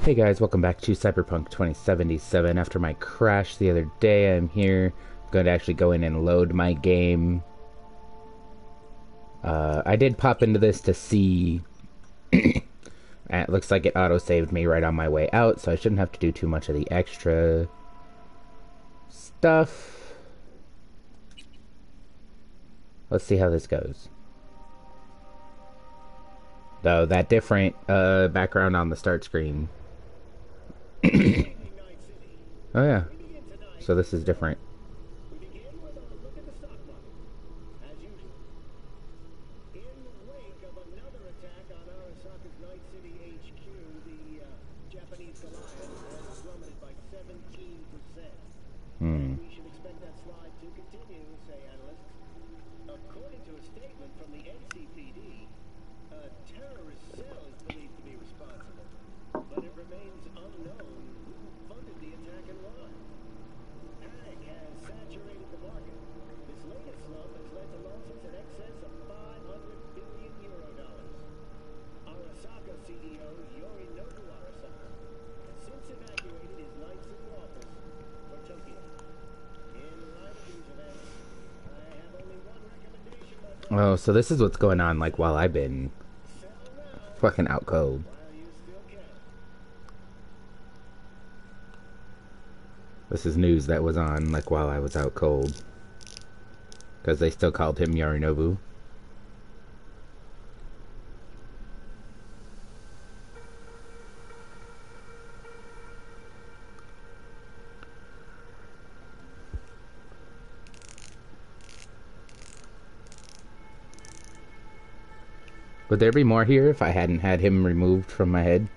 Hey guys, welcome back to Cyberpunk 2077. After my crash the other day, I'm here. I'm going to actually go in and load my game. I did pop into this to see... and it looks like it auto-saved me right on my way out, so I shouldn't have to do too much of the extra stuff. Let's see how this goes. Though, that different background on the start screen. Oh yeah, so this is different. We begin with a look at the stock market, as usual. In the wake of another attack on Arasaka's Night City HQ, the Japanese Goliath has plummeted by 17%. We should expect that slide to continue, say analysts. According to a statement from the NCPD, a terrorist cell is believed to be responsible, but it remains unknown who funded the attack and why. Panic has saturated the market. This latest slump has led to losses in excess of 500 billion euro dollars. Arasaka CEO Yorinobu Arasaka has since evacuated his Night City office for Tokyo. In light of these events, I have only one recommendation, my friend. Oh, so this is what's going on, like, while I've been Sell now fucking out cold. while you still can. This is news that was on, like, while I was out cold. Because they still called him Yorinobu. Would there be more here if I hadn't had him removed from my head?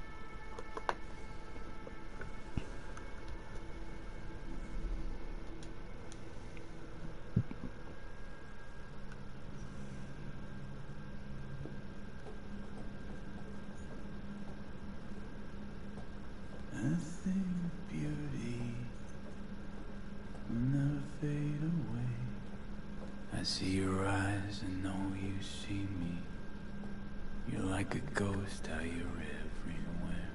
Nothing beauty will never fade away. I see your eyes and know you see me. You're like a ghost, how you're everywhere.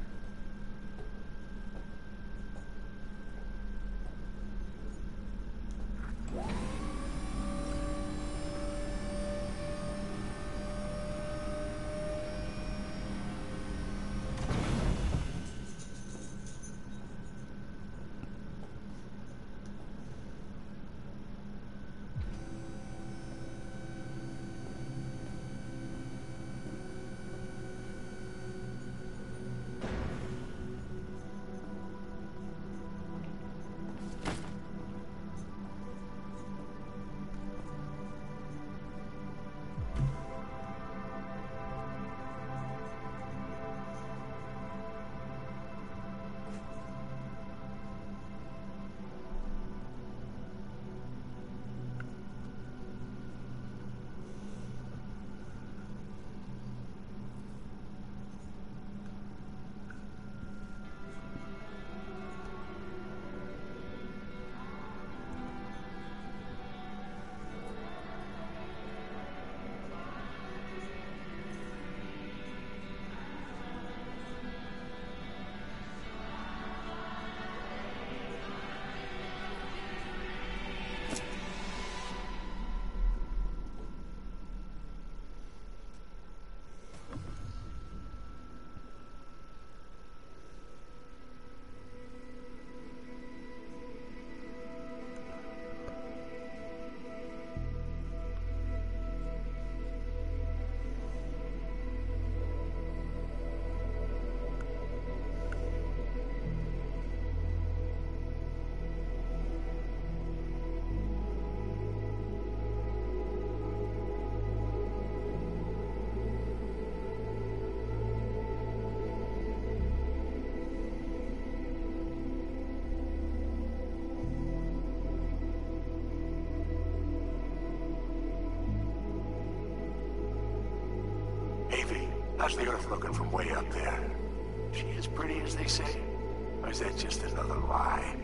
How's the Earth looking from way up there? She as pretty as they say? Or is that just another lie?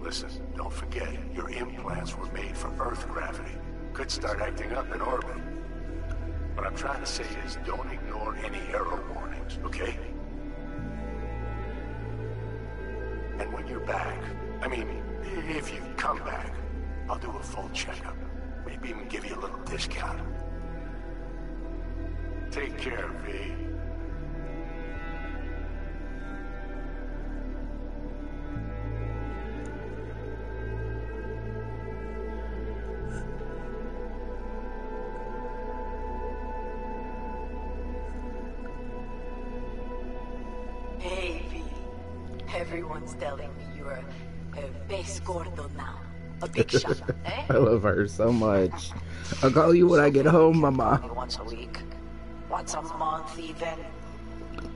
Listen, don't forget, your implants were made for Earth gravity. Could start acting up in orbit. What I'm trying to say is don't ignore any error warnings, okay? And when you're back, I mean, if you come back, I'll do a full checkup. Maybe even give you a little discount. Take care, V. Hey, V. Everyone's telling me you're a base gordo now. A big shot, eh? I love her so much. I'll call you when I get home, Mama. Only once a week. Once a month, even.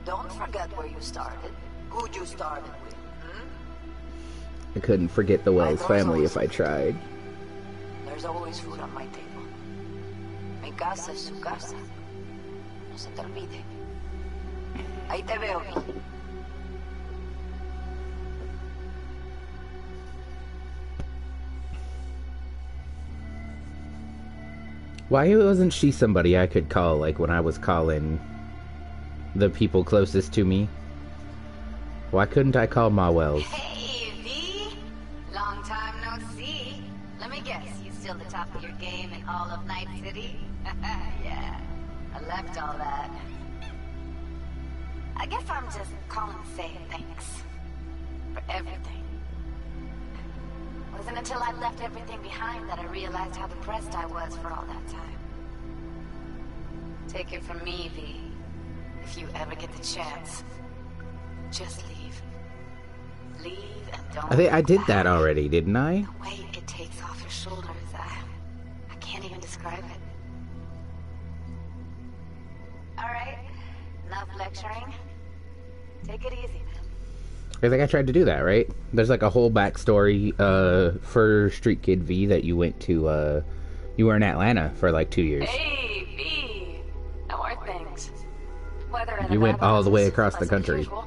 Don't forget where you started. Who you started with, I couldn't forget the Wells family if I tried. There's always food on my table. Mi casa es su casa. No se te olvide. Ahí te veo, V. Why wasn't she somebody I could call, like when I was calling the people closest to me? Why couldn't I call Ma Wells? Hey, V! Long time no see. Let me guess, you still the top of your game in all of Night City? Yeah, I left all that. I guess I'm just calling to say thanks. For everything. Wasn't until I left everything behind that I realized how depressed I was for all that time. Take it from me, V. If you ever get the chance, just leave. Leave and don't. I think I look did back. that already, didn't I? The weight it takes off your shoulders, I can't even describe it. Alright, enough lecturing. Take it easy, man. I think I tried to do that, right? There's like a whole backstory for Street Kid V that you went to, you were in Atlanta for like 2 years. Hey, V. How are things? Weather in You went Atlanta all the way is across the less than country. usual.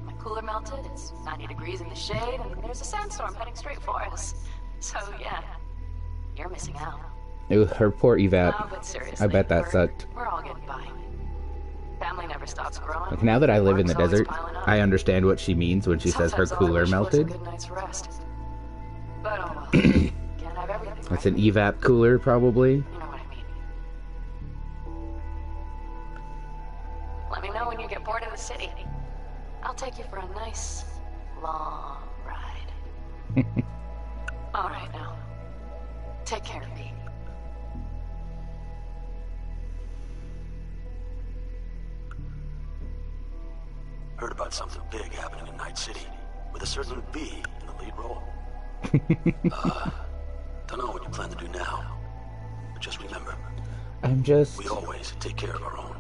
My cooler melted, it's 90 degrees in the shade, and there's a sandstorm heading straight for us. So, yeah, you're missing out. Ooh, her poor No, evap. but seriously, I bet that we're- sucked. We're all getting by. Family never stops growing. Like now that I live in the Work's always desert, piling up. I understand what she means when she says her Sometimes all I cooler wish was a melted. good night's rest. But oh well, can't have everything. That's right? an evap cooler, probably. You know what I mean. Let me know when you get bored of the city. I'll take you for a nice, long ride. All right now. Take care of me. Heard about something big happening in Night City, with a certain V in the lead role. Don't know what you plan to do now, but just remember, I'm just... we always take care of our own.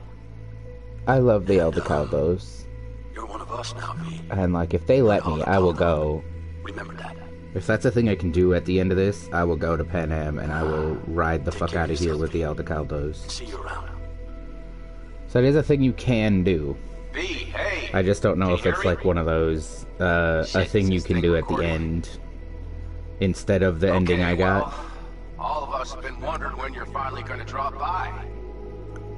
I love the El Caldos. You're one of us now, V. And like, if they let me, I will go. Remember that. If that's a thing I can do at the end of this, I will go to Pan Am and I will ride the fuck out of here with the El Caldos. See you around. So it is a thing you can do. V, hey! I just don't know Can if you it's hear like me? one of those, a Shit, thing you is this can thing do at the recording? end instead of the ending I got. Well, all of us have been wondering when you're finally going to drop by.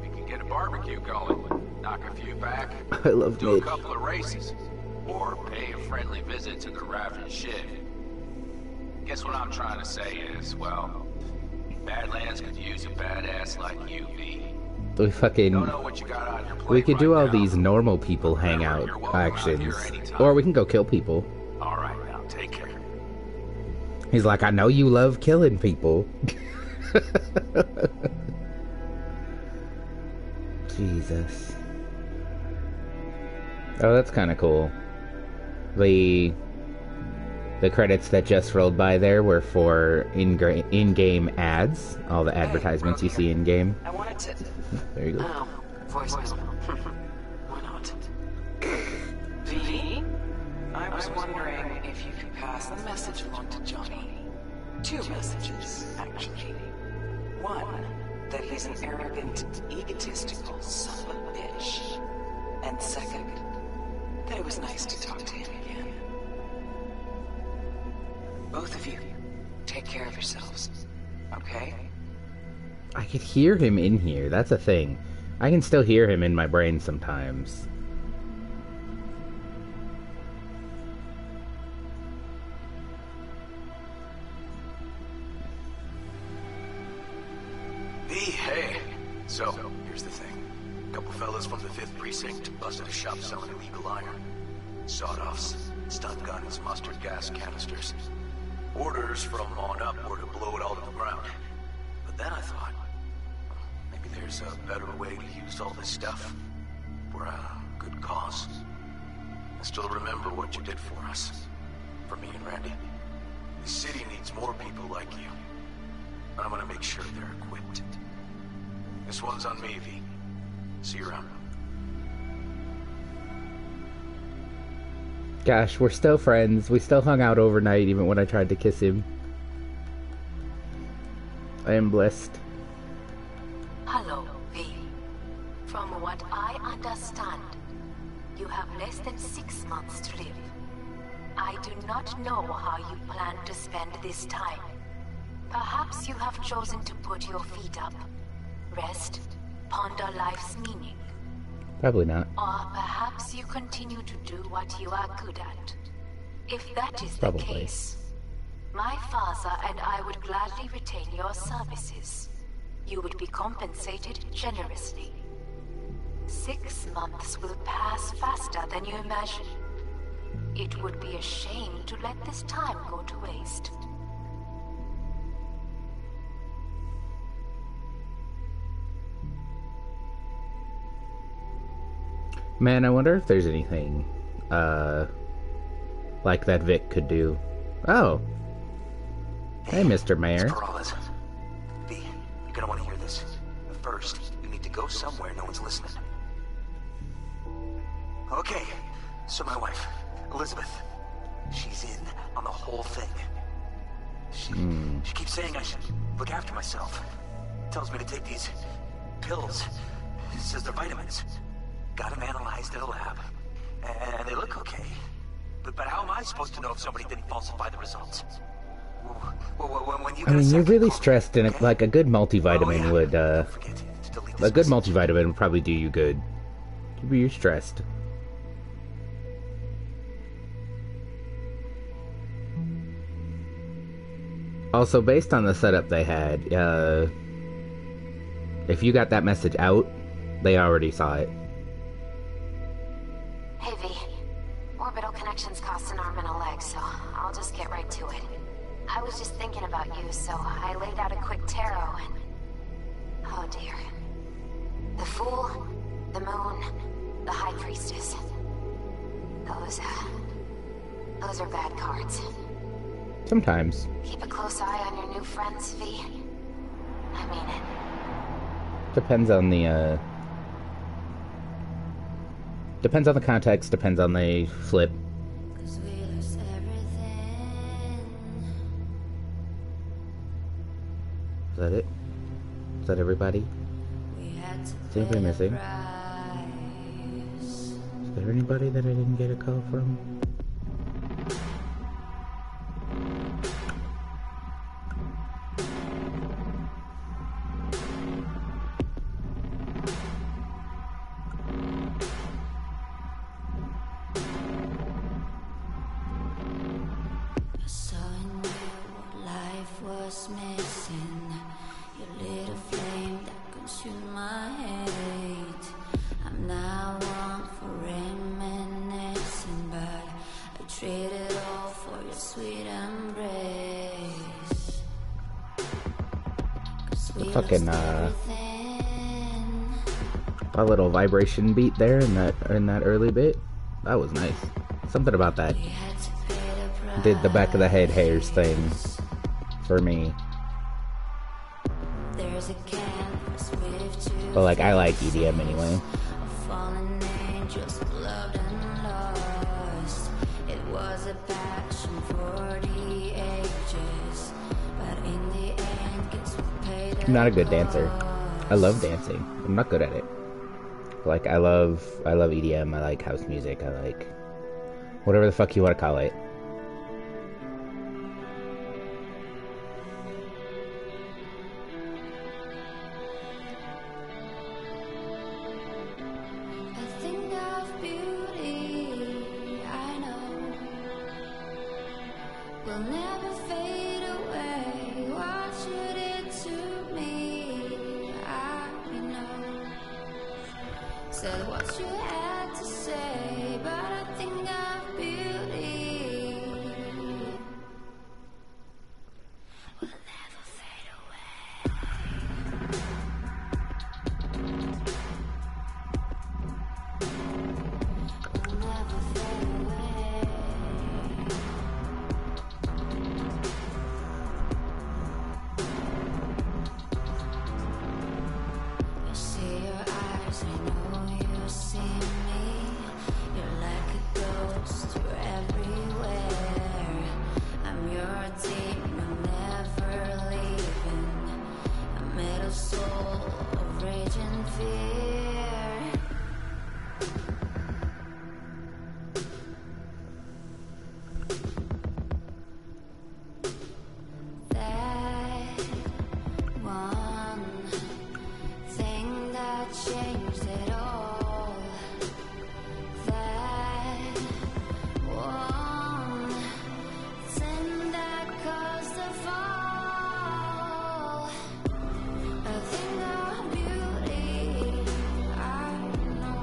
We can get a barbecue going, knock a few back, I love do a Mitch. couple of races, or pay a friendly visit to the Raven ship. Guess what I'm trying to say is, well, Badlands could use a badass like you, V. We fucking... Don't know what you got on your plate We could do right all now. these normal people hangout You're welcome out actions. here anytime. Or we can go kill people. All right, now take care. He's like, I know you love killing people. Jesus. Oh, that's kind of cool. The credits that just rolled by there were for in-game ads. All the advertisements you see in-game. I wanted to. There you go. Oh, voicemail. Why not? V? I was wondering if you could pass the message along to Johnny. 2 messages, actually. One, that he's an arrogant, egotistical son of a bitch. And second, that it was nice to talk to him again. Both of you, take care of yourselves, okay? I could hear him in here. That's a thing. I can still hear him in my brain sometimes. Hey. So, here's the thing. A couple fellas from the 5th Precinct busted a shop selling illegal iron. Sawed-offs, stun guns, mustard gas canisters. Orders from on up were to blow it all to the ground. But then I thought, maybe there's a better way to use all this stuff for a good cause. I still remember what you did for us. For me and Randy. The city needs more people like you. I'm gonna make sure they're equipped. This one's on me, V. See you around. Gosh, we're still friends. We still hung out overnight even when I tried to kiss him. I am blessed. Hello, V. From what I understand, you have less than 6 months to live. I do not know how you plan to spend this time. Perhaps you have chosen to put your feet up, rest, ponder life's meaning. Probably not. Or perhaps you continue to do what you are good at. If that is Probably. the case, my father and I would gladly retain your services. You would be compensated generously. 6 months will pass faster than you imagine. It would be a shame to let this time go to waste. Man, I wonder if there's anything, like that Vic could do. Oh. Hey, Mr. Mayor. It's Peralez. V, you're gonna want to hear this. But first, you need to go somewhere no one's listening. Okay, so my wife, Elizabeth, she's in on the whole thing. She keeps saying I should look after myself. Tells me to take these pills. Says they're vitamins. Got them analyzed at a lab. And they look okay. But how am I supposed to know if somebody didn't falsify the results? When you I mean, you're really call me, stressed, and okay? like a good multivitamin yeah. would, Don't forget to delete a this good message. multivitamin would probably do you good. You're stressed. Also, based on the setup they had, if you got that message out, they already saw it. Hey, V. Orbital connections cost an arm and a leg, so I'll just get right to it. I was just thinking about you, so I laid out a quick tarot and... Oh dear. The Fool, the Moon, the High Priestess. Those are bad cards. Sometimes. Keep a close eye on your new friends, V. I mean it. Depends on the, depends on the context, depends on the flip. Is that it? Is that everybody? Is anybody missing? Is there anybody that I didn't get a call from? Fucking a little vibration beat there in that early bit. That was nice. Something about that did the back of the head hairs thing for me. But like, I like EDM anyway. I'm not a good dancer. I love dancing. I'm not good at it. Like, I love EDM. I like house music. I like whatever the fuck you want to call it. Will never fade away. What you did to me Said what you had to say, but I think of beauty will never fade away. Will never fade away. You see your eyes, I know you see me. You're like a ghost, you're everywhere. I'm your demon, never leaving. A metal soul of rage and fear. That one thing that changed it all. That one thing that caused the fall. A thing of beauty, I know,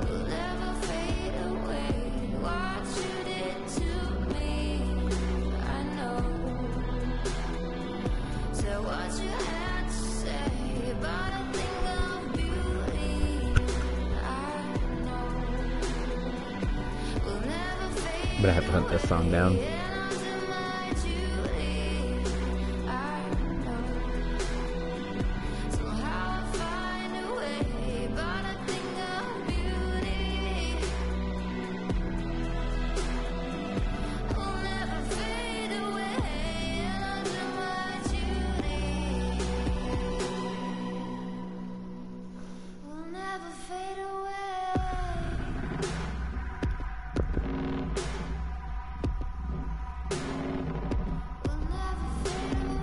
will never fade away. What you did to me, I know. So what you had to say, but I think of beauty, I know, will never fade. But I have to hunt this song down. And under my Judy, I know. Somehow I find a way, but I think of beauty will never fade away. And under my Judy will never fade away. Will never fade away. Will never fade away.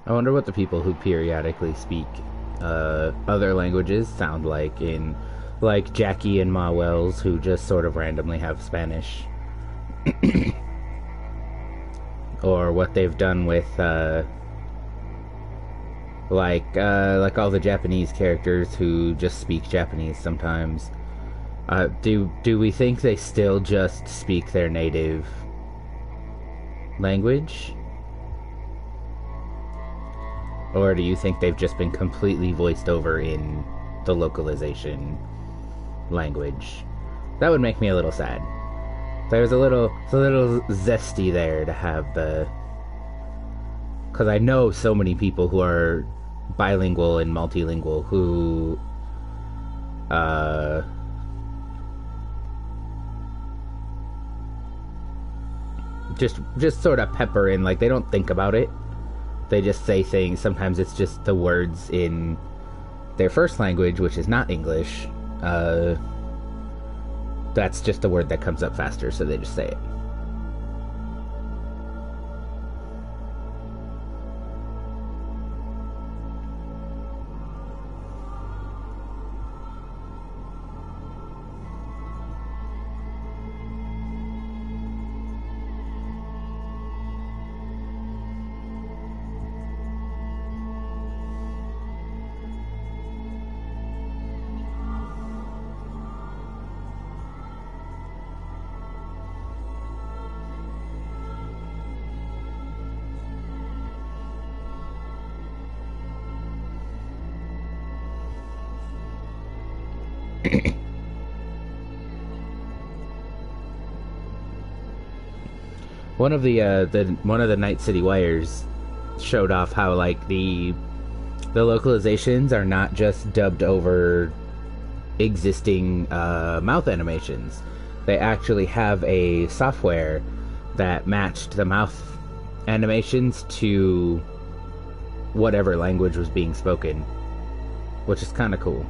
I wonder what the people who periodically speak other languages sound like in, like Jackie and Ma Wells, who just sort of randomly have Spanish. Or what they've done with like all the Japanese characters who just speak Japanese sometimes. Do we think they still just speak their native language? Or do you think they've just been completely voiced over in the localization language? That would make me a little sad. There's a little zesty there to have the... Because I know so many people who are bilingual and multilingual who... just sort of pepper in, like, they don't think about it. They just say things. Sometimes it's just the words in their first language, which is not English. That's just a word that comes up faster, so they just say it. One of the Night City Wires showed off how, like, the localizations are not just dubbed over existing mouth animations. They actually have a software that matched the mouth animations to whatever language was being spoken, which is kind of cool.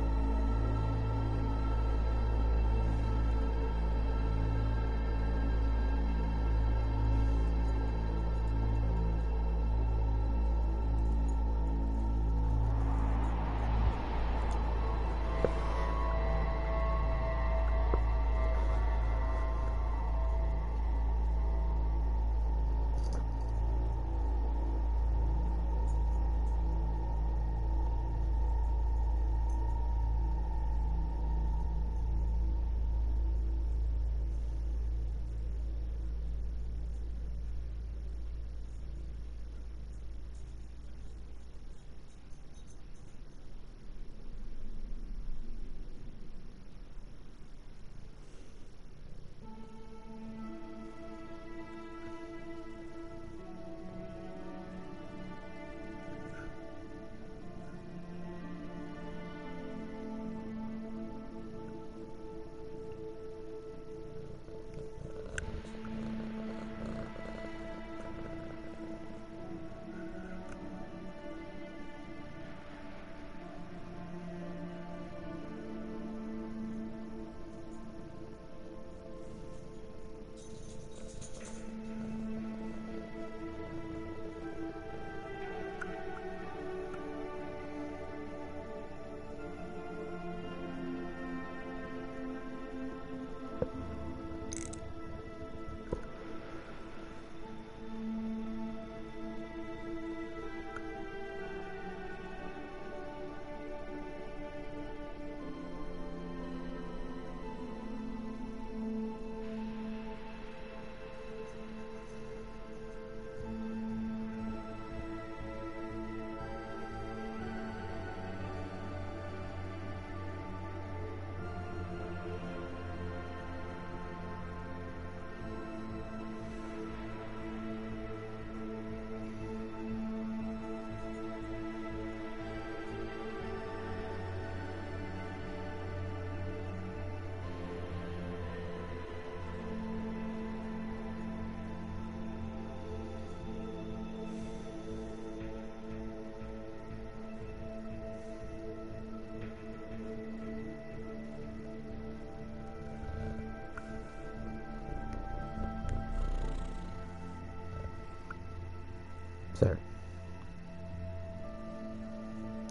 Sir,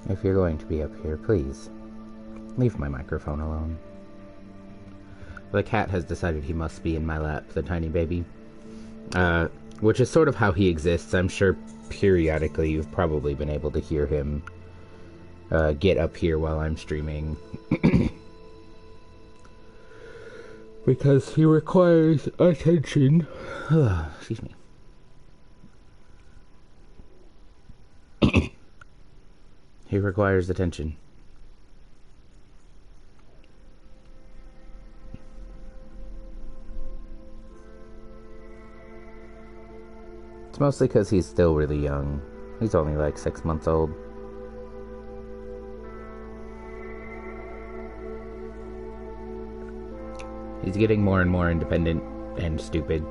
if you're going to be up here, please leave my microphone alone. The cat has decided he must be in my lap, the tiny baby. Which is sort of how he exists. I'm sure periodically you've probably been able to hear him get up here while I'm streaming. Because he requires attention. Excuse me. He requires attention. It's mostly because he's still really young. He's only like 6 months old. He's getting more and more independent and stupid.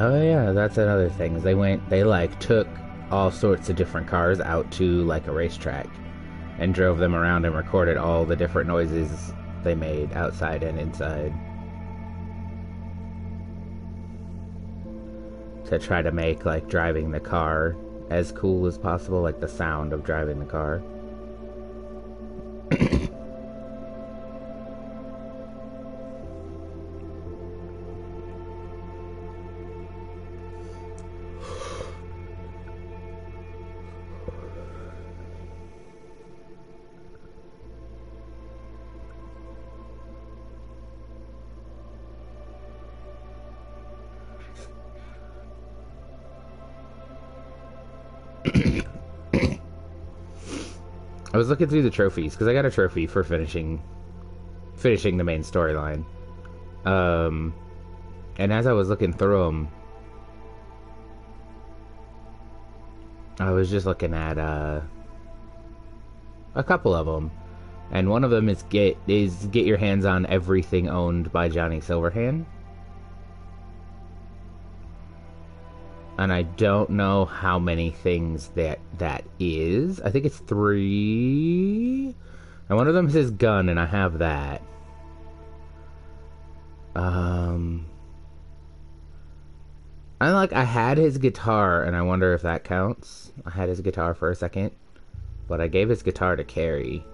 Oh yeah, that's another thing. They like took all sorts of different cars out to like a racetrack and drove them around and recorded all the different noises they made outside and inside to try to make like driving the car as cool as possible, like the sound of driving the car. I was looking through the trophies because I got a trophy for finishing the main storyline. And as I was looking through them, I was just looking at a couple of them, and one of them is get your hands on everything owned by Johnny Silverhand. And I don't know how many things that is. I think it's 3. And one of them is his gun, and I have that. I had his guitar, and I wonder if that counts. I had his guitar for a second, but I gave his guitar to Carrie.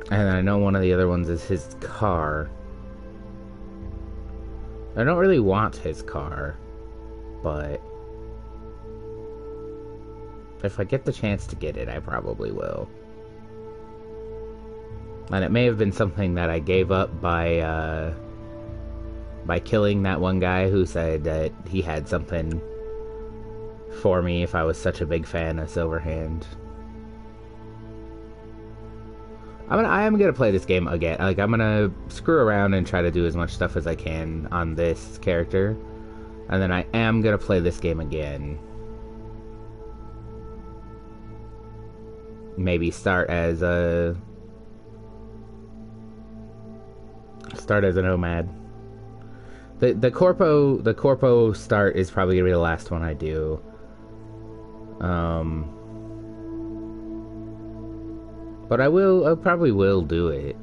And I know one of the other ones is his car. I don't really want his car, but if I get the chance to get it, I probably will. And it may have been something that I gave up by killing that one guy who said that he had something for me if I was such a big fan of Silverhand. I am gonna play this game again. Like, I'm gonna screw around and try to do as much stuff as I can on this character, and then I am gonna play this game again. Maybe start as a nomad. The corpo start is probably gonna be the last one I do. But I probably will do it.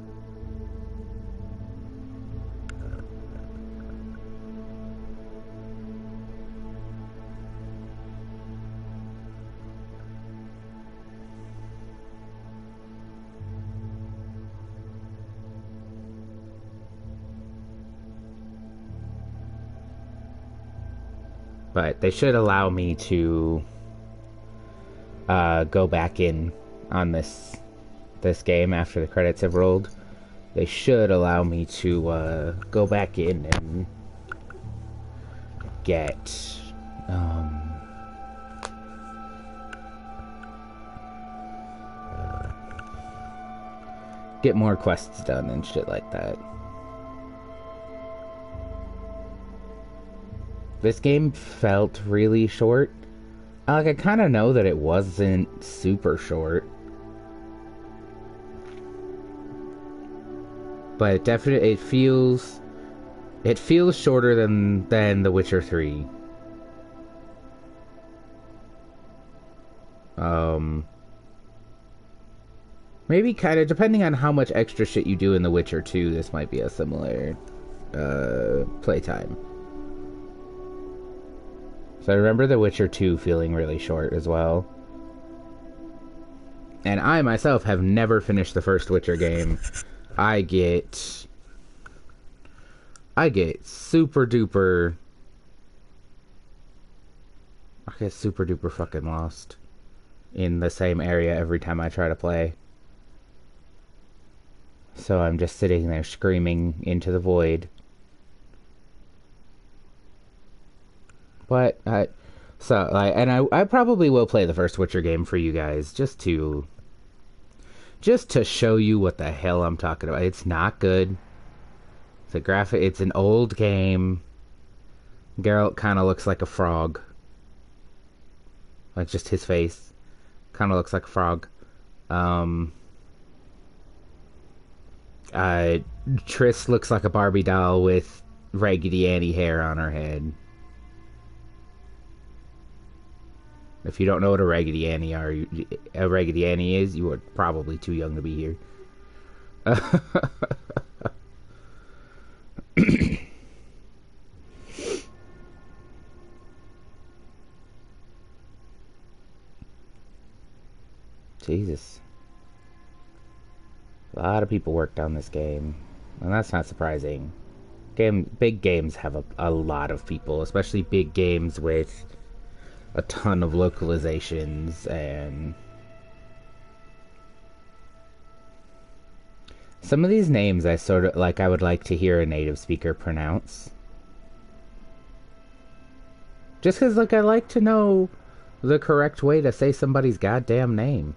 But they should allow me to go back in on this game after the credits have rolled. They should allow me to go back in and get more quests done and shit like that. This game felt really short. Like, I kind of know that it wasn't super short, but it definitely feels shorter than The Witcher 3. Maybe kind of depending on how much extra shit you do in The Witcher 2, this might be a similar playtime. So I remember The Witcher 2 feeling really short as well. And I myself have never finished the first Witcher game. I get super duper fucking lost in the same area every time I try to play. So I'm just sitting there screaming into the void. But I probably will play the first Witcher game for you guys just to show you what the hell I'm talking about. It's not good. It's an old game. Geralt kind of looks like a frog. Like, just his face. Kind of looks like a frog. Um, uh, Triss looks like a Barbie doll with Raggedy Annie hair on her head. If you don't know what a Raggedy Annie a Raggedy Annie is, you are probably too young to be here. Jesus. A lot of people worked on this game. And that's not surprising. Big games have a lot of people, especially big games with a ton of localizations and some of these names I sort of like I would like to hear a native speaker pronounce. Just because, like, I like to know the correct way to say somebody's goddamn name.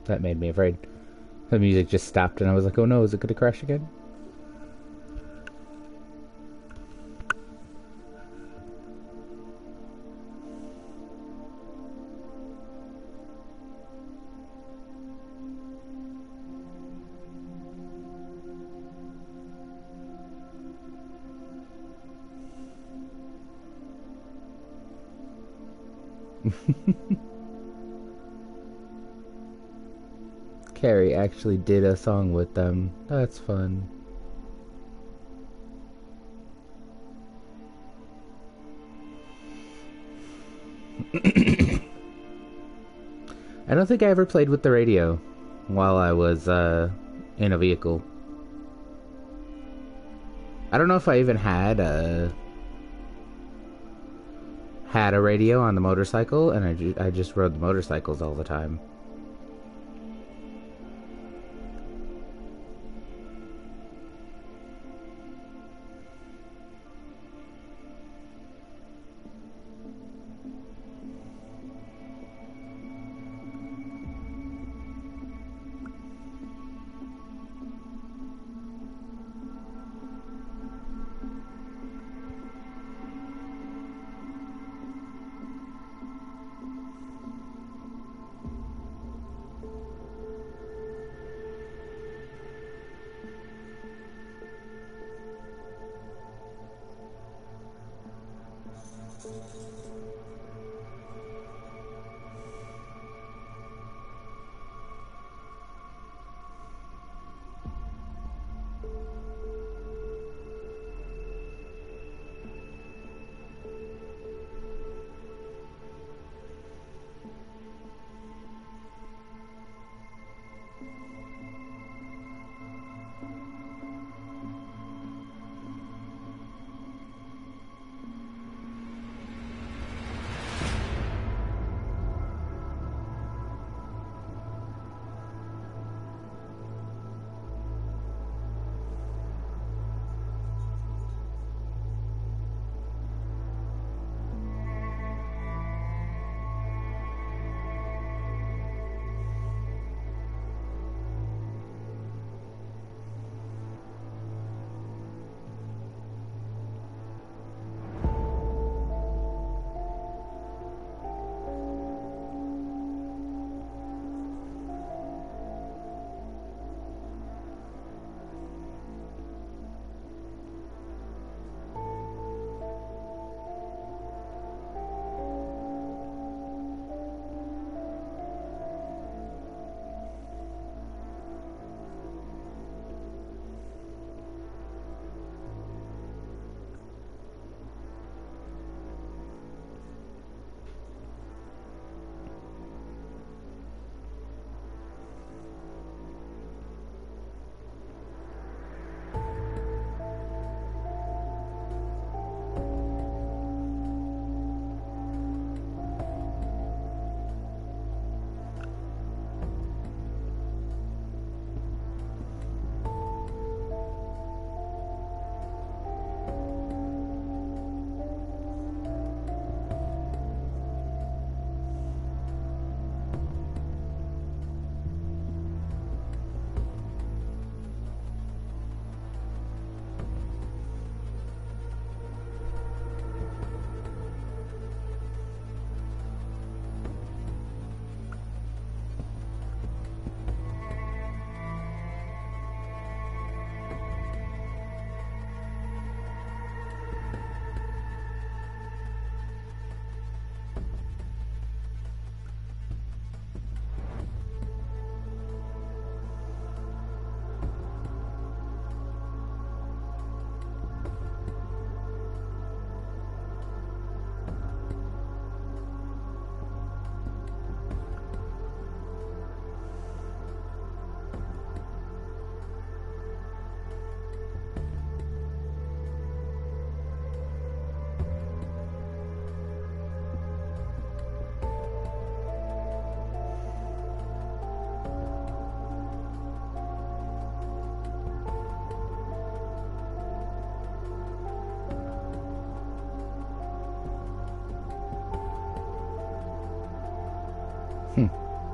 That made me afraid. The music just stopped and I was like, oh no, is it going to crash again? Carrie actually did a song with them. That's fun. I don't think I ever played with the radio while I was in a vehicle. I don't know if I even had a radio on the motorcycle, and I just rode the motorcycles all the time.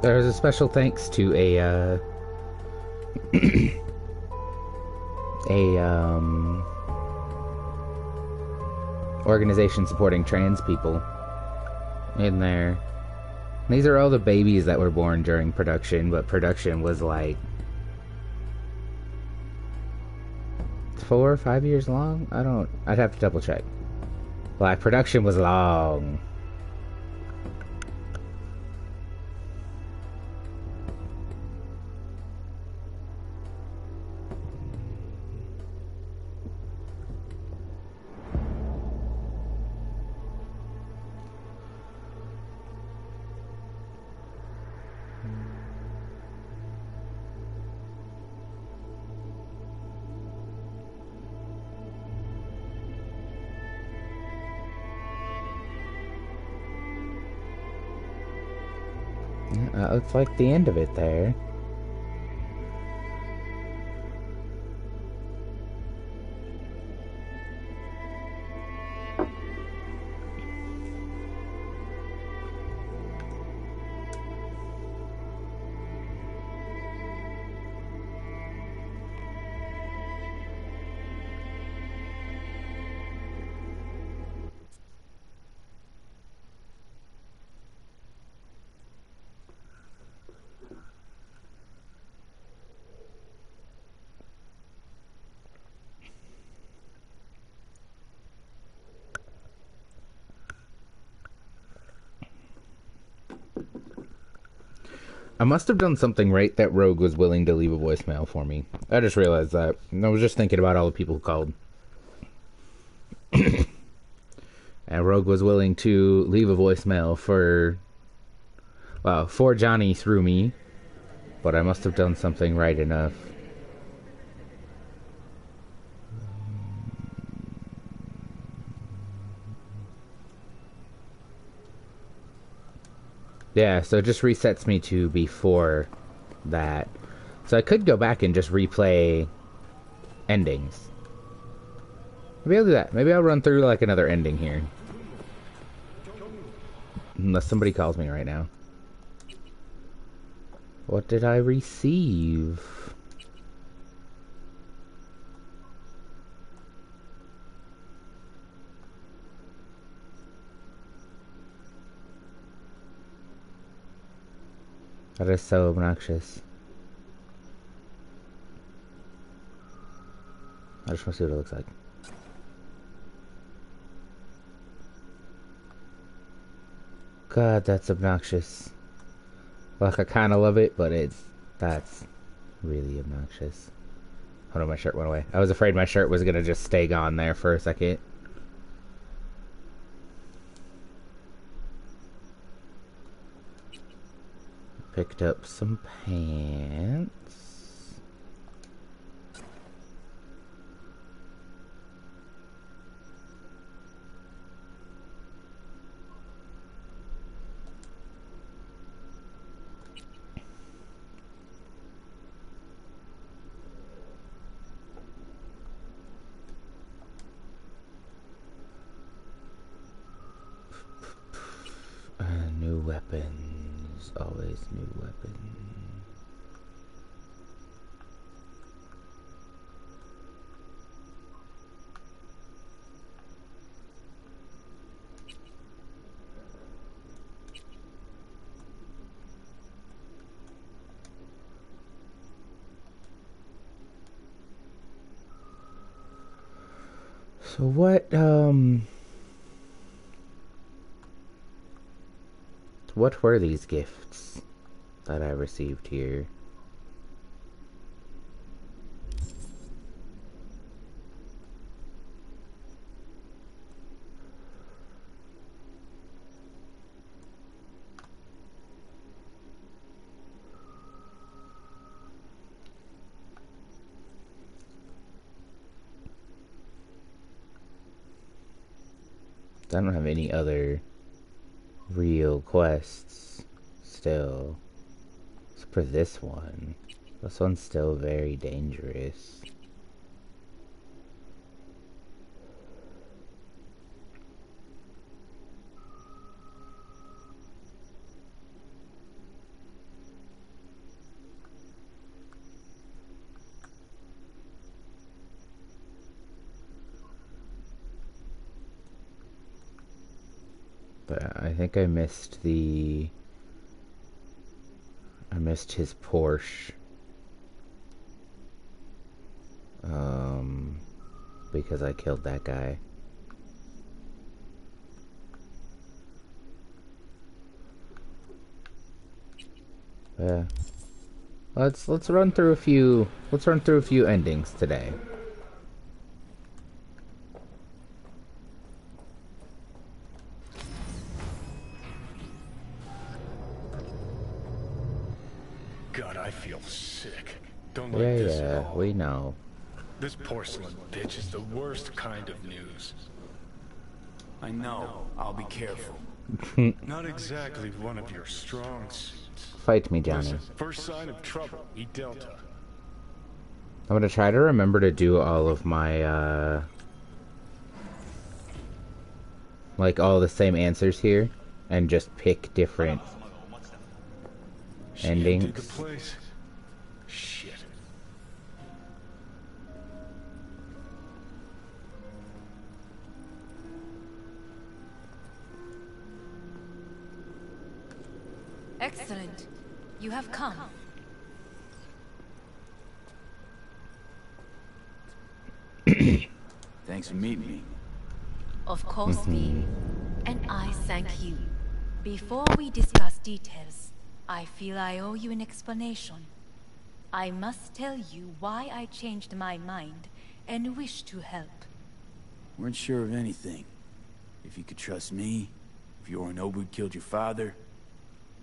There's a special thanks to a organization supporting trans people in there. These are all the babies that were born during production, but production was like 4 or 5 years long? I'd have to double check. Like, production was long. That looks like the end of it there. I must have done something right that Rogue was willing to leave a voicemail for me. I just realized that. I was just thinking about all the people who called. And Rogue was willing to leave a voicemail for Johnny through me. But I must have done something right enough. Yeah, so it just resets me to before that. So I could go back and just replay endings. Maybe I'll do that. Maybe I'll run through like another ending here. Unless somebody calls me right now. What did I receive? That is so obnoxious. I just want to see what it looks like. God, that's obnoxious. Like, I kind of love it, but that's really obnoxious. Hold on, my shirt went away. I was afraid my shirt was gonna just stay gone there for a second. Picked up some pants. New weapons. Always new weapons. So what were these gifts that I received here? I don't have any other real quests still. Except for this one. This one's still very dangerous. think I missed his Porsche. Because I killed that guy. Yeah. Let's run through a few endings today. God, I feel sick. Don't like this at all. We know. This porcelain bitch is the worst kind of news. I know. I'll be careful. Not exactly one of your strong suits. Fight me, Johnny. Listen, first sign of trouble, eat Delta. I'm gonna try to remember to do all of my, like all the same answers here, and just pick different endings. Emptied the place. Shit. Excellent. You have come. Thanks for meeting me. Of course, V. And I thank you. Before we discuss details, I feel I owe you an explanation. I must tell you why I changed my mind and wish to help. Weren't sure of anything. If you could trust me, if Yorinobu killed your father.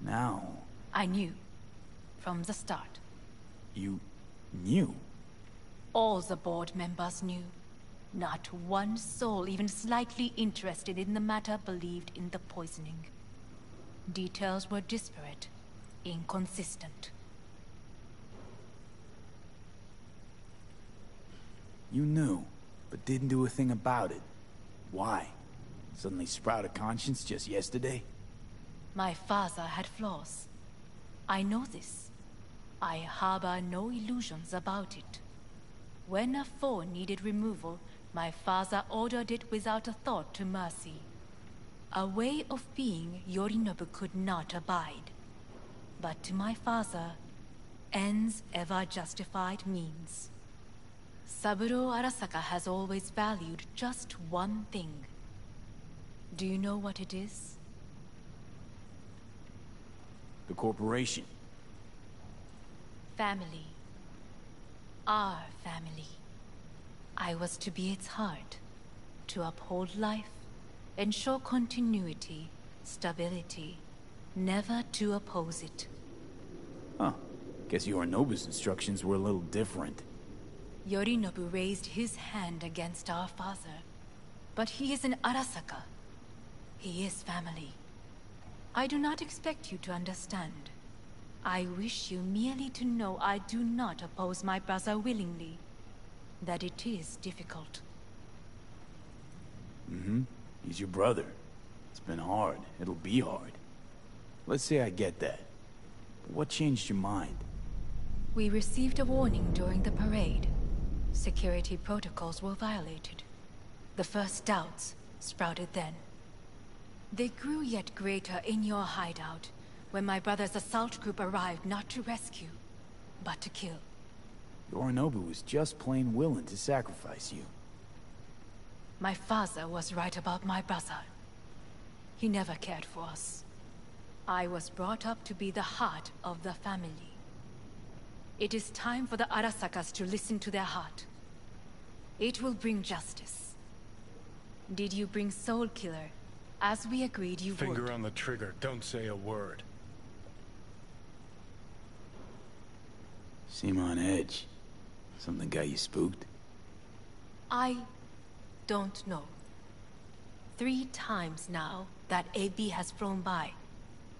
Now... I knew. From the start. You... knew? All the board members knew. Not one soul even slightly interested in the matter believed in the poisoning. Details were disparate, inconsistent. You knew, but didn't do a thing about it. Why? Suddenly sprout a conscience just yesterday? My father had flaws. I know this. I harbor no illusions about it. When a foe needed removal, my father ordered it without a thought to mercy. A way of being Yorinobu could not abide. But to my father, ends ever justified means. Saburo Arasaka has always valued just one thing. Do you know what it is? The corporation. Family. Our family. I was to be its heart, to uphold life, ensure continuity, stability, never to oppose it. Huh. Guess Yorinobu's instructions were a little different. Yorinobu raised his hand against our father, but he is an Arasaka. He is family. I do not expect you to understand. I wish you merely to know I do not oppose my brother willingly. That it is difficult. Mm-hmm. He's your brother. It's been hard. It'll be hard. Let's say I get that. But what changed your mind? We received a warning during the parade. Security protocols were violated. The first doubts sprouted then. They grew yet greater in your hideout, when my brother's assault group arrived not to rescue, but to kill. Yorinobu was just plain willing to sacrifice you. My father was right about my brother. He never cared for us. I was brought up to be the heart of the family. It is time for the Arasakas to listen to their heart. It will bring justice. Did you bring Soul Killer, as we agreed you would? Finger on the trigger, don't say a word. Seem on edge. Something got you spooked? I don't know. 3 times now that AB has flown by.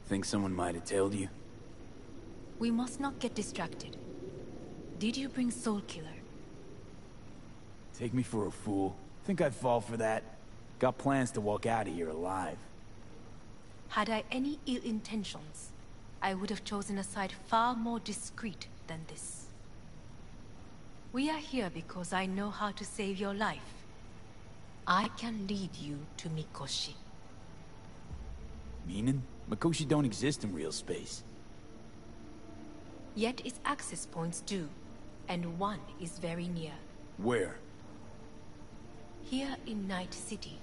Think someone might have told you? We must not get distracted. Did you bring Soul Killer? Take me for a fool. Think I'd fall for that? Got plans to walk out of here alive. Had I any ill intentions, I would have chosen a side far more discreet than this. We are here because I know how to save your life. I can lead you to Mikoshi. Meaning? Mikoshi don't exist in real space. Yet its access points do, and one is very near. Where? Here in Night City,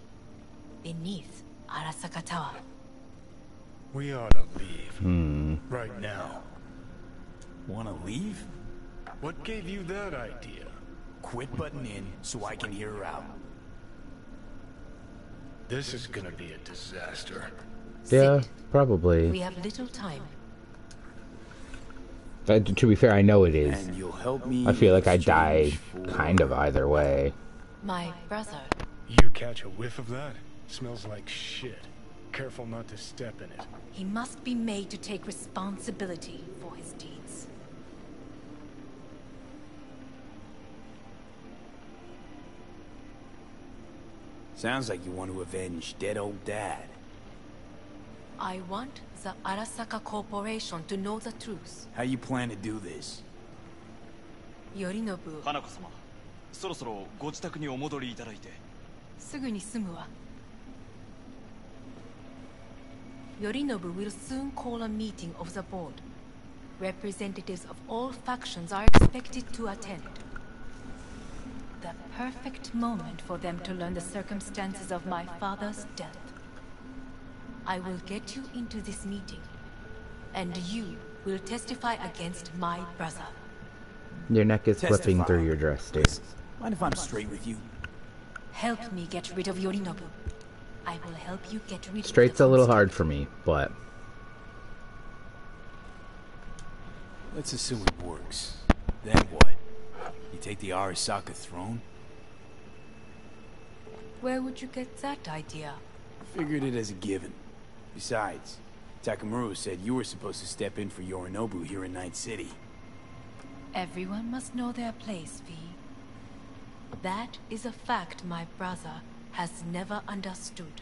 beneath Arasaka Tower. We ought to leave. Right now. Wanna leave? What gave you that idea? Quit butting in so I can hear her out. This is gonna be a disaster. Yeah, Sit. probably. We have little time. To be fair, I know it is. And you'll help me. I feel like I die exchange for- kind of either way. My brother. You catch a whiff of that? Smells like shit. Careful not to step in it. He must be made to take responsibility for his deeds. Sounds like you want to avenge dead old dad. I want the Arasaka Corporation to know the truth. How you plan to do this? Yorinobu, 花子様、そろそろご自宅にお戻りいただいて。すぐに済むわ。Yorinobu will soon call a meeting of the board. Representatives of all factions are expected to attend. The perfect moment for them to learn the circumstances of my father's death. I will get you into this meeting, and you will testify against my brother. Your neck is flipping Testify. through your dress, dude. Mind if I'm straight with you? Help me get rid of Yorinobu. I will help you get rid Straight's of a the little hard for me, but Let's assume it works. Then what? You take the Arasaka throne? Where would you get that idea? Figured it as a given. Besides, Takamura said you were supposed to step in for Yorinobu here in Night City. Everyone must know their place, V. That is a fact my brother has never understood.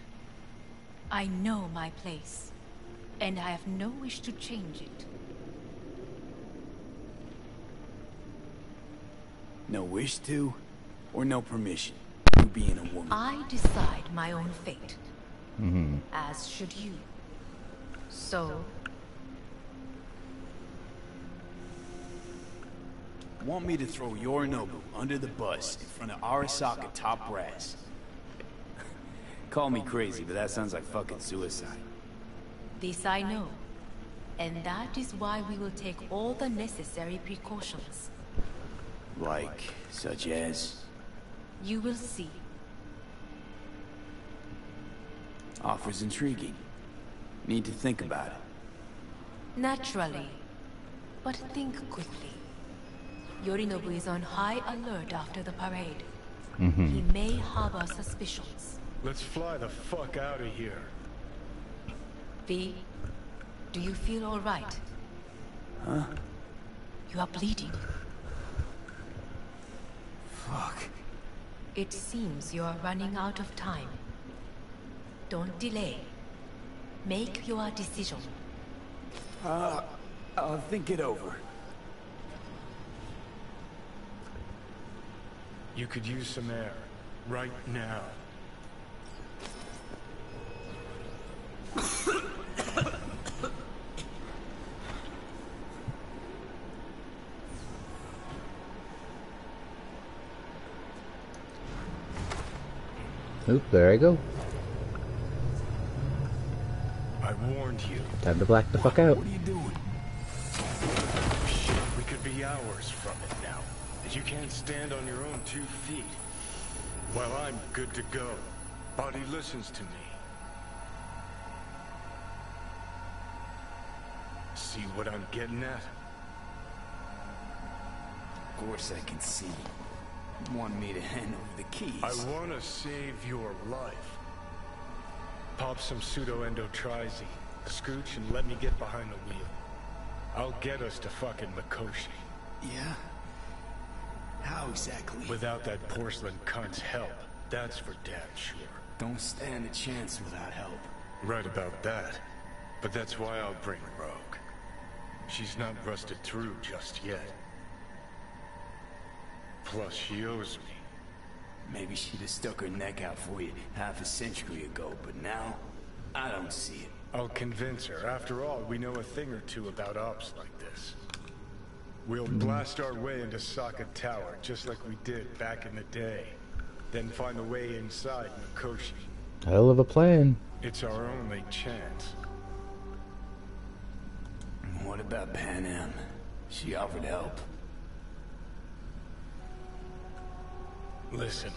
I know my place, and I have no wish to change it. No wish to, or no permission? You being a woman. I decide my own fate. As should you. So, Want me to throw Yorinobu under the bus in front of Arasaka top brass? Call me crazy, but that sounds like fucking suicide. this I know. And that is why we will take all the necessary precautions. Like, such as? You will see. Offers intriguing. Need to think about it. Naturally. But think quickly. Yorinobu is on high alert after the parade. He may harbor suspicions. Let's fly the fuck out of here. V, do you feel all right? Huh? You are bleeding. Fuck. It seems you are running out of time. Don't delay. Make your decision. I'll think it over. You could use some air. Right now. oop, there I go. I warned you. Time to black the fuck out. What are you doing? Shit, we could be hours from it now. And you can't stand on your own 2 feet. Well, I'm good to go. Body listens to me. See what I'm getting at? Of course I can see. You want me to hand over the keys. I want to save your life. Pop some pseudo-endotrizi, scooch, and let me get behind the wheel. I'll get us to fucking Mikoshi. Yeah? How exactly? Without that porcelain cunt's help, that's for damn sure. Don't stand a chance without help. Right about that. But that's why I'll bring Rogue. She's not rusted through just yet. Plus, she owes me. Maybe she'd have stuck her neck out for you half a century ago, but now, I don't see it. I'll convince her. After all, we know a thing or two about ops like this. We'll blast our way into Socket Tower, just like we did back in the day. Then find a way inside Mikoshi. Hell of a plan. It's our only chance. What about Pan Am? She offered help. Listen,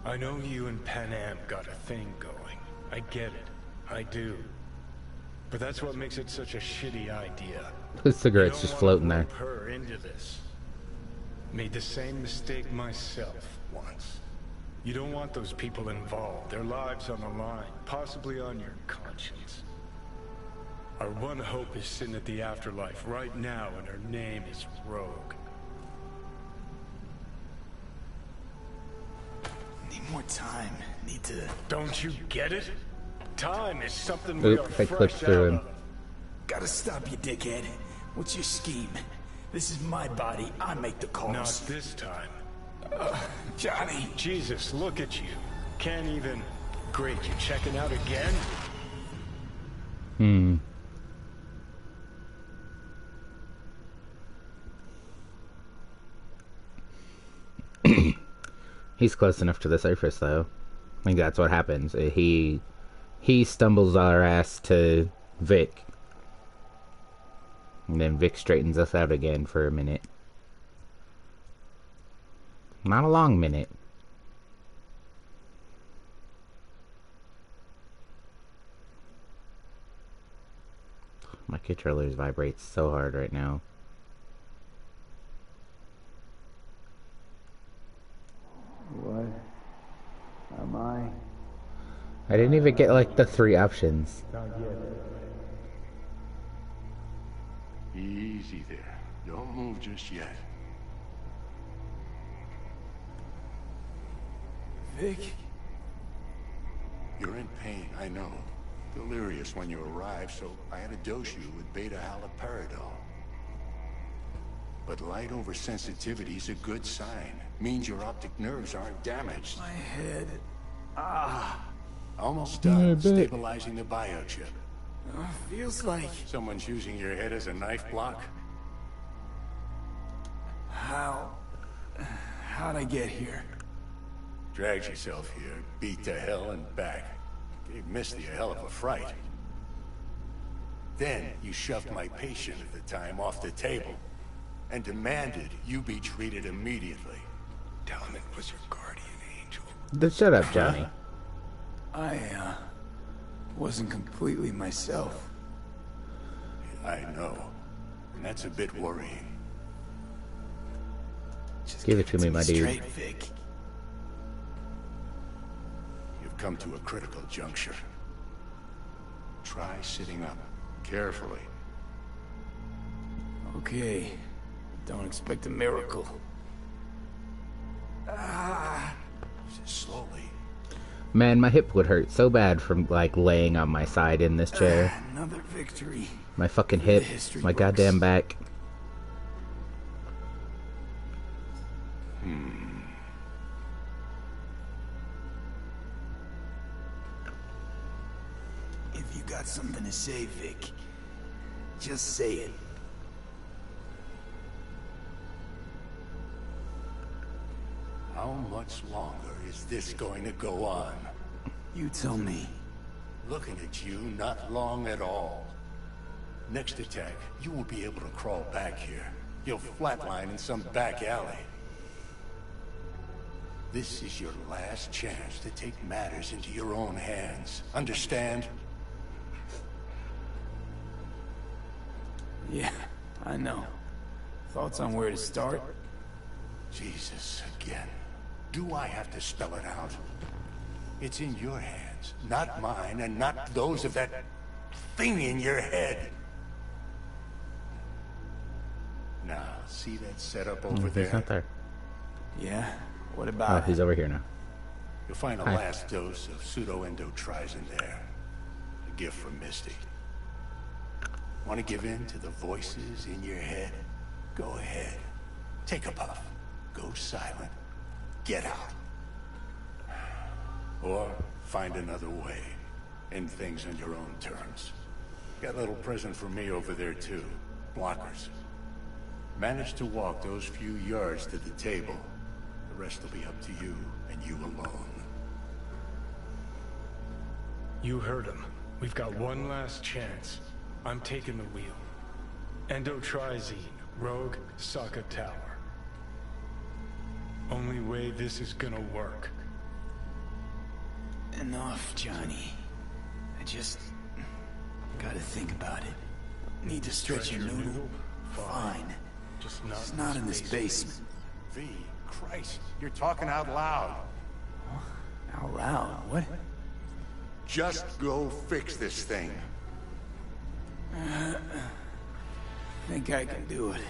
I know you and Pan Am got a thing going. I get it. I do. But that's what makes it such a shitty idea. His cigarette's just floating there. Rope her into this. Made the same mistake myself once. You don't want those people involved, their lives on the line, possibly on your conscience. Our one hope is sitting at the afterlife right now, and her name is Rogue. Need more time. Need to... Don't you get it? Time is something Oop, we are I clipped fresh through out him. of. Gotta stop you, dickhead. What's your scheme? This is my body. I make the calls. Not this time. Johnny! Jesus, look at you. Can't even... Great, you checking out again? He's close enough to the surface, though. I think that's what happens. He stumbles our ass to Vic. And then Vic straightens us out again for a minute. Not a long minute. My controller vibrates so hard right now. What am I? I didn't even get like the 3 options. Easy there. Don't move just yet. Vic? You're in pain, I know. Delirious when you arrived, so I had to dose you with beta-haloperidol. But light oversensitivity is a good sign. Means your optic nerves aren't damaged. My head. Almost done. Stabilizing the biochip. Feels like... Someone's using your head as a knife block? How'd I get here? Dragged yourself here, beat to hell and back. Gave Misty a hell of a fright. Then you shoved my patient at the time off the table and demanded you be treated immediately. Tell him it was your guardian angel. Shut up, Johnny. I wasn't completely myself. I know. And that's a bit worrying. Just Give it to me, my dude. Straight, Vic. You've come to a critical juncture. Try sitting up. Carefully. Okay. Don't expect a miracle. Slowly. Man, my hip would hurt so bad from like laying on my side in this chair. Another victory. My fucking hip, my goddamn back. If you got something to say, Vic, just say it. How much longer is this going to go on? You tell me. Looking at you, not long at all. Next attack, you won't be able to crawl back here. You'll flatline in some back alley. This is your last chance to take matters into your own hands. Understand? Yeah, I know. Thoughts on where to start? Jesus, again. Do I have to spell it out? It's in your hands, not mine, and not those of that thing in your head. Now, see that setup over there? He's not there. Yeah? What Oh, about he's over here now. You'll find a Hi. last dose of pseudo-endotrizin there. A gift from Misty. Want to give in to the voices in your head? Go ahead. Take a puff. Go silent. Get out. Or find another way. End things on your own terms. Got a little present for me over there, too. Blockers. Managed to walk those few yards to the table. The rest will be up to you, and you alone. You heard him. We've got one last chance. I'm taking the wheel. Endotrizine, Rogue, Sokka Tower. Only way this is gonna work. Enough, Johnny. I just gotta think about it. Need to stretch your noodle? Fine. Just not in this basement. V, Christ, you're talking out loud. Out loud? What? Just go fix this thing. Think I can do it.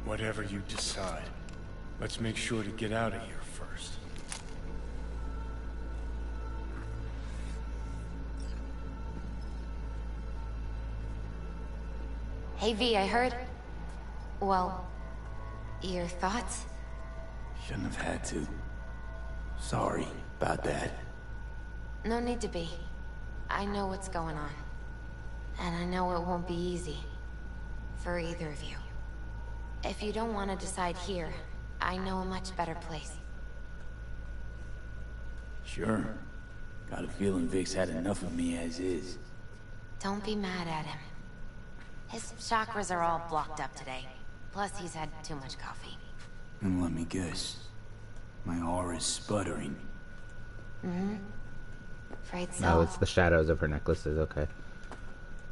Whatever you decide. Let's make sure to get out of here first. Hey V, I heard... Well... Your thoughts? Shouldn't have had to. Sorry about that. No need to be. I know what's going on. And I know it won't be easy. For either of you. If you don't want to decide here, I know a much better place. Sure. Got a feeling Vic's had enough of me as is. Don't be mad at him. His chakras are all blocked up today. Plus he's had too much coffee. And let me guess. My aura's sputtering. Mm-hmm. Afraid so. No, it's the shadows of her necklaces, okay.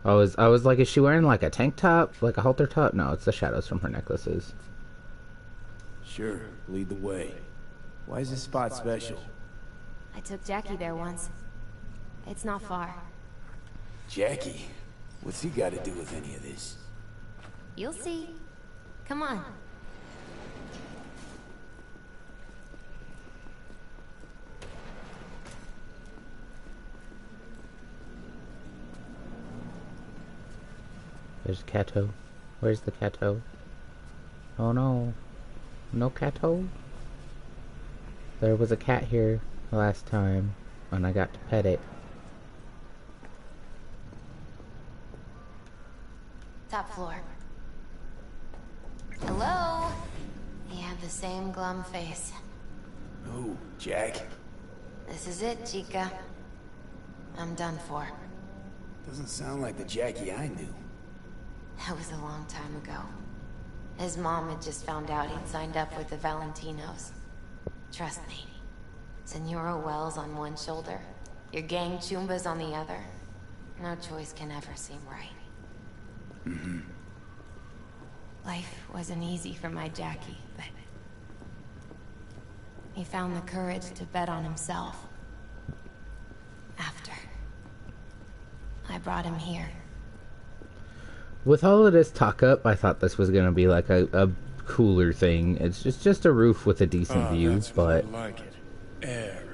I was like, is she wearing like a tank top? Like a halter top? No, it's the shadows from her necklaces. Sure, lead the way. Why is this spot special? I took Jackie there once. It's not far. Jackie? What's he got to do with any of this? You'll see. Come on. There's Kato. Where's the Kato? Oh no. No Kato? There was a cat here last time, and I got to pet it. Top floor. Hello? He had the same glum face. Who? Jack? This is it, Chica. I'm done for. Doesn't sound like the Jackie I knew. That was a long time ago. His mom had just found out he'd signed up with the Valentinos. Trust me. Senora Wells on one shoulder, your gang Chumbas on the other. No choice can ever seem right. Mm-hmm. Life wasn't easy for my Jackie, but... he found the courage to bet on himself. After. I brought him here. With all of this talk up, I thought this was gonna be like a cooler thing. It's just a roof with a decent view, but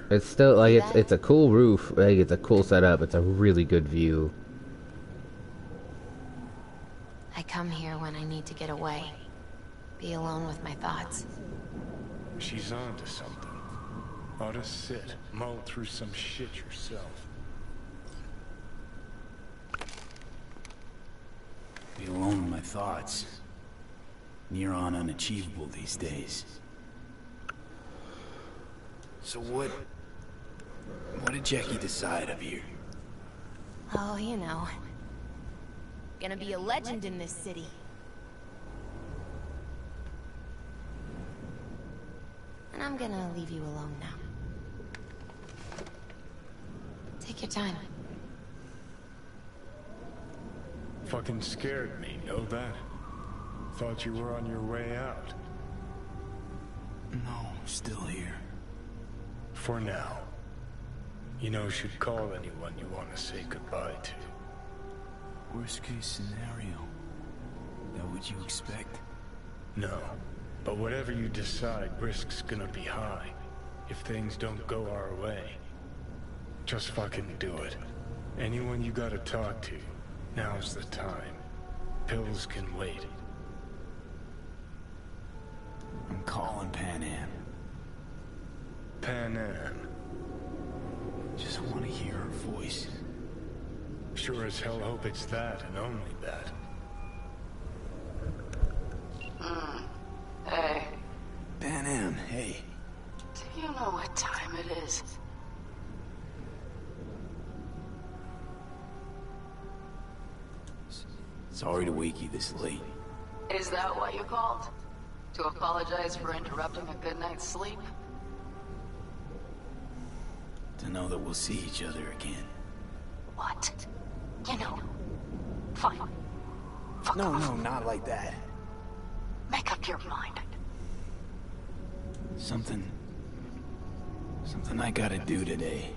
it's still like it's a cool roof. Like it's a cool setup. It's a really good view. I come here when I need to get away. Be alone with my thoughts. She's on to something. Ought to sit, mull through some shit yourself. Be alone with my thoughts. Near on unachievable these days. So what did Jackie decide up here? Oh, you know. Gonna be a legend in this city. And I'm gonna leave you alone now. Take your time. Fucking scared me, know that? Thought you were on your way out. No, still here. For now. You know, should call anyone you want to say goodbye to. Worst case scenario. That what you expect? No. But whatever you decide, risk's gonna be high. If things don't go our way. Just fucking do it. Anyone you gotta talk to, now's the time. Pills can wait. I'm calling Pan Am. Pan Am. Just want to hear her voice. sure as hell hope it's that and only that. Hey, Pan Am, hey. do you know what time it is? Sorry to wake you this late. Is that why you called? To apologize for interrupting a good night's sleep? To know that we'll see each other again. What? You know. Fine. Fuck No, off. no, not like that. Make up your mind. Something I gotta do today.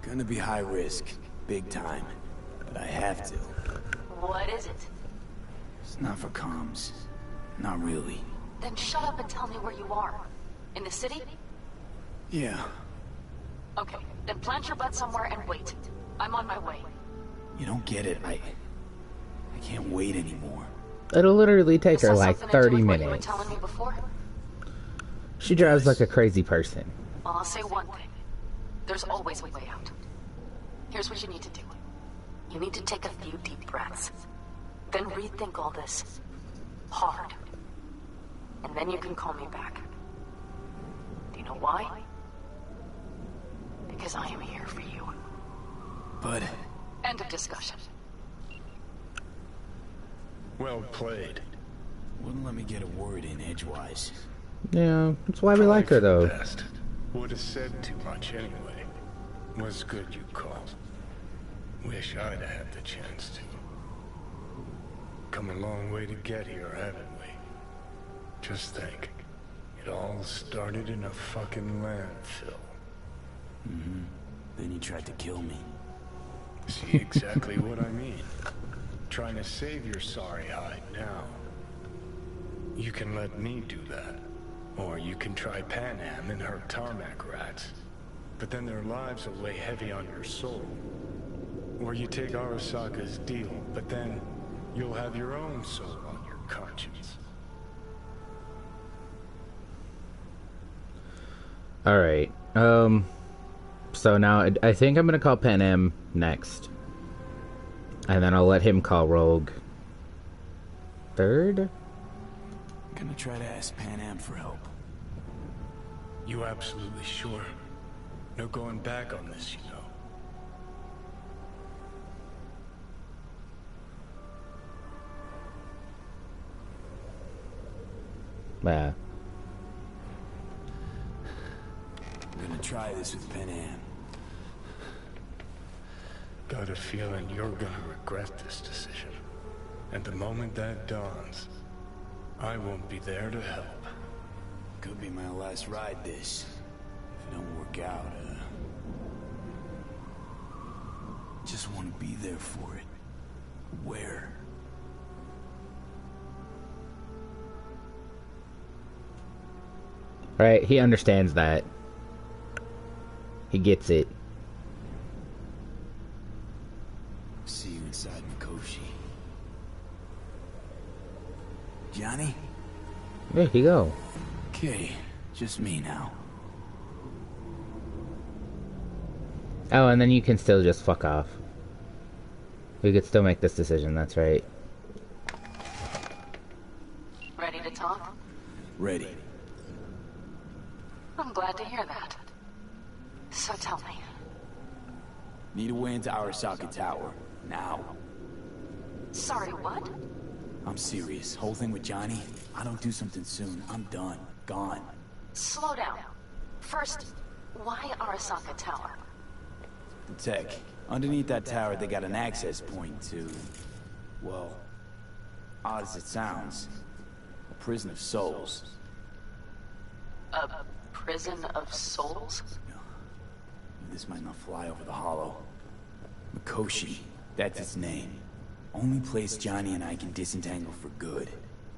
Gonna be high risk, big time, but I have to. What is it? It's not for comms. Not really. Then shut up and tell me where you are. In the city? Yeah, Okay, then plant your butt somewhere and wait. I'm on my way. you don't get it. I can't wait anymore. It'll literally take Is her that like something to do 30 with what you were minutes. telling me before? She drives like a crazy person. Well, I'll say one thing. There's always a way out. Here's what you need to do. You need to take a few deep breaths. Then rethink all this. Hard. And then you can call me back. Do you know why? Because I am here for you. But End of discussion. Well played. wouldn't let me get a word in edgewise. Yeah, that's why we like her though. Best. Would have said too much anyway. Was good you called. Wish I'd had the chance to. Come a long way to get here, haven't we? Just think. It all started in a fucking landfill. Then you tried to kill me. See exactly what I mean. Trying to save your sorry hide now. You can let me do that. Or you can try Pan Am and her tarmac rats. But then their lives will weigh heavy on your soul. Or you take Arasaka's deal, but then you'll have your own soul on your conscience. Alright, so now I think I'm gonna call Pan Am next. And then I'll let him call Rogue third? Gonna try to ask Pan Am for help. You absolutely sure? No going back on this, you know. Yeah. I'm gonna try this with Pan Am. Got a feeling you're gonna regret this decision. And the moment that dawns, I won't be there to help. Could be my last ride this. If it don't work out, just want to be there for it. Where? Right, he understands that. He gets it. See you inside Mikoshi. Johnny? There you go. Okay, just me now. Oh, and then you can still just fuck off. We could still make this decision, that's right. Ready to talk? Ready. I'm glad to hear that. So tell me. Need a way into Arasaka Tower. Now. Sorry, what? I'm serious. Whole thing with Johnny, I don't do something soon, I'm done. Gone. Slow down. First, why Arasaka Tower? The tech. Underneath that tower, they got an access point to... well, odd as it sounds, a prison of souls. A prison of souls? This might not fly over the hollow. Mikoshi, that's its name. Only place Johnny and I can disentangle for good.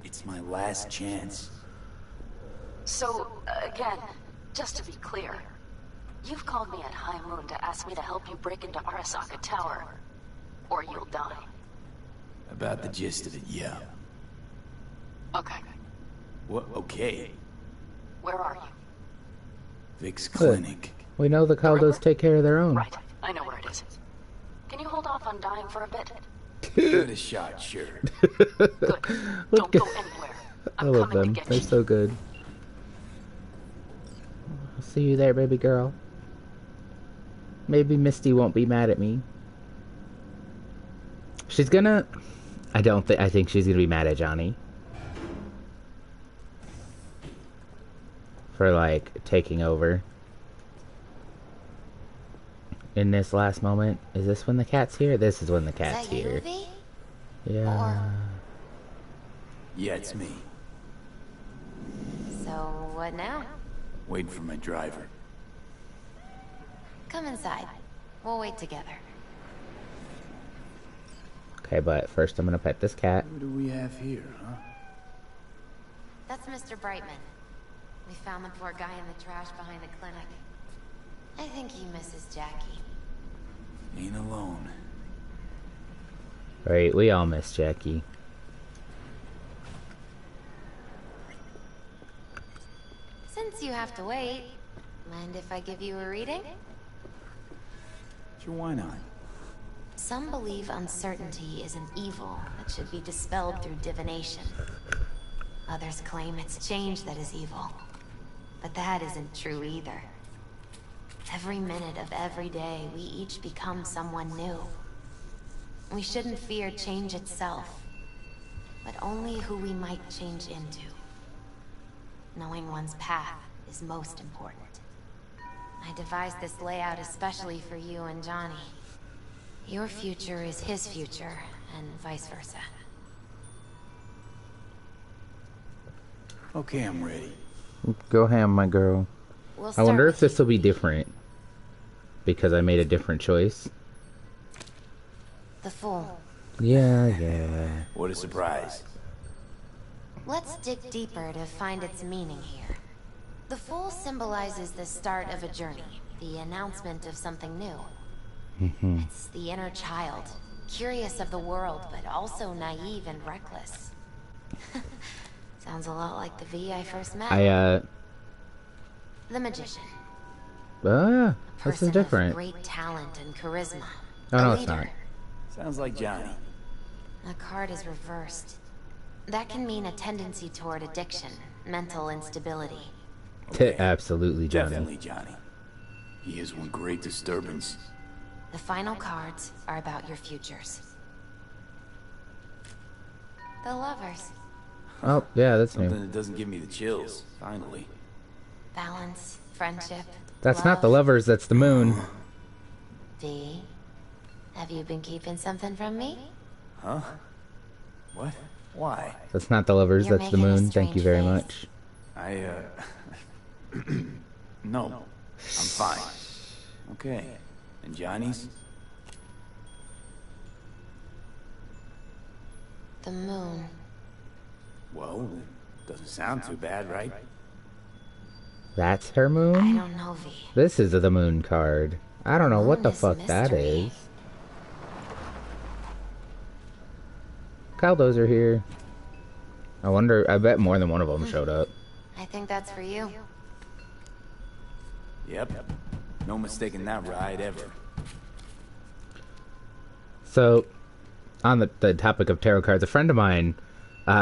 It's my last chance. So, again, just to be clear, you've called me at High Moon to ask me to help you break into Arasaka Tower, or you'll die. About the gist of it, yeah. Okay, What? Okay. where are you? Vic's clinic. We know the Caldos take care of their own. Right, I know where it is. Can you hold off fun dying for a bit? Give it a shot, sure. Good. Don't go anywhere. I I'm love coming them. to get They're you. so good. I'll see you there, baby girl. Maybe Misty won't be mad at me. She's gonna... I think she's gonna be mad at Johnny. For, like, taking over. In this last moment. Is this when the cat's here? This is when the cat's here. Yeah. Yeah, it's me. So, what now? Waiting for my driver. Come inside. We'll wait together. Okay, but first I'm gonna pet this cat. What do we have here, huh? That's Mr. Brightman. We found the poor guy in the trash behind the clinic. I think he misses Jackie. Ain't alone. Right, we all miss Jackie. Since you have to wait, mind if I give you a reading? Sure, why not? Some believe uncertainty is an evil that should be dispelled through divination. Others claim it's change that is evil. But that isn't true either. Every minute of every day, we each become someone new. We shouldn't fear change itself, but only who we might change into. Knowing one's path is most important. I devised this layout especially for you and Johnny. Your future is his future, and vice versa. Okay, I'm ready. Go ham, my girl. We'll I wonder start if with this will be different. Because I made a different choice. the Fool. Yeah. What a surprise. Let's dig deeper to find its meaning here. The Fool symbolizes the start of a journey, the announcement of something new. It's the inner child, curious of the world, but also naive and reckless. Sounds a lot like the V I first met. The Magician. this Person is different. of great talent and charisma. Oh, A no, it's leader. not. Sounds like Johnny. The card is reversed. That can mean a tendency toward addiction, mental instability. Absolutely, Johnny. Definitely Johnny. He is one great disturbance. The final cards are about your futures. The Lovers. Oh, yeah, that's Something new. that doesn't give me the chills, finally. Balance, friendship. That's not the love. lovers, that's the moon. V, have you been keeping something from me? Huh? What? Why? That's not the lovers, You're that's the making a moon. Thank you very strange much. No. I'm fine. Okay. And Johnny's? The moon. Well, it doesn't sound too bad, right? That's her I moon? don't know, V. This is the moon card. I don't know what the Moon is fuck that mystery. is. Caldos are here. I bet more than one of them showed up. I think that's for you. Yep. No mistaking that ride ever. So, on the topic of tarot cards, a friend of mine,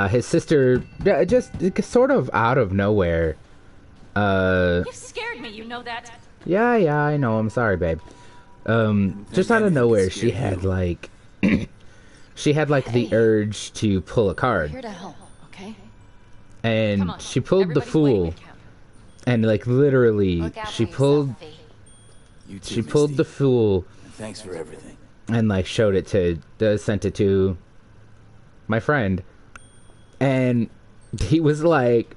his sister, just sort of out of nowhere, You scared me, you know that. yeah, I know, I'm sorry, babe. Just out of nowhere, she had like, the urge to pull a card. Here to help, okay? And Come on, she pulled the everybody's waiting Fool, to count. and like literally, Look out she for pulled, yourself, V. You too, she pulled Misty. the Fool, And thanks for everything. and like showed it to, sent it to my friend, and he was like,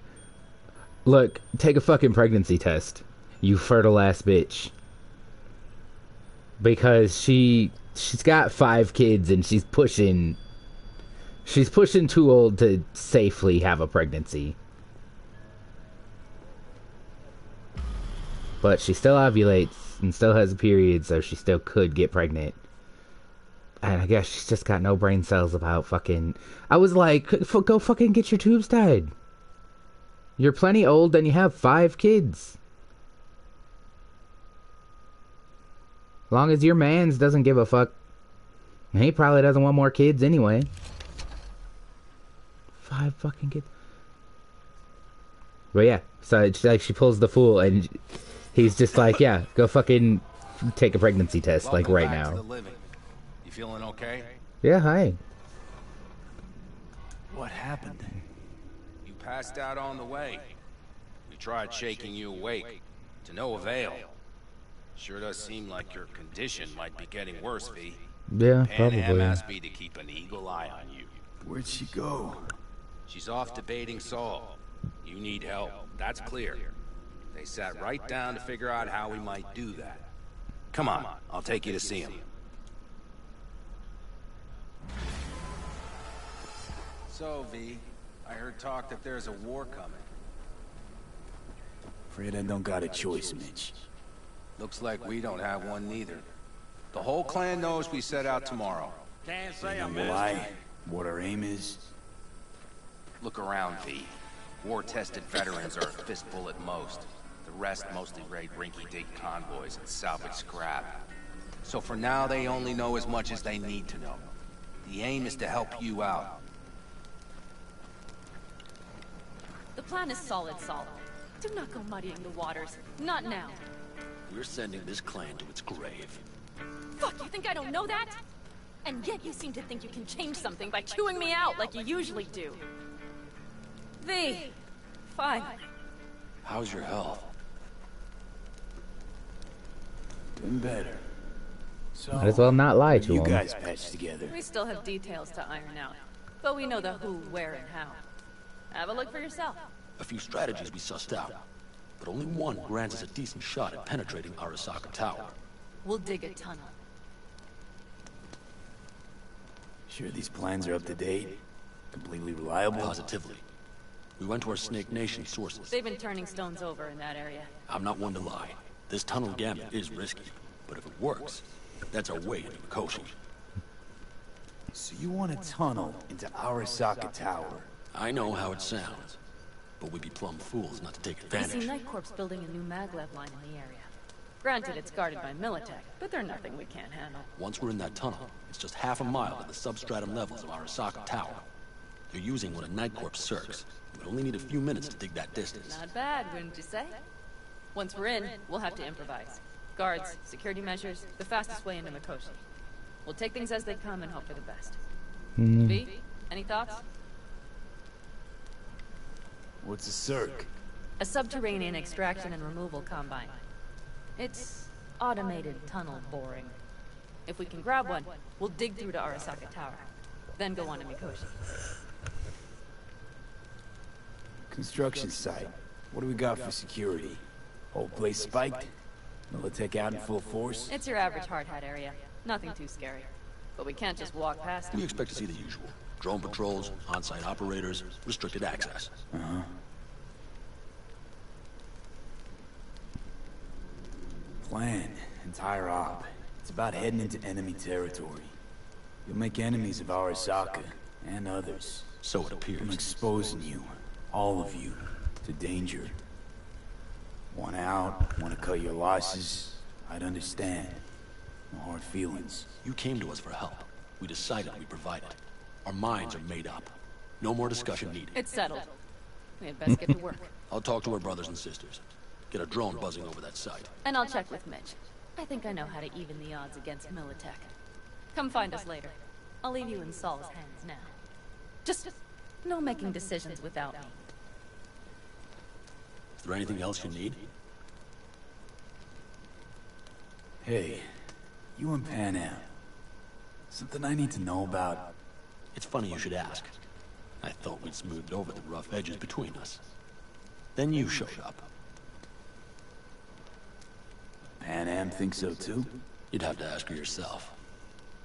look, take a fucking pregnancy test, you fertile ass bitch, because she's got 5 kids and she's pushing too old to safely have a pregnancy. But she still ovulates and still has a period, so she still could get pregnant. And I guess she's just got no brain cells about fucking... I was like, go fucking get your tubes tied. You're plenty old and you have 5 kids. Long as your mans doesn't give a fuck. He probably doesn't want more kids anyway. 5 fucking kids. But yeah, so it's like she pulls the fool, and he's just like, yeah, go fucking take a pregnancy test, like right now. You feeling okay? Yeah, hi. What happened? You passed out on the way. We tried shaking you awake. To no avail. Sure does seem like your condition might be getting worse, V. Yeah, Pan Am probably. asked me to keep an eagle eye on you. Where'd she go? She's off debating Saul. You need help. That's clear. They sat right down to figure out how we might do that. Come on, I'll take you to see him. So, V, I heard talk that there's a war coming. Afraid I don't got a choice, Mitch. Looks like we don't have one neither. The whole clan knows we set out tomorrow. Can't say I And missed. why? What our aim is? Look around, V. War-tested veterans are a fistful at most. The rest mostly raid rinky-dink convoys and salvage scrap. So for now, they only know as much as they need to know. The aim is to help you out. The plan is solid, Saul. Do not go muddying the waters. Not now. We're sending this clan to its grave. Fuck, you think I don't know that? And yet you seem to think you can change something by chewing me out like you usually do. V. Fine. How's your health? Been better. So, Might as well not lie to you him. guys patched together. We still have details to iron out. But we know the who, where, and how. Have a look for yourself. A few strategies we sussed out, but only one grants us a decent shot at penetrating Arasaka Tower. We'll dig a tunnel. Sure these plans are up to date? Completely reliable? Positively. We went to our Snake Nation sources. They've been turning stones over in that area. I'm not one to lie. This tunnel gamut is risky, but if it works, that's our way into Mikoshi. So you want a tunnel into Arasaka Tower? I know how it sounds, but we'd be plumb fools not to take We advantage. see Night Corps building a new maglev line in the area. Granted, it's guarded by Militech, but they're nothing we can't handle. Once we're in that tunnel, it's just half a mile to the substratum levels of Arasaka Tower. You're using one of Night Corps circs. We'd only need a few minutes to dig that distance. Not bad, wouldn't you say? Once we're in, we'll have to improvise. Guards, security measures, the fastest way into Mikoshi. We'll take things as they come and hope for the best. V, any thoughts? What's a circ? A subterranean extraction and removal combine. It's automated tunnel boring. If we can grab one, we'll dig through to Arasaka Tower, then go on to Mikoshi. Construction site. What do we got for security? Whole place spiked? Militech out in full force? It's your average hard hat area. Nothing too scary. But we can't just walk past We them. expect to see the usual. Drone patrols, on-site operators, restricted access. Uh-huh. Plan. Entire op. It's about heading into enemy territory. You'll make enemies of Arasaka, and others. So it appears. I'm exposing you, all of you, to danger. Want out, want to cut your losses, I'd understand. No hard feelings. You came to us for help. We decided we provided. Our minds are made up. No more discussion needed. It's settled. We had best get to work. I'll talk to our brothers and sisters. Get a drone buzzing over that site. And I'll check with Mitch. I think I know how to even the odds against Militech. Come find us later. I'll leave you in Saul's hands now. Just no making decisions without me. Is there anything else you need? Hey, you and Pan Am. Something I need to know about? It's funny you should ask. I thought we'd smoothed over the rough edges between us. Then you showed up. Pan Am thinks so too? You'd have to ask her yourself.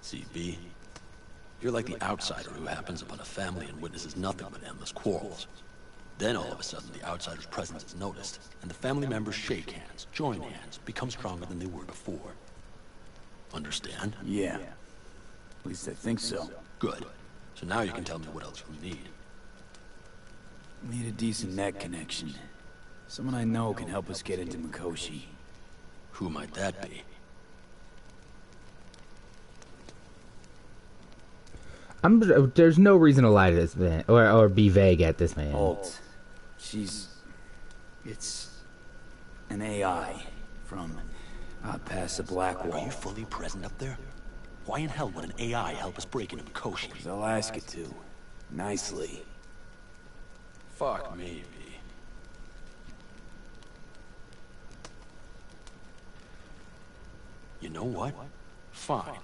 See, V, you're like the outsider who happens upon a family and witnesses nothing but endless quarrels. Then all of a sudden the outsider's presence is noticed, and the family members shake hands, join hands, become stronger than they were before. Understand? Yeah. At least I think so. Good. So now you can tell me what else you need. Need a decent net connection. Someone I know can help us get into Mikoshi. Who might that be? There's no reason to lie to this man, or be vague at this man. Alt. It's an AI from past the Black Wall. Are you fully present up there? Why in hell would an AI help us break into Mikoshi? 'Cause I'll ask it to. Nicely. Fuck me, V. You know what? Fine.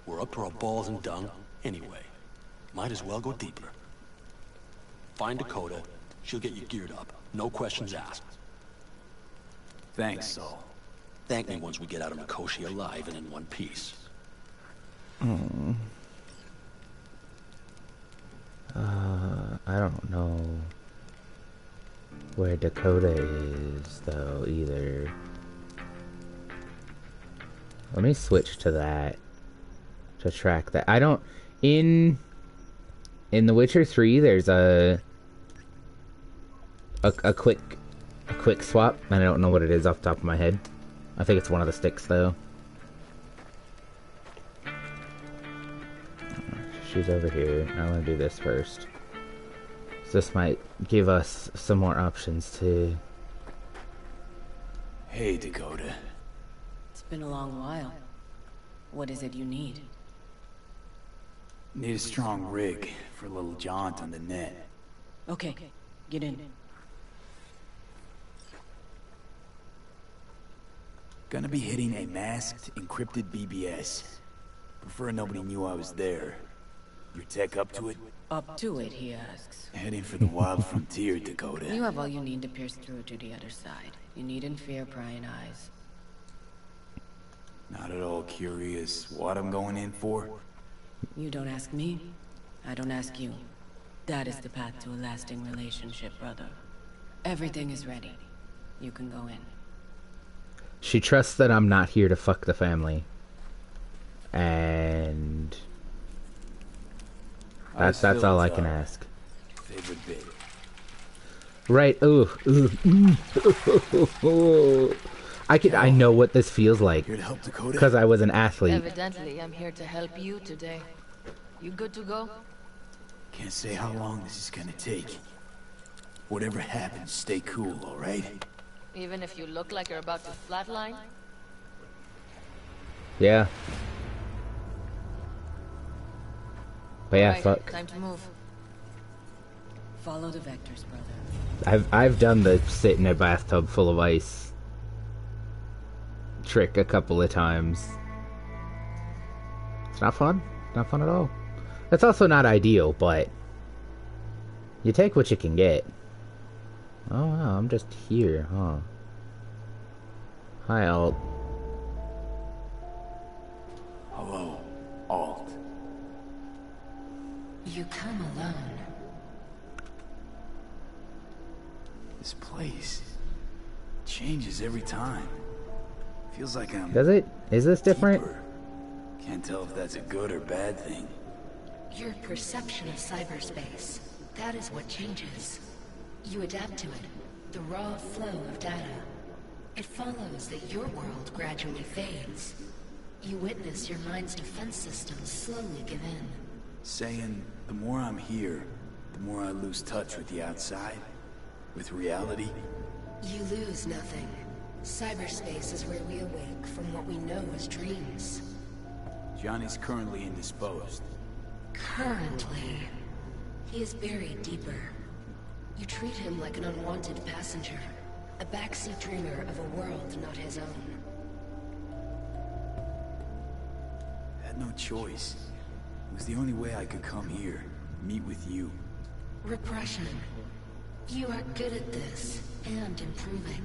We're up to our balls in dung anyway. Might as well go deeper. Find Dakota. She'll get you geared up. No questions asked. Thanks, Saul. Thank me once we get out of Mikoshi alive and in one piece. I don't know where Dakota is, though, either. Let me switch to that to track that. I don't... In The Witcher 3, there's a quick swap, and I don't know what it is off the top of my head. I think it's one of the sticks, though. She's over here. I want to do this first. So this might give us some more options, too. Hey, Dakota. It's been a long while. What is it you need? Need a strong rig for a little jaunt on the net. Okay, get in. Gonna be hitting a masked, encrypted BBS. Prefer nobody knew I was there. Your tech up to it? Up to it, he asks. Heading for the wild frontier, Dakota. You have all you need to pierce through to the other side. You needn't fear prying eyes. Not at all curious what I'm going in for? You don't ask me, I don't ask you. That is the path to a lasting relationship, brother. Everything is ready. You can go in. She trusts that I'm not here to fuck the family. And... That's all I can ask. Favorite bit. Right, ooh. I know what this feels like. Here to help Dakota? Because I was an athlete. Evidently, I'm here to help you today. You good to go? Can't say how long this is gonna take. Whatever happens, stay cool, alright? Even if you look like you're about to flatline? Yeah. But yeah, Right, fuck. time to move. Follow the vectors, brother. I've done the sit in a bathtub full of ice trick a couple of times. It's not fun. Not fun at all. It's also not ideal, but you take what you can get. Oh wow, I'm just here, huh? Hi, Alt. Hello, Alt. You come alone. This place changes every time. Feels like I'm... Does it? Is this different? deeper. Can't tell if that's a good or bad thing. Your perception of cyberspace, that is what changes. You adapt to it, the raw flow of data. It follows that your world gradually fades. You witness your mind's defense systems slowly give in. Saying, the more I'm here, the more I lose touch with the outside, with reality. You lose nothing. Cyberspace is where we awake from what we know as dreams. Johnny's currently indisposed. Currently. He is buried deeper. You treat him like an unwanted passenger, a backseat dreamer of a world not his own. Had no choice. It was the only way I could come here, meet with you. Repression. You are good at this, and improving.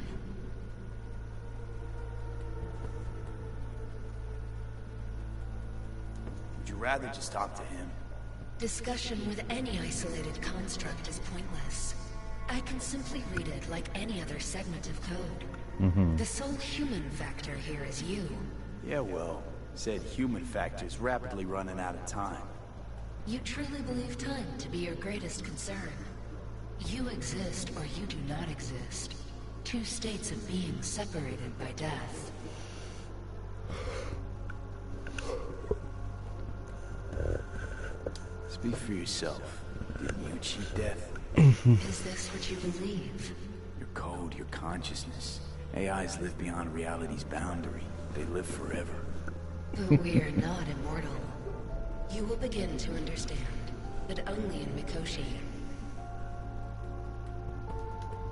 Would you rather just talk to him? Discussion with any isolated construct is pointless. I can simply read it like any other segment of code. The sole human factor here is you. Yeah, well, said human factor's rapidly running out of time. You truly believe time to be your greatest concern. You exist or you do not exist. Two states of being separated by death. This Speak for yourself. Didn't you cheat death? Is this what you believe? Your code, your consciousness. AIs live beyond reality's boundary. They live forever. But we're not immortal. You will begin to understand that only in Mikoshi.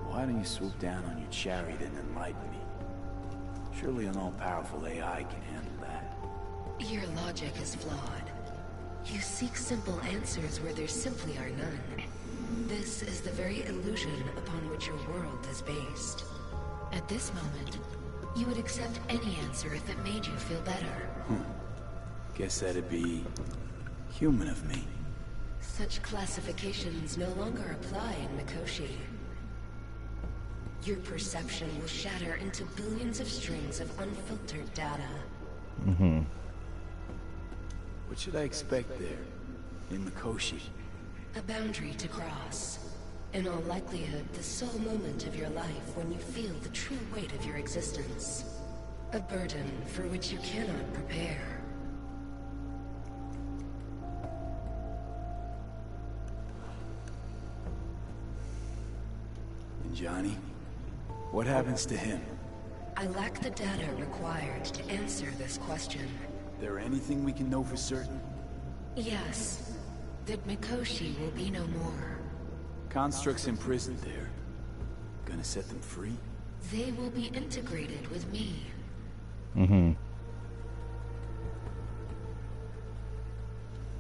Why don't you swoop down on your chariot and enlighten me? Surely an all-powerful AI can handle that. Your logic is flawed. You seek simple answers where there simply are none. This is the very illusion upon which your world is based. At this moment, you would accept any answer if it made you feel better. Guess that'd be human of me. Such classifications no longer apply in Mikoshi. Your perception will shatter into billions of strings of unfiltered data. What should I expect there, in Mikoshi? A boundary to cross. In all likelihood, the sole moment of your life when you feel the true weight of your existence. A burden for which you cannot prepare. And Johnny? What happens to him? I lack the data required to answer this question. There anything we can know for certain? Yes. That Mikoshi will be no more. Constructs imprisoned there. Gonna set them free? They will be integrated with me.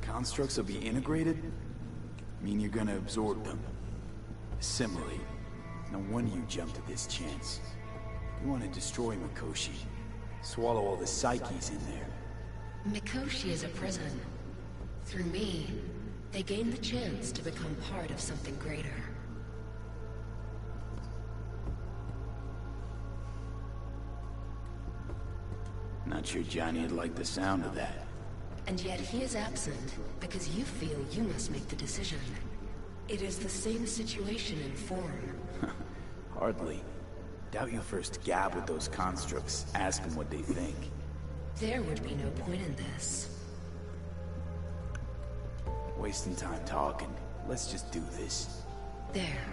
Constructs will be integrated? Mean you're gonna absorb them? Assimilate? No wonder you jumped at this chance. You want to destroy Mikoshi. Swallow all the psyches in there. Mikoshi is a prison. Through me, they gain the chance to become part of something greater. Not sure Johnny'd like the sound of that. And yet he is absent because you feel you must make the decision. It is the same situation in form. Hardly. Doubt you'll first gab with those constructs, ask them what they think. There would be no point in this. Wasting time talking. Let's just do this. There.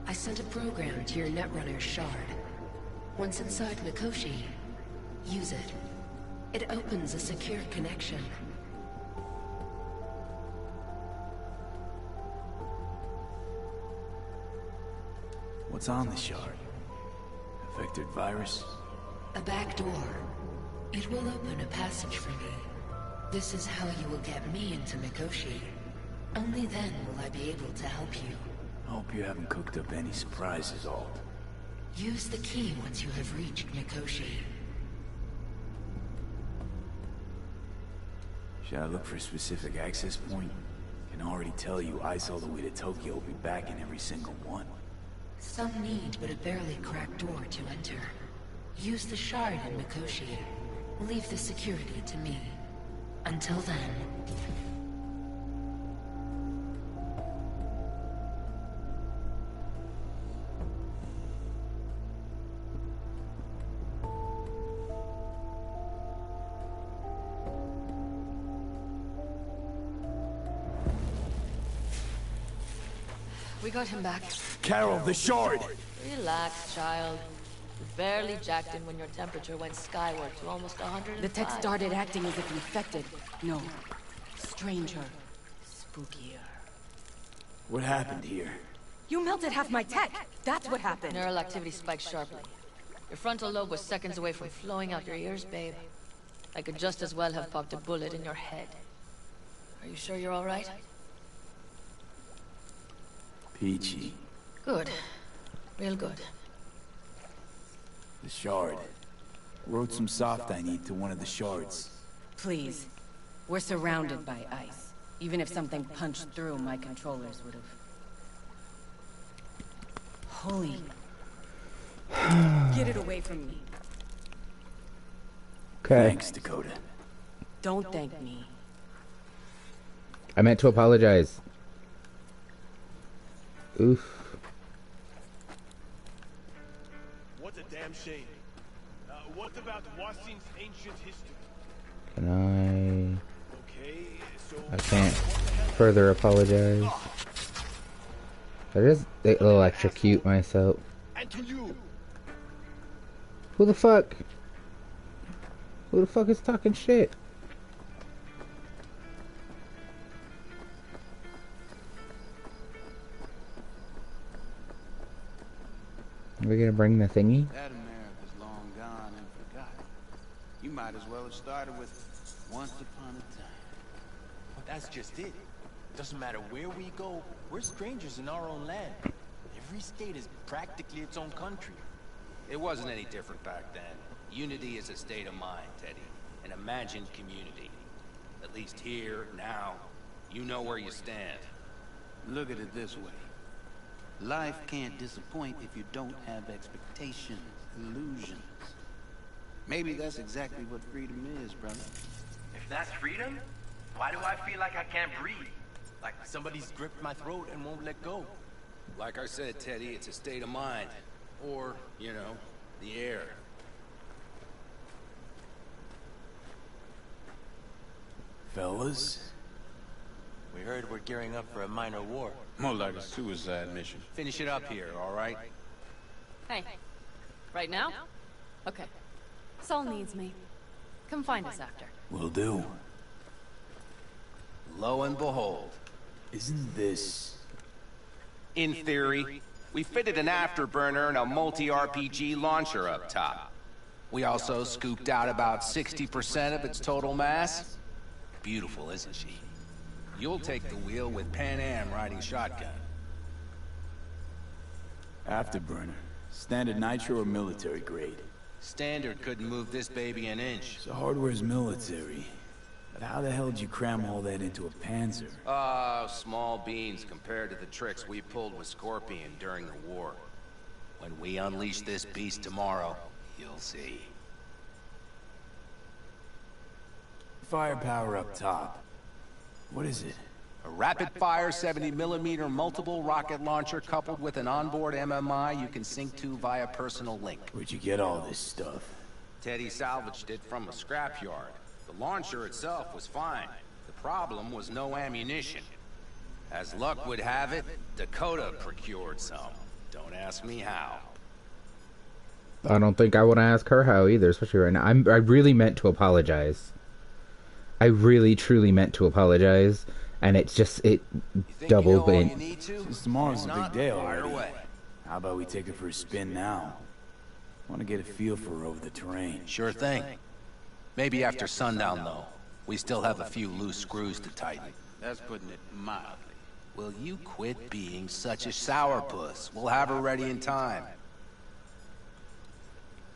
I sent a program to your Netrunner shard. Once inside Mikoshi, use it. It opens a secure connection. What's on the shard? Affected virus? A back door. It will open a passage for me. This is how you will get me into Mikoshi. Only then will I be able to help you. I hope you haven't cooked up any surprises, Alt. Use the key once you have reached Mikoshi. Should I look for a specific access point? Can already tell you ice all the way to Tokyo will be back in every single one. Some need but a barely cracked door to enter. Use the shard in Mikoshi. Leave the security to me. Until then... We got him back. Carol, the shard! Relax, child. You barely jacked in when your temperature went skyward to almost 105. The tech started acting as if infected. No. Stranger. Spookier. What happened here? You melted half my tech! That's what happened! Neural activity spiked sharply. Your frontal lobe was seconds away from flowing out your ears, babe. I could just as well have popped a bullet in your head. Are you sure you're all right? Peachy. Good. Real good. The shard. Wrote some soft I need to one of the shards. Please. We're surrounded by ice. Even if something punched through, my controllers would have... Holy... Get it away from me. Okay. Thanks, Dakota. Don't thank me. I meant to apologize. Oof. What a damn shame. What about Wasim's ancient history? Can I... Okay, so I can't. what the hell further apologize. I just electrocute myself. And to you. Who the fuck? Who the fuck is talking shit? Are we gonna bring the thingy? That America's long gone and forgotten. You might as well have started with once upon a time. But that's just it. Doesn't matter where we go, we're strangers in our own land. Every state is practically its own country. It wasn't any different back then. Unity is a state of mind, Teddy. An imagined community. At least here, now, you know where you stand. Look at it this way. Life can't disappoint if you don't have expectations, illusions. Maybe that's exactly what freedom is, brother. If that's freedom, why do I feel like I can't breathe? Like somebody's gripped my throat and won't let go. Like I said, Teddy, it's a state of mind. Or, you know, the air. Fellas? We heard we're gearing up for a minor war. More like a suicide mission. Finish it up here, all right? Hey. Right now? Okay. Saul needs me. Come find us after. Will do. Lo and behold. Isn't this... In theory, we fitted an afterburner and a multi-RPG launcher up top. We also scooped out about 60% of its total mass. Beautiful, isn't she? You'll take the wheel with Pan Am riding shotgun. Afterburner. Standard nitro or military grade? Standard couldn't move this baby an inch. So hardware's military. But how the hell did you cram all that into a Panzer? Small beans compared to the tricks we pulled with Scorpion during the war. When we unleash this beast tomorrow, you'll see. Firepower up top. What is it? A rapid-fire 70mm multiple rocket launcher coupled with an onboard MMI you can sync to via personal link. Where'd you get all this stuff? Teddy salvaged it from a scrapyard. The launcher itself was fine. The problem was no ammunition. As luck would have it, Dakota procured some. Don't ask me how. I don't think I want to ask her how either, especially right now. I really meant to apologize. I really, truly meant to apologize, and it's just, it doubled in. Since tomorrow's a big day already. How about we take her for a spin now? Want to get a feel for her over the terrain. Sure thing. Maybe after sundown, though. We still have a few loose screws to tighten. That's putting it mildly. Will you quit being such a sourpuss? We'll have her ready in time.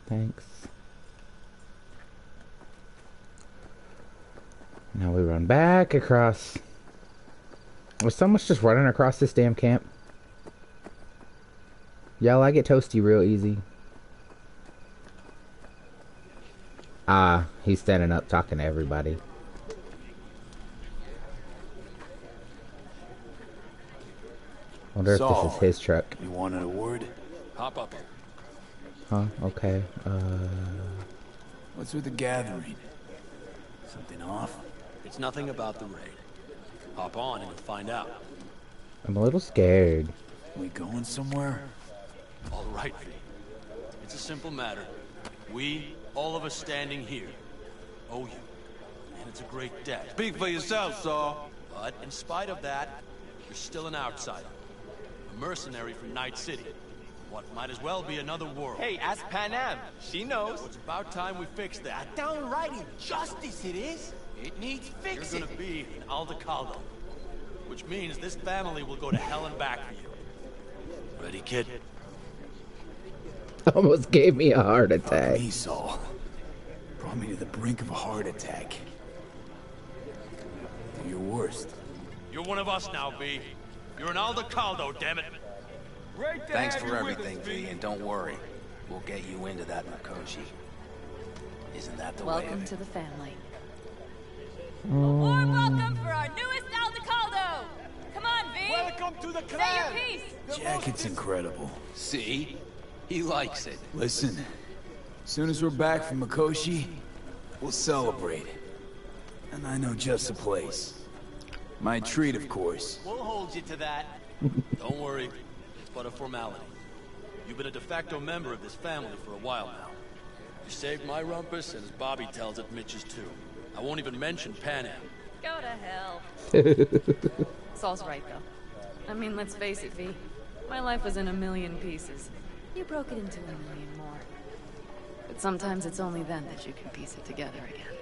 Thanks. Now we run back across. Was someone just running across this damn camp? Y'all, I get toasty real easy. Ah, he's standing up talking to everybody. Wonder if this is his truck. You wanted a word? Hop up. Huh? Okay. What's with the gathering? Something off? It's nothing about the raid. Hop on and you'll find out. I'm a little scared. We going somewhere? All right, V. It's a simple matter. We, all of us standing here, owe you. And it's a great debt. Speak for yourself, Saul. But in spite of that, you're still an outsider. A mercenary from Night City. What might as well be another world. Hey, ask Pan Am. She knows. It's about time we fix that. A downright injustice it is. It needs fixing. You're gonna be in Aldecaldo. Which means this family will go to hell and back for you. Ready, kid? Almost gave me a heart attack. Me, Saul. Brought me to the brink of a heart attack. Do your worst. You're one of us now, V. You're an Aldecaldo, damn it. Thanks for everything, V, and don't worry. We'll get you into that Mikoshi. Isn't that the way of Welcome it? to the family. A warm welcome for our newest Aldecaldo! Come on, V! Welcome to the Say clan! your piece! Jacket's incredible. See? He likes it. Listen, as soon as we're back from Mikoshi, we'll celebrate. And I know just the place. My treat, of course. We'll hold you to that. Don't worry, it's but a formality. You've been a de facto member of this family for a while now. You saved my rumpus, and as Bobby tells it, Mitch's too. I won't even mention Pan Am. Go to hell. Saul's right, though. I mean, let's face it, V. My life was in a million pieces. You broke it into a million more. But sometimes it's only then that you can piece it together again.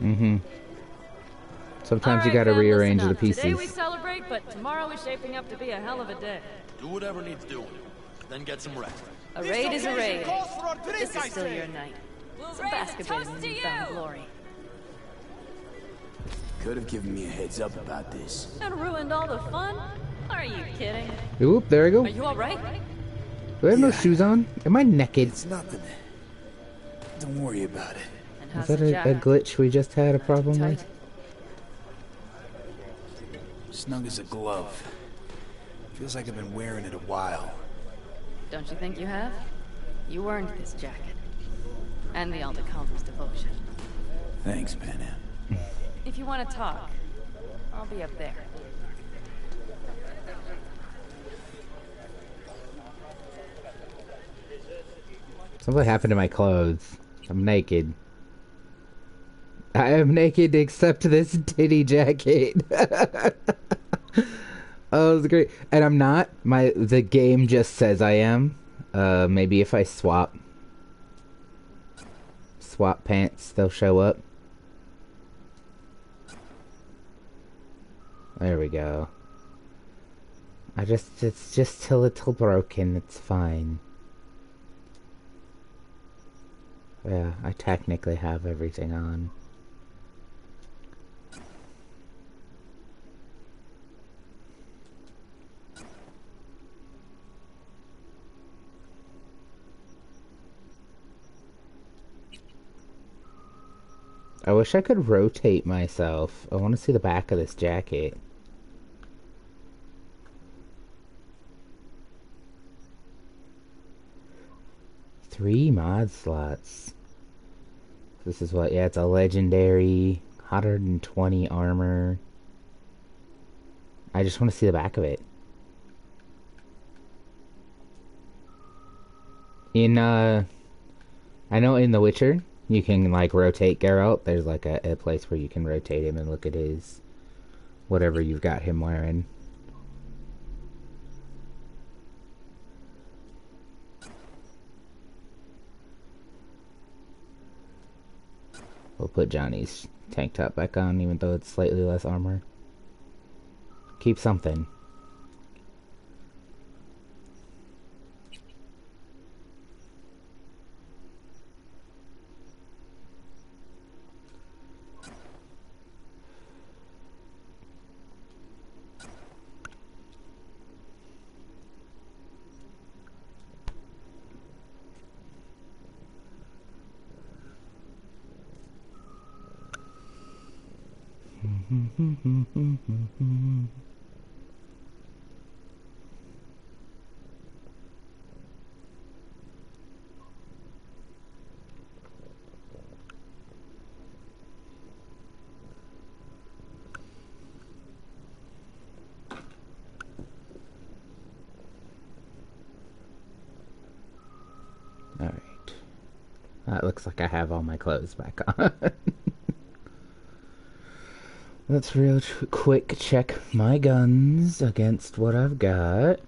Mm-hmm. Sometimes you All right, gotta fam, rearrange listen the up. Today we pieces. celebrate, but tomorrow is shaping up to be a hell of a day. Do whatever needs doing, then get some rest. A raid is a raid. This is still your night. Some raise a basketball toast in to newfound you. glory. Could have given me a heads up about this. And ruined all the fun? Are you kidding? Oop, there I go. Are you alright? Do I have no shoes on? Am I naked? It's nothing. Don't worry about it. Is that a glitch we just had a problem with? Snug as a glove. Feels like I've been wearing it a while. Don't you think you have? You earned this jacket. And the Aldecaldo's devotion. Thanks, Pan Am. If you want to talk, I'll be up there. Something happened to my clothes. I'm naked. I am naked except this titty jacket. Oh, it's great. And I'm not. The game just says I am. Maybe if I swap pants, they'll show up. There we go. It's just a little broken. It's fine. Yeah, I technically have everything on. I wish I could rotate myself. I want to see the back of this jacket. Three mod slots. This is what, yeah, it's a legendary, 120 armor. I just want to see the back of it. I know in The Witcher, you can, like, rotate Geralt. There's, like, a place where you can rotate him and look at his, whatever you've got him wearing. We'll put Johnny's tank top back on, even though it's slightly less armor. Keep something. Alright. That looks like I have all my clothes back on. Let's real quick check my guns against what I've got.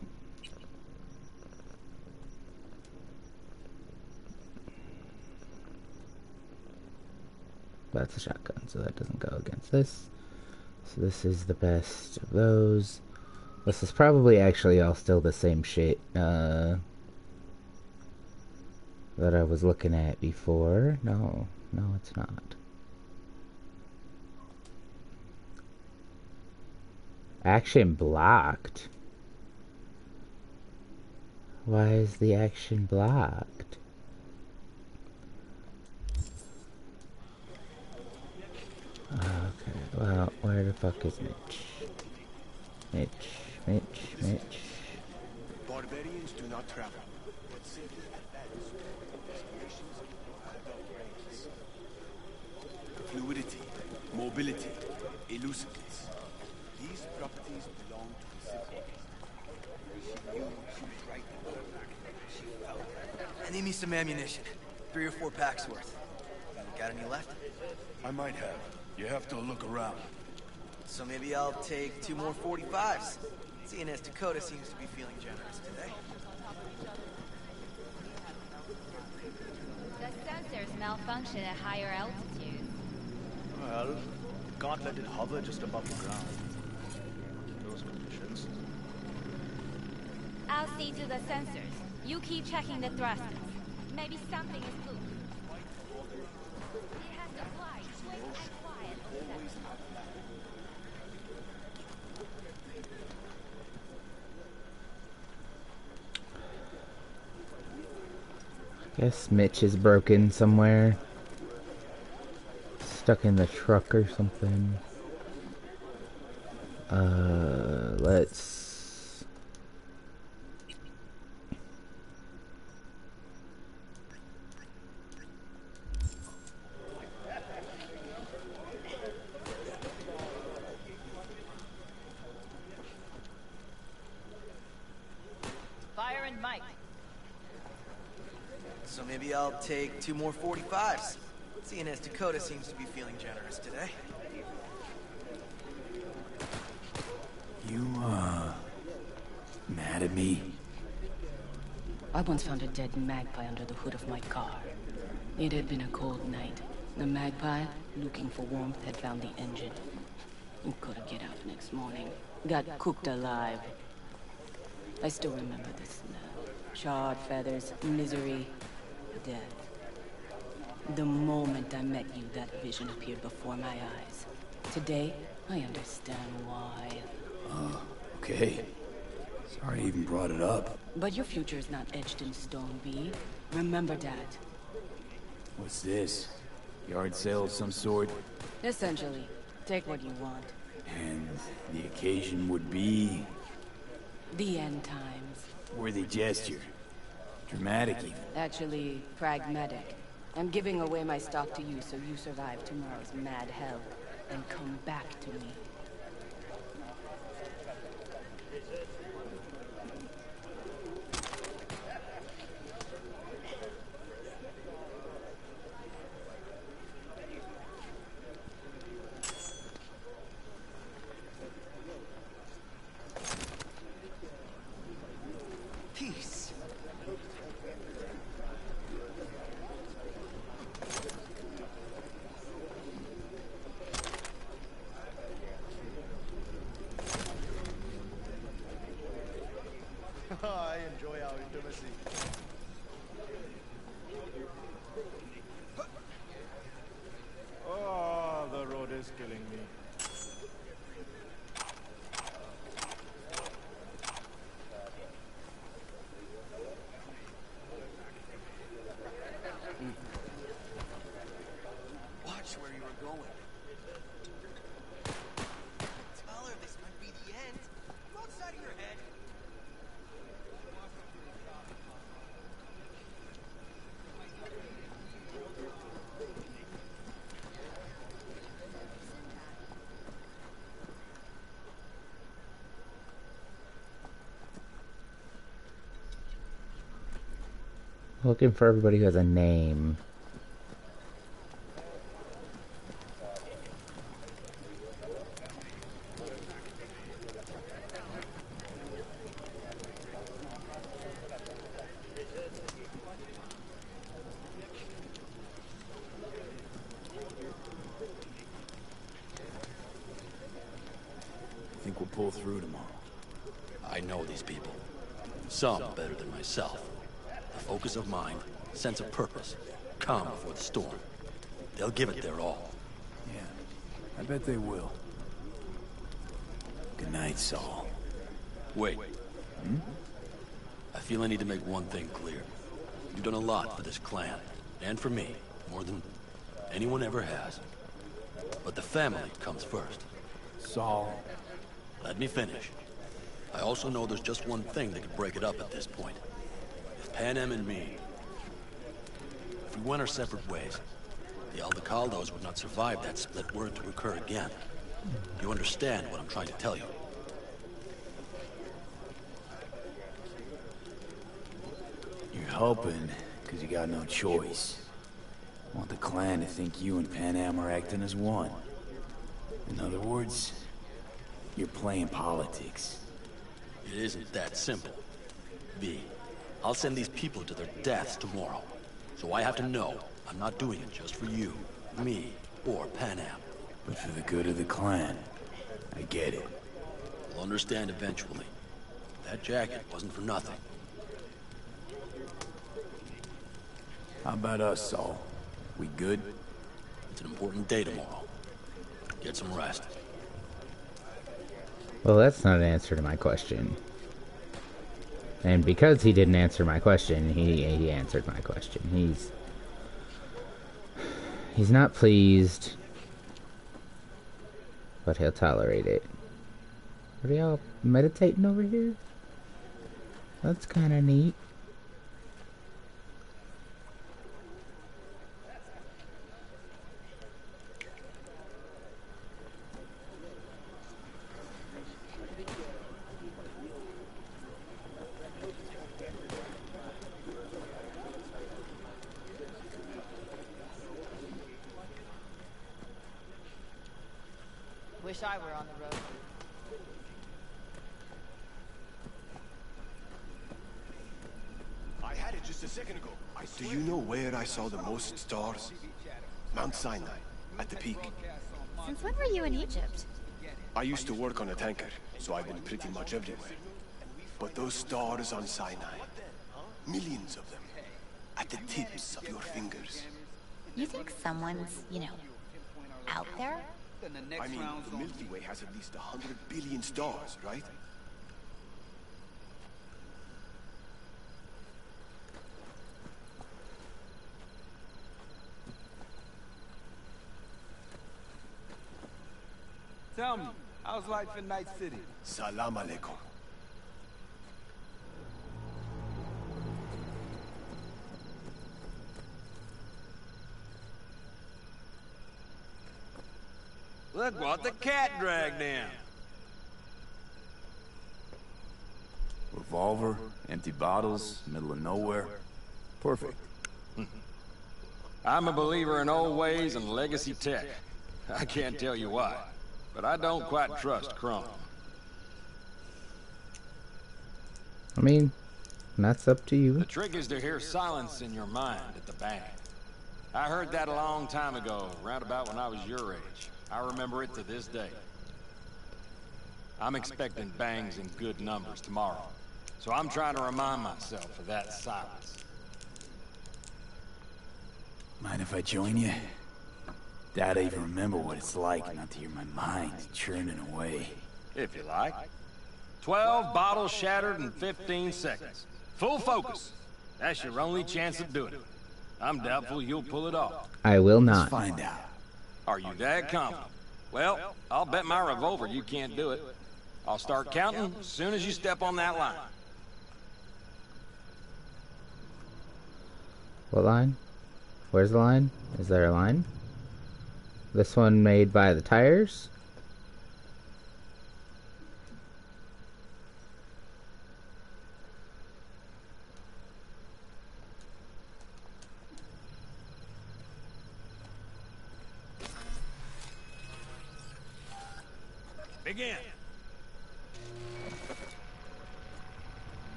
That's a shotgun, so that doesn't go against this. So this is the best of those. This is probably actually all still the same shit that I was looking at before. No, it's not. Action blocked. Why is the action blocked? Okay, well, where the fuck is Mitch? Mitch. Barbarians do not travel. Fluidity, mobility, elusiveness. These properties belong to the city. She knew she was right. She felt it. I need me some ammunition. 3 or 4 packs worth. Got any left? I might have. You have to look around. So maybe I'll take 2 more 45s. Seeing as Dakota seems to be feeling generous today. The sensors malfunction at higher altitudes. Well, can't let it hover just above the ground. In those conditions. I'll see to the sensors. You keep checking the thrusters. Maybe something is loose. It has to fly quick and quiet. Guess Mitch is broken somewhere. Stuck in the truck or something. Let's... Fire and Mike. So maybe I'll take 2 more 45s. Seeing as Dakota seems to be feeling generous today. You, mad at me? I once found a dead magpie under the hood of my car. It had been a cold night. The magpie, looking for warmth, had found the engine. It couldn't get out next morning. Got cooked alive. I still remember the smell. Charred feathers, misery, death. The moment I met you, that vision appeared before my eyes. Today, I understand why. Okay. Sorry I even brought it up. But your future is not etched in stone, V. Remember that. What's this? Yard sale of some sort? Essentially, take what you want. And the occasion would be... The end times. worthy gesture. Dramatic even. Actually, pragmatic. I'm giving away my stock to you so you survive tomorrow's mad hell and come back to me. Peace. I enjoy our intimacy. Oh, the road is killing me. Watch where you were going. Tell her this might be the end. Go outside of your head. Looking for everybody who has a name. Think we'll pull through tomorrow. I know these people. Some better than myself. A focus of mind, sense of purpose, calm before the storm. They'll give it their all. Yeah, I bet they will. Good night, Saul. Wait. I feel I need to make one thing clear. You've done a lot for this clan, and for me, more than anyone ever has. But the family comes first. Saul. Let me finish. I also know there's just one thing that could break it up at this point. If Panem and me... If we went our separate ways, the Aldecaldos would not survive that split word to occur again. You understand what I'm trying to tell you? You're hoping, because you got no choice. Want the clan to think you and Panam are acting as one. In other words, you're playing politics. It isn't that simple. V, I'll send these people to their deaths tomorrow. So I have to know I'm not doing it just for you, me, or Panam. But for the good of the clan. I get it. You'll understand eventually. That jacket wasn't for nothing. How about us, Saul? We good? It's an important day tomorrow. Get some rest. Well, that's not an answer to my question. And because he didn't answer my question, he answered my question. He's not pleased, but he'll tolerate it. Are y'all meditating over here? That's kind of neat. Wish I were on the road. I had it just a second ago. Do you know where I saw the most stars? Mount Sinai, at the peak. Since when were you in Egypt? I used to work on a tanker, so I've been pretty much everywhere. But those stars on Sinai, millions of them, at the tips of your fingers. You think someone's, out there? I mean, the Milky Way has at least 100 billion stars, right? Tell me, how's life in Night City? Salam alaikum. Look what the cat dragged in. Revolver, empty bottles, middle of nowhere. Perfect. I'm a believer in old ways and legacy tech. I can't tell you why, but I don't quite trust Crumb. I mean, that's up to you. The trick is to hear silence in your mind at the bang. I heard that a long time ago, round about when I was your age. I remember it to this day. I'm expecting bangs in good numbers tomorrow, so I'm trying to remind myself of that silence. Mind if I join you? Doubt I even remember what it's like not to hear my mind churning away. If you like. 12 bottles shattered in 15 seconds. Full focus. That's your only chance of doing it. I'm doubtful you'll pull it off. I will not. Let's find out. Are you that confident? Well, I'll bet my revolver you can't do it. I'll start counting as soon as you step on that line. What line? Where's the line? Is there a line? This one made by the tires? Begin.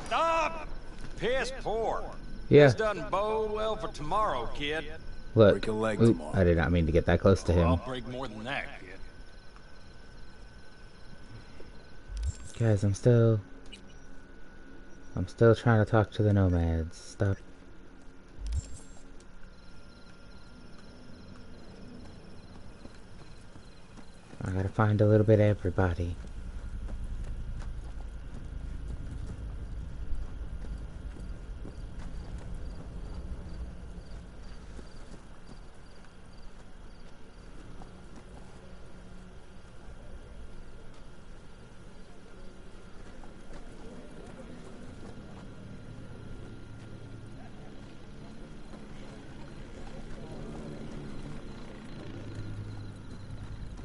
Stop! Piss poor. Yeah. This doesn't bode well for tomorrow, kid. Look. Break a leg Oop, tomorrow. I did not mean to get that close to him. I'll break more than that, kid. Guys, I'm still trying to talk to the nomads. Stop. I gotta find a little bit of everybody.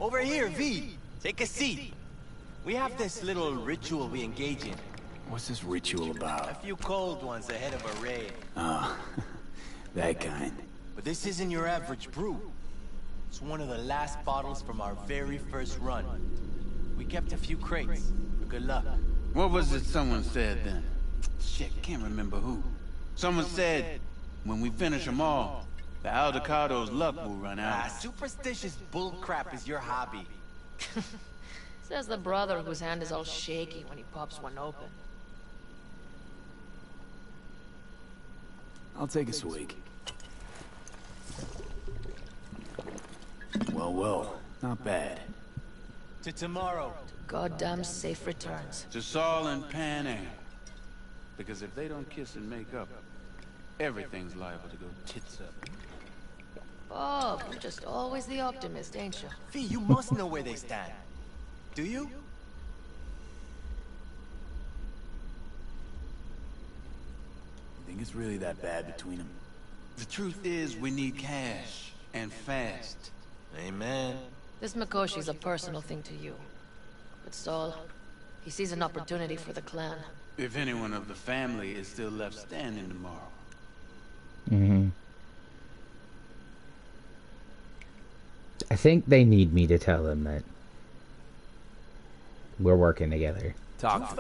Over here, V. Take a seat. We have this little ritual we engage in. What's this ritual A about? few cold ones ahead of a raid. Ah, that kind. But this isn't your average brew. It's one of the last bottles from our very first run. We kept a few crates for good luck. What was it someone said then? Shit, can't remember who. Someone said, when we finish them all, the Aldecado's luck will run out. Superstitious bullcrap is your hobby. Says the brother whose hand is all shaky when he pops one open. I'll take a swig. Well, well, not bad. To tomorrow. Goddamn safe returns. To Saul and Pan Am. Because if they don't kiss and make up, everything's liable to go tits up. Oh, you're just always the optimist, ain't you? V, you must know where they stand. Do you? Think it's really that bad between them? The truth is, we need cash. And fast. Amen. This Mikoshi's a personal thing to you. But Saul, he sees an opportunity for the clan. If anyone of the family is still left standing tomorrow. Mm-hmm. I think they need me to tell them that we're working together. Talk.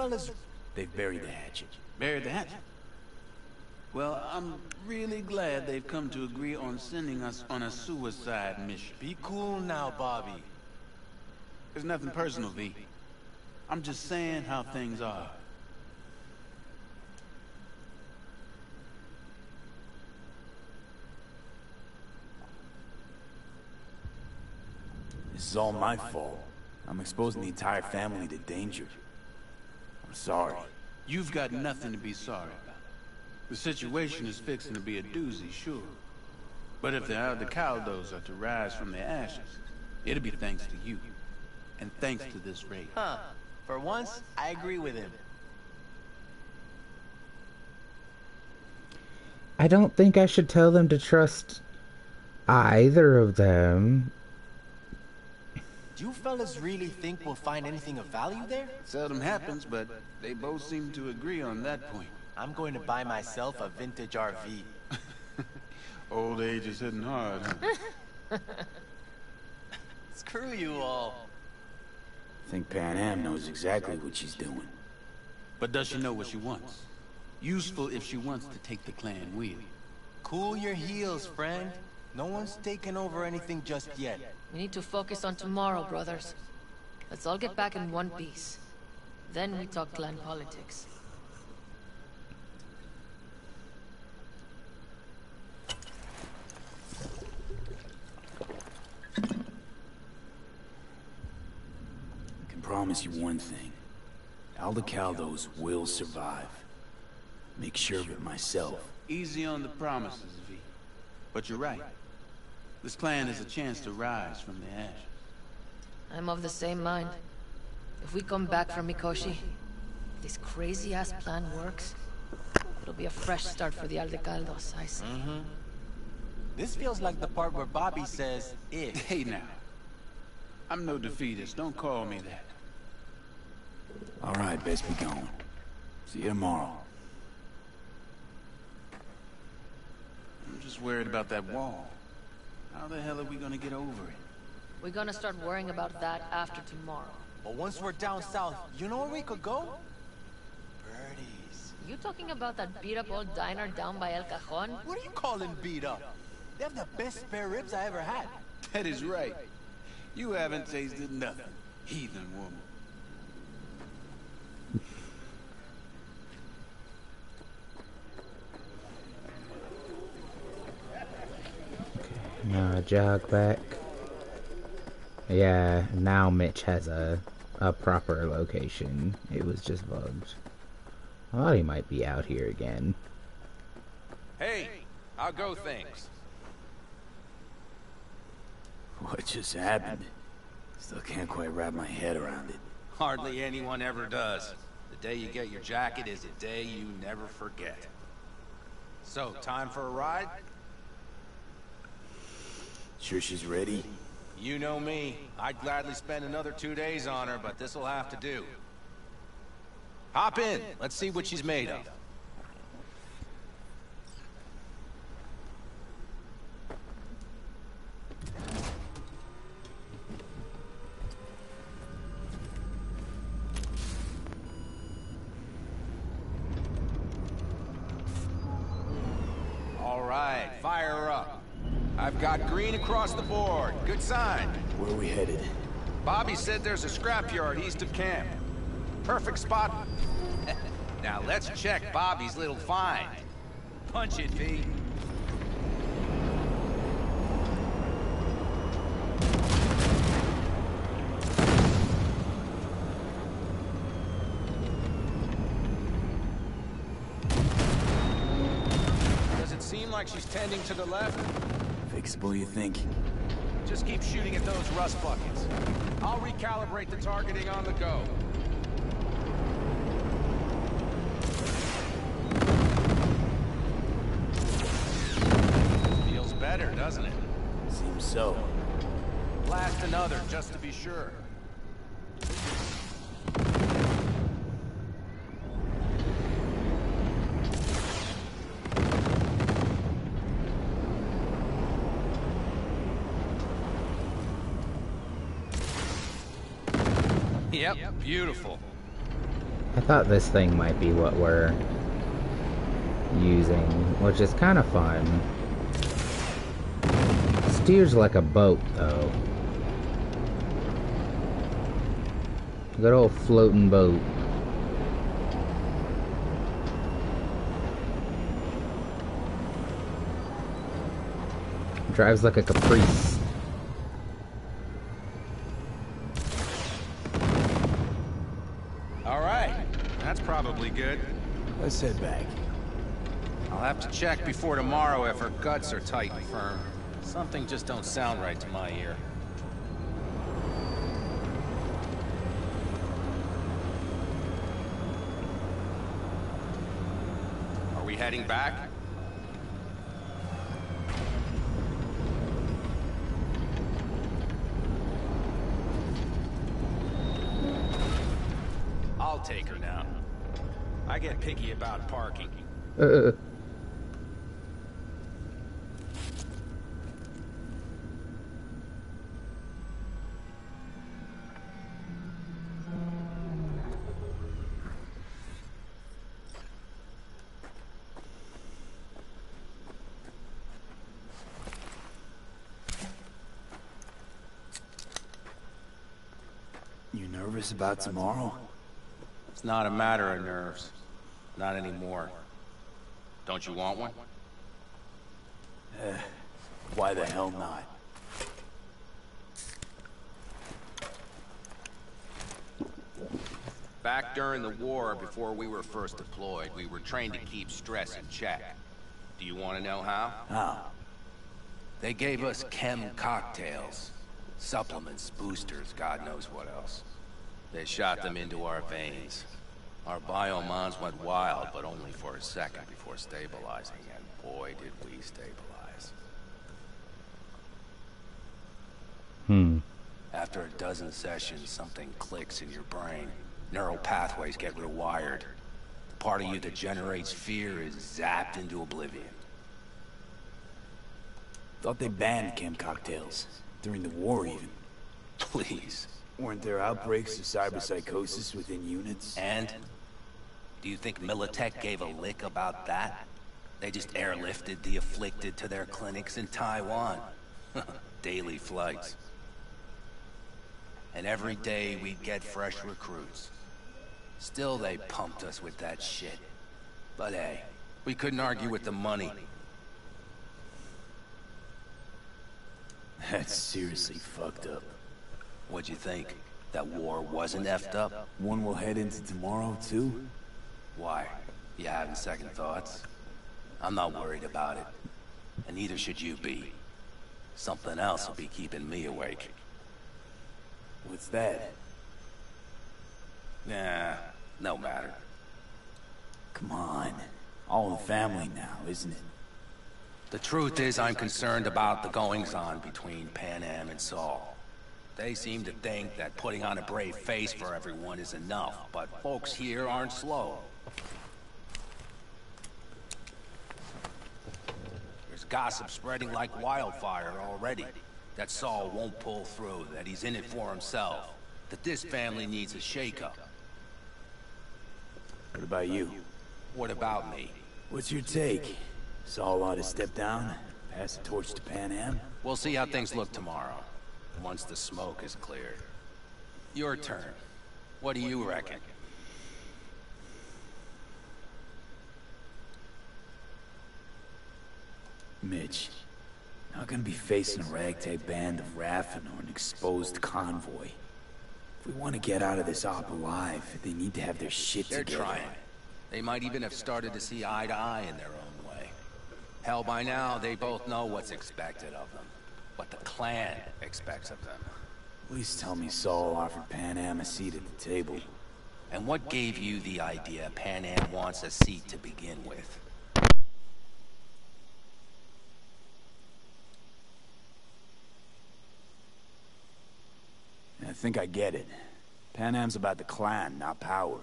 They've buried the hatchet. Buried the hatchet? Well, I'm really glad they've come to agree on sending us on a suicide mission. Be cool now, Bobby. There's nothing personal, V. I'm just saying how things are. This is all my fault. I'm exposing the entire family to danger. I'm sorry. You've got nothing to be sorry about. The situation is fixing to be a doozy, sure. But if the Aldecaldos are to rise from their ashes, it'll be thanks to you. And thanks to this raid. Huh. For once, I agree with him. I don't think I should tell them to trust either of them. Do you fellas really think we'll find anything of value there? Seldom happens, but they both seem to agree on that point. I'm going to buy myself a vintage RV. Old age is hitting hard, huh? Screw you all. I think Pan Am knows exactly what she's doing. But does she know what she wants? Useful if she wants to take the clan wheel. Cool your heels, friend. No one's taken over anything just yet. We need to focus on tomorrow, brothers. Let's all get back in one piece. Then we talk clan politics. I can promise you one thing. Aldecaldos will survive. Make sure of it myself. Easy on the promises, V. But you're right. This clan has a chance to rise from the ashes. I'm of the same mind. If we come back from Mikoshi, this crazy-ass plan works, it'll be a fresh start for the Aldecaldos, I say. This feels like the part where Bobby says, if. Hey now. I'm no defeatist, don't call me that. All right, best be going. See you tomorrow. I'm just worried about that wall. How the hell are we gonna get over it? We're gonna start worrying about that after tomorrow. But once we're down south, you know where we could go? Birdies. You talking about that beat-up old diner down by El Cajon? What are you calling beat up? They have the best spare ribs I ever had. That is right. You haven't tasted nothing, heathen woman. Now jog back. Yeah, now Mitch has a proper location. It was just bugged. I thought he might be out here again. Hey, how go things? What just happened? Still can't quite wrap my head around it. Hardly anyone ever does. The day you get your jacket is a day you never forget. So, time for a ride? Sure she's ready? You know me. I'd gladly spend another 2 days on her, but this'll have to do. Hop in. Let's see what she's made of. All right, fire her up. I've got green across the board. Good sign. Where are we headed? Bobby said there's a scrapyard east of camp. Perfect spot. Now let's check Bobby's little find. Punch it, V. Does it seem like she's tending to the left? Fixable, you think? Just keep shooting at those rust buckets. I'll recalibrate the targeting on the go. Feels better, doesn't it? Seems so. Blast another, just to be sure. Yep, beautiful. I thought this thing might be what we're using, which is kind of fun. Steers like a boat, though. Good old floating boat. Drives like a Caprice. All right, that's probably good. Let's head back. I'll have to check before tomorrow if her guts are tight and firm. Something just don't sound right to my ear. Are we heading back? I'll take her now. I get picky about parking. You nervous about tomorrow? It's not a matter of nerves. Not anymore. Don't you want one? Why the hell not? Back during the war, before we were first deployed, we were trained to keep stress in check. Do you want to know how? How? They gave us chem cocktails. Supplements, boosters, God knows what else. They shot them into our veins. Our biomons went wild, but only for a second before stabilizing, and boy did we stabilize. After a dozen sessions, something clicks in your brain. Neural pathways get rewired. The part of you that generates fear is zapped into oblivion. Thought they banned chem cocktails. During the war, even. Please. Weren't there outbreaks of cyberpsychosis within units? And? Do you think Militech gave a lick about that? They just airlifted the afflicted to their clinics in Taiwan. Daily flights. And every day we'd get fresh recruits. Still they pumped us with that shit. But hey, we couldn't argue with the money. That's seriously fucked up. What'd you think? That war wasn't effed up? One will head into tomorrow, too? Why? You having second thoughts? I'm not worried about it. And neither should you be. Something else will be keeping me awake. What's that? Nah, no matter. Come on. All in family now, isn't it? The truth is I'm concerned about the goings-on between Pan Am and Saul. They seem to think that putting on a brave face for everyone is enough, but folks here aren't slow. There's gossip spreading like wildfire already. That Saul won't pull through, that he's in it for himself, that this family needs a shakeup. What about you? What about me? What's your take? Saul ought to step down, pass the torch to Pan Am? We'll see how things look tomorrow, once the smoke is cleared. Your turn. What do you reckon? Mitch, not gonna be facing a ragtag band of Raffen or an exposed convoy. If we want to get out of this op alive, they need to have their shit They're together. trying. They might even have started to see eye to eye in their own way. Hell, by now, they both know what's expected of them. What the clan expects of them. Please tell me Saul offered Pan Am a seat at the table. And what gave you the idea Pan Am wants a seat to begin with? I think I get it. Pan Am's about the clan, not power.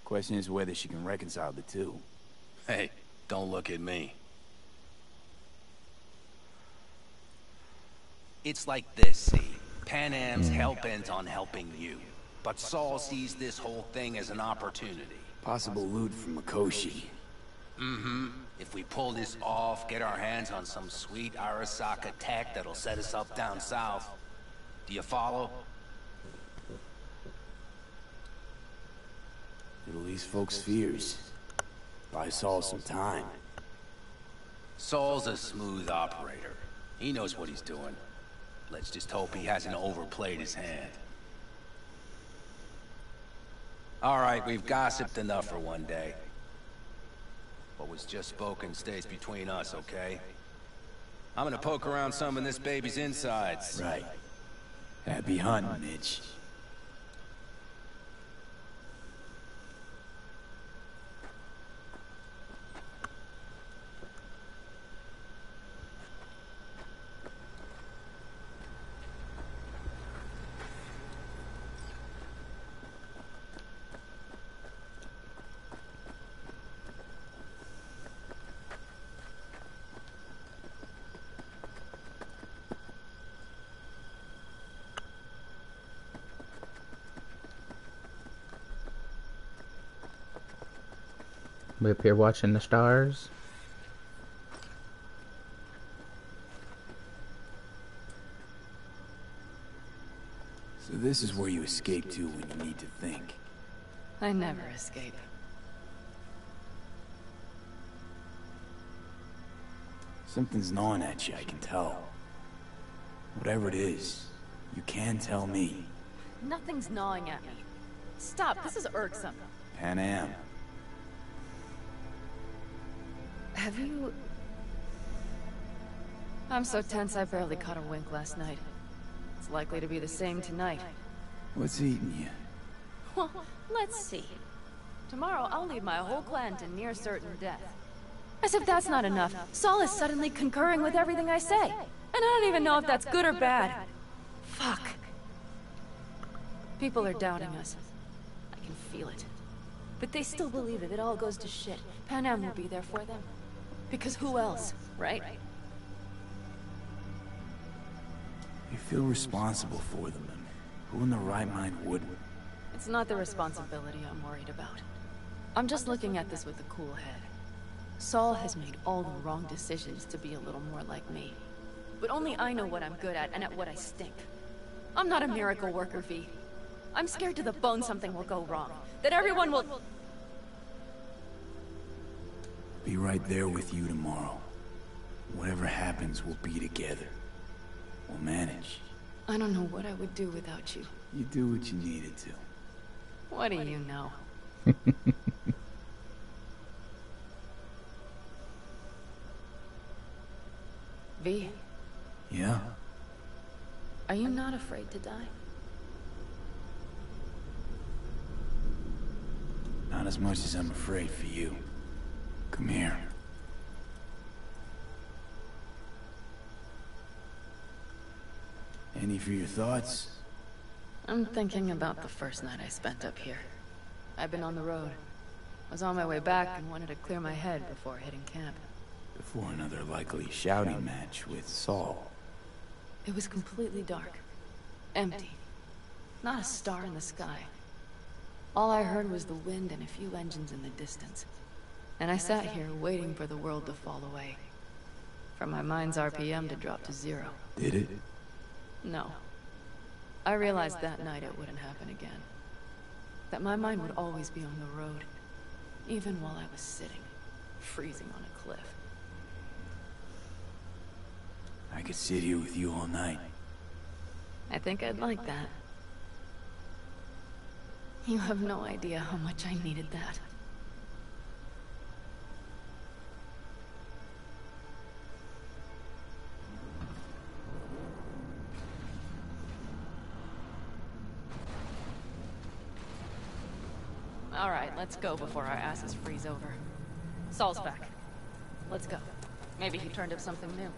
Question is whether she can reconcile the two. Hey, don't look at me. It's like this, see? Pan Am's hell-bent on helping you. But Saul sees this whole thing as an opportunity. Possible loot from Mikoshi. Mm-hmm. If we pull this off, get our hands on some sweet Arasaka tech that'll set us up down south. Do you follow? It'll ease folks' fears. Buy Saul some time. Saul's a smooth operator. He knows what he's doing. Let's just hope he hasn't overplayed his hand. All right, we've gossiped enough for one day. What was just spoken stays between us, okay? I'm gonna poke around some of this baby's insides. Right. Happy hunting, Mitch. We up here watching the stars. So this is where you escape to when you need to think. I never escape. Something's gnawing at you, I can tell. Whatever it is, you can tell me. Nothing's gnawing at me. Stop, this is irksome. Pan Am. Have you... I'm so tense I barely caught a wink last night. It's likely to be the same tonight. What's eating you? Well, let's see. Tomorrow I'll lead my whole clan to near certain death. As if that's not enough, Saul is suddenly concurring with everything I say. And I don't even know if that's good or bad. Fuck. People are doubting us. I can feel it. But they still believe if it all goes to shit, Pan Am will be there for them. Because who else, right? You feel responsible for them, and who in their right mind wouldn't? It's not the responsibility I'm worried about. I'm just looking at this with a cool head. Saul has made all the wrong decisions to be a little more like me. But only I know what I'm good at and at what I stink. I'm not a miracle worker, V. I'm scared to the bone something will go wrong. That everyone will... Be right there with you tomorrow. Whatever happens, we'll be together. We'll manage. I don't know what I would do without you. You do what you needed to. What do you know? V, Yeah? are you not afraid to die? Not as much as I'm afraid for you. Come here. Any for your thoughts? I'm thinking about the first night I spent up here. I've been on the road. Was on my way back and wanted to clear my head before hitting camp. Before another likely shouting match with Saul. It was completely dark. Empty. Not a star in the sky. All I heard was the wind and a few engines in the distance. And I sat here waiting for the world to fall away. For my mind's RPM to drop to 0. Did it? No. I realized that night it wouldn't happen again. That my mind would always be on the road. Even while I was sitting, freezing on a cliff. I could sit here with you all night. I think I'd like that. You have no idea how much I needed that. All right, let's go before our asses freeze over. Saul's back. Let's go. Maybe he turned up something new.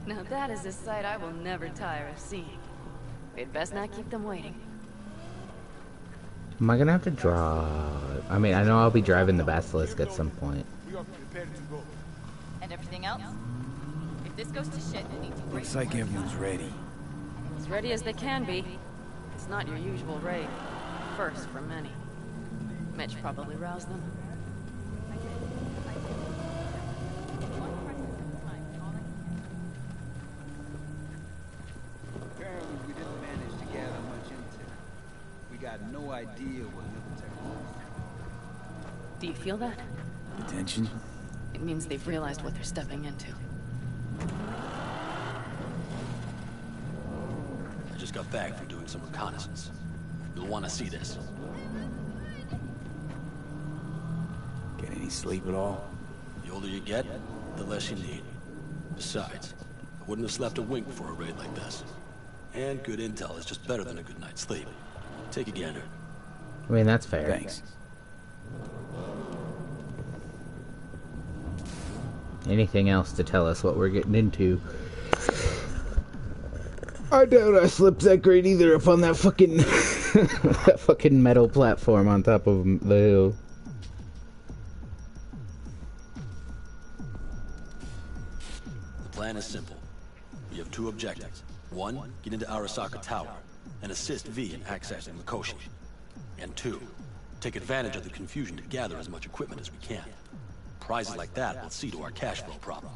Now that is a sight I will never tire of seeing. We'd best not keep them waiting. Am I gonna have to draw? I mean, I know I'll be driving the Basilisk at some point. And everything else? If this goes to shit, we need to break. Looks like everyone's ready. As ready as they can be. It's not your usual raid. First for many. Mitch probably roused them. Apparently we didn't manage to gather much intel. We got no idea what military was. Do you feel that? The tension? It means they've realized what they're stepping into. I just got back from doing some reconnaissance. You'll want to see this. Get any sleep at all? The older you get, the less you need. Besides, I wouldn't have slept a wink for a raid like this. And good intel is just better than a good night's sleep. Take a gander. I mean, that's fair. Thanks. Anything else to tell us what we're getting into? I doubt I slept that great either up on that fucking that fucking metal platform on top of the hill. The plan is simple. We have two objectives. One, get into Arasaka Tower and assist V in accessing Mikoshi. And two, take advantage of the confusion to gather as much equipment as we can. Prizes like that will see to our cash flow problem.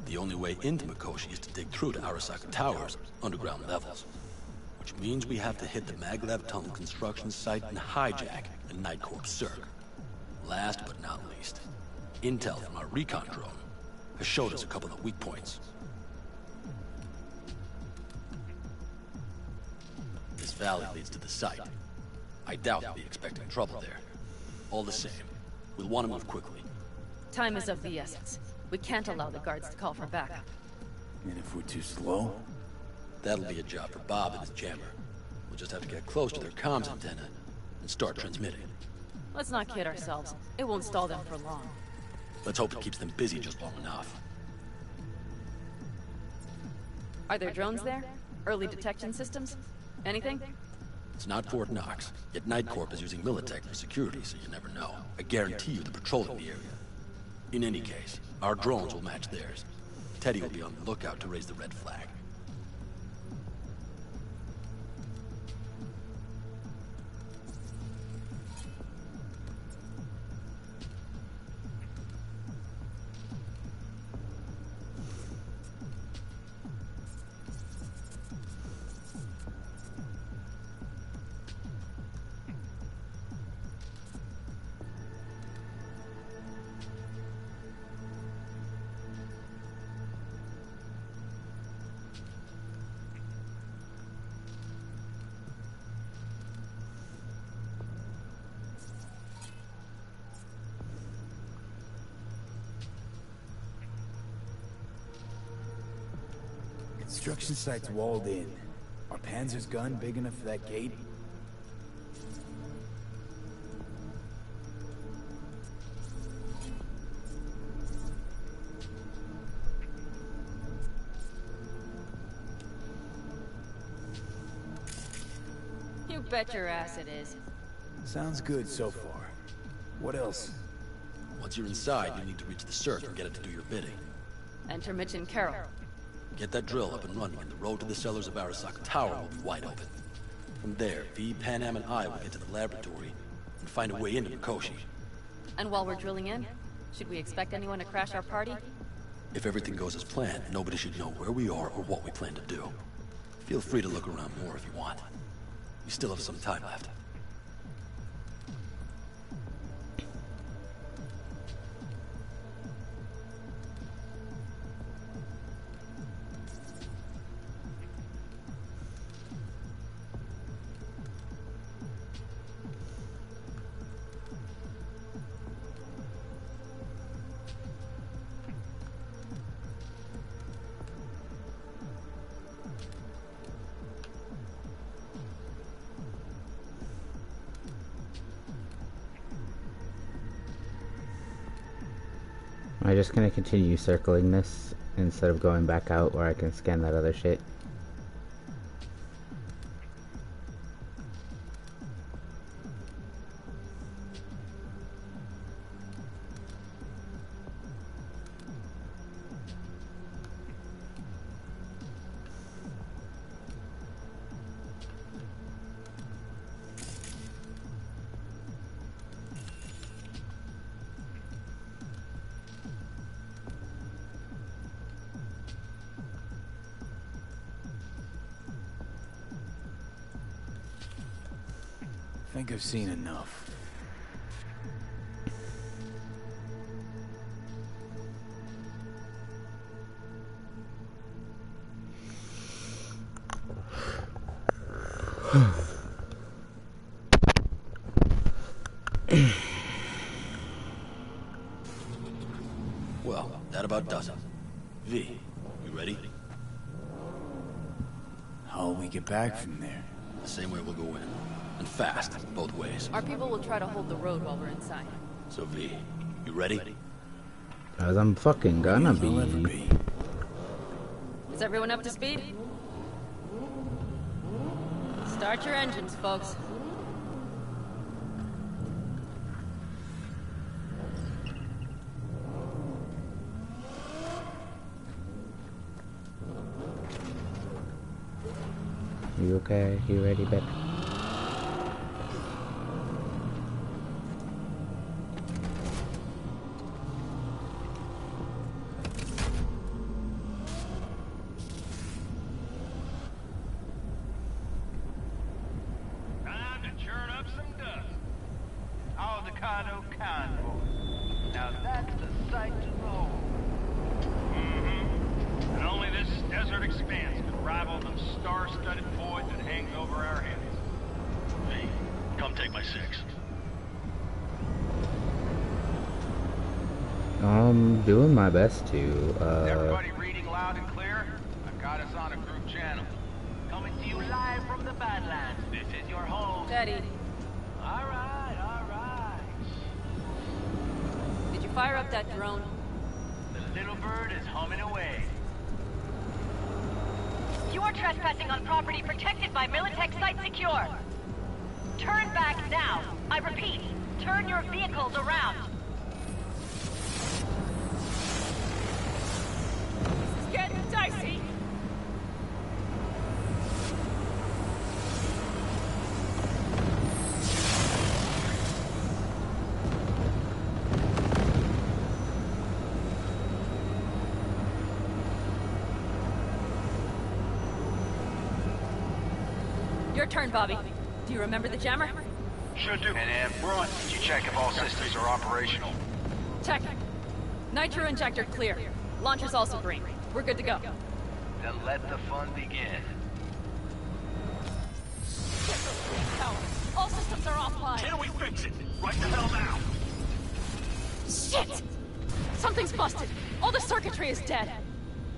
The only way into Mikoshi is to dig through to Arasaka Tower's underground levels. Which means we have to hit the maglev tunnel construction site and hijack a Night Corps Circ. Last but not least, intel from our recon drone has showed us a couple of weak points. This valley leads to the site. I doubt they'll be expecting trouble there. All the same, we'll want to move quickly. Time is of the essence. We can't allow the guards to call for backup. And if we're too slow? That'll be a job for Bob and his jammer. We'll just have to get close to their comms antenna and start transmitting. Let's not kid ourselves. It won't stall them for long. Let's hope it keeps them busy just long enough. Are there drones there? Early detection systems? Anything? It's not Fort Knox, yet Night Corp is using Militech for security, so you never know. I guarantee you they're patrolling the area. In any case, our drones will match theirs. Teddy will be on the lookout to raise the red flag. construction site's walled in. Are Panzer's gun big enough for that gate? You bet your ass it is. Sounds good so far. What else? Once you're inside, you need to reach the circ and get it to do your bidding. Enter Mitch and Carol. Get that drill up and running, and the road to the cellars of Arasaka Tower will be wide open. From there, V, Panam, and I will get to the laboratory and find a way into Mikoshi. And while we're drilling in, should we expect anyone to crash our party? If everything goes as planned, nobody should know where we are or what we plan to do. Feel free to look around more if you want. We still have some time left. Am I just gonna continue circling this instead of going back out where I can scan that other shit? I think I've seen enough. Well, that about does it. V, you ready? How'll we get back from there? The same way we'll go in. And fast, both ways. Our people will try to hold the road while we're inside. So V, you ready? As I'm fucking gonna be. Is everyone up to speed? Start your engines, folks. You okay? You ready, babe? Time to churn up some dust. All the Kano convoy. Now that's the sight to behold. And only this desert expanse can rival the star-studded void that hangs over our heads. V, come take my 6. I'm doing my best to, Everybody reading loud and clear? I've got us on a group channel. Coming to you live from the Badlands. This is your home. Steady. All right, all right. Did you fire up that drone? The little bird is humming away. You are trespassing on property protected by Militech Site Secure. Turn back now. I repeat, turn your vehicles around. This is getting dicey. Your turn, Bobby. Do you remember the jammer? Sure do. And Bruin, did you check if all systems are operational? Check. Nitro injector clear. Launcher's also green. We're good to go. Then let the fun begin. Power. All systems are offline. Can we fix it? Right the hell now! Shit! Something's busted. All the circuitry is dead.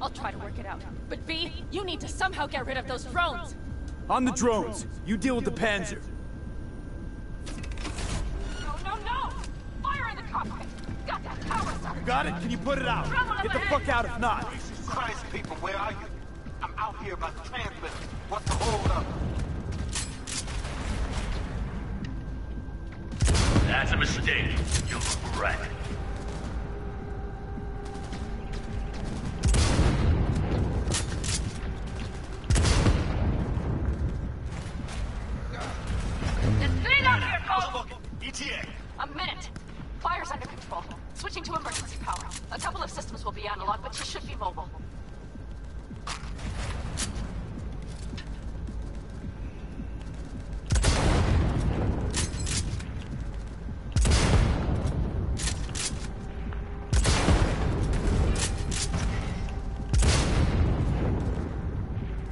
I'll try to work it out. But V, you need to somehow get rid of those drones. On the drones. You deal with the Panzer. No, no, no! Fire in the cockpit! Got that power sucker! Got it? Can you put it out? Get the fuck out if not. Jesus Christ, people, where are you? I'm out here by the transmitter. What's the hold up? That's a mistake. You'll regret it. Get out here, Cole! ETA! A minute. Fire's under control. Switching to emergency power. A couple of systems will be analog, but she should be mobile.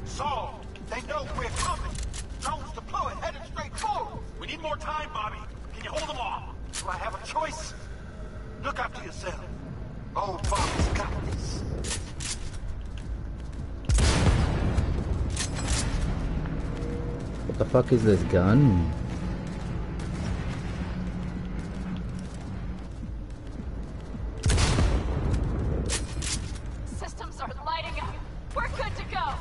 So, they know we're coming. Drones deployed, headed straight forward. We need more time, Bobby. Can you hold them off? Do I have a choice? Look after yourself. Oh, Bobby's got this. What the fuck is this gun? Systems are lighting up. We're good to go.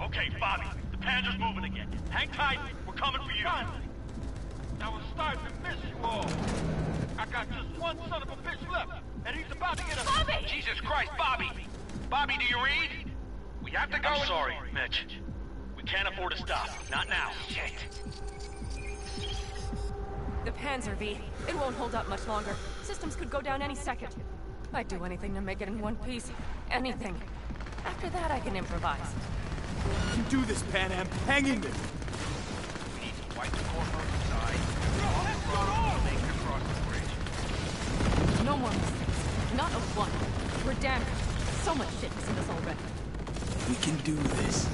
Okay, Bobby. The Panzer's moving again. Hang tight. We're coming for you. I was starting to miss you all. I got just one son of a bitch left, and he's about to get a... Bobby! Jesus Christ, Bobby! Bobby, do you read? We have to go... I'm sorry, Mitch. We can't afford to stop. Not now. Shit. The Panzer, V. It won't hold up much longer. Systems could go down any second. I'd do anything to make it in one piece. Anything. After that, I can improvise. You can do this, Pan Am. Hang in there. We need to wipe the corner inside. Make it across the bridge. No more mistakes. Not a one. We're damaged. So much shit is in us already. We can do this.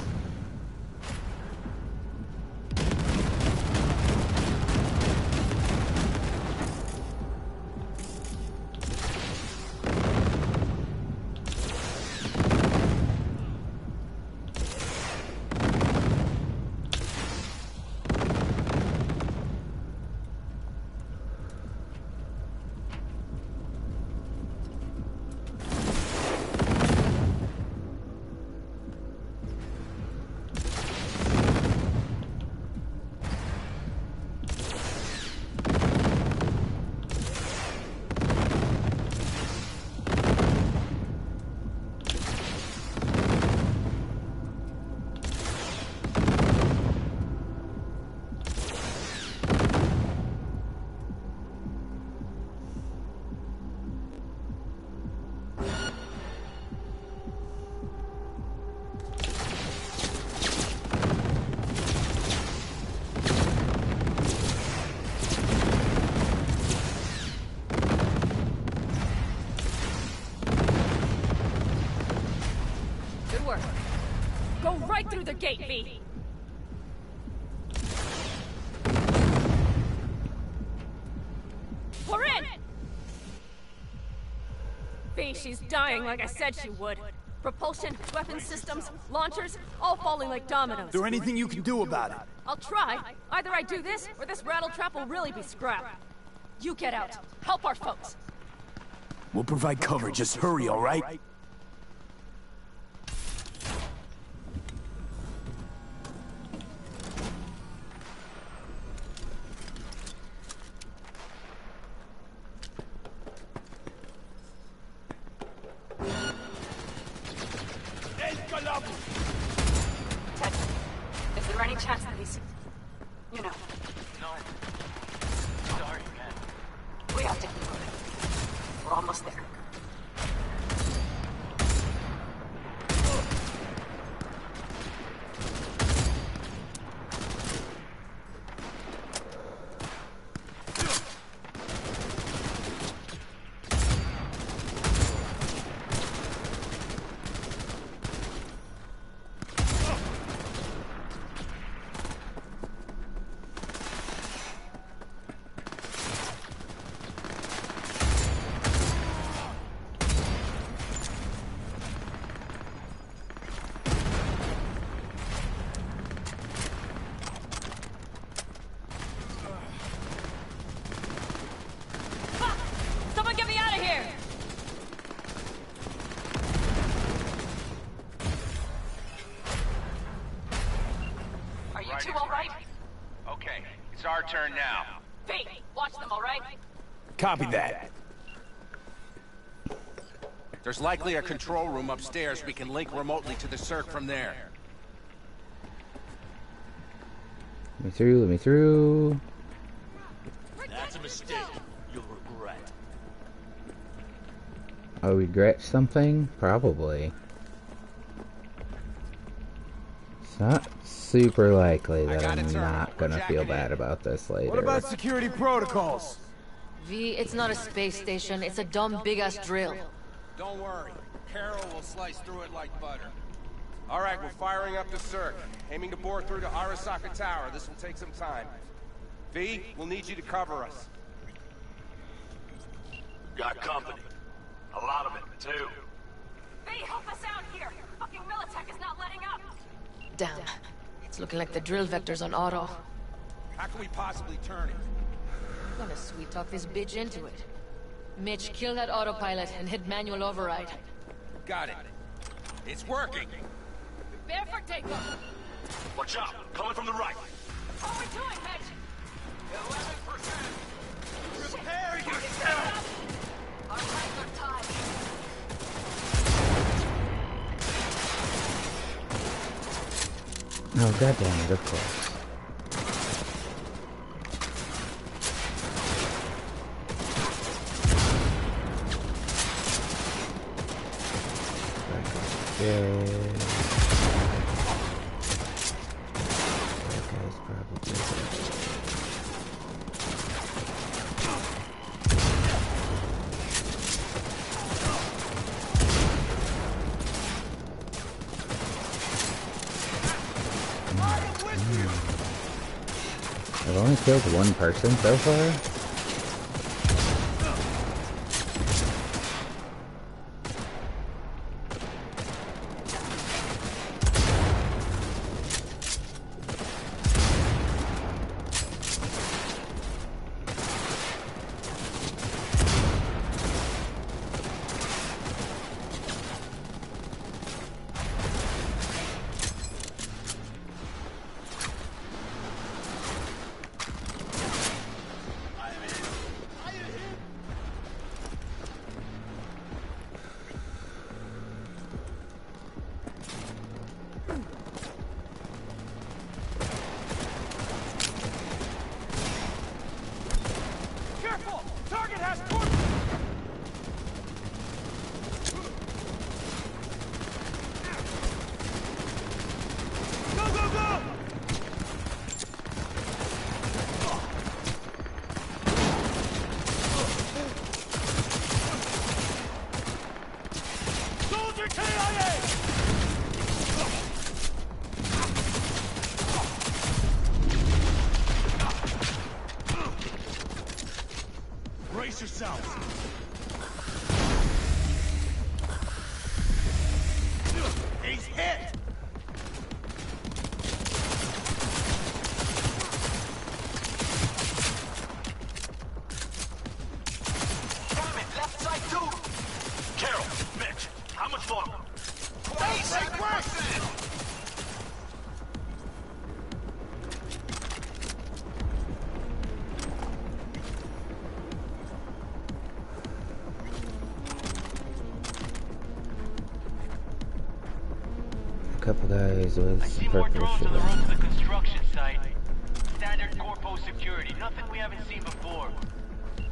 Right through the gate, V. We're in! V, she's dying like I said she would. Propulsion, weapon systems, launchers, all falling like dominoes. Is there anything you can do about it? I'll try. Either I do this, or this rattletrap will really be scrapped. You get out. Help our folks. We'll provide cover. Just hurry, all right? Ted, is there any chance that he's... you know... No. Sorry, man. We have to keep moving. We're almost there. our turn now. V, watch them, all right? Copy that. There's likely a control room upstairs. We can link remotely to the circ from there. Let me through, let me through. That's a mistake. You'll regret. I'll regret something? Probably. It's not super likely that I'm not gonna feel bad about this later. What about security protocols? V, it's not a space station. It's a dumb big-ass drill. Don't worry. Carol will slice through it like butter. All right, we're firing up the circ. Aiming to bore through to Arasaka Tower. This will take some time. V, we'll need you to cover us. Got company. A lot of it, too. V, help us out here! Fucking Militech is not letting up! Damn. It's looking like the drill vector's on auto. How can we possibly turn it? I'm gonna sweet-talk this bitch into it. Mitch, kill that autopilot and hit manual override. Got it. It's working. Prepare for takeoff! Watch out! Coming from the right! How are we doing, Mitch? 11%! Prepare yourself! Our hands are tied. Oh, goddammit, of course. Yeah. That guy's probably I've only killed one person so far. Brace yourselves. He's hit. Damn it, left side too. Carol, Mitch, how much longer? 26%. Couple guys with I see more purple drones shit on the on. run to the construction site. Standard corpo security, nothing we haven't seen before.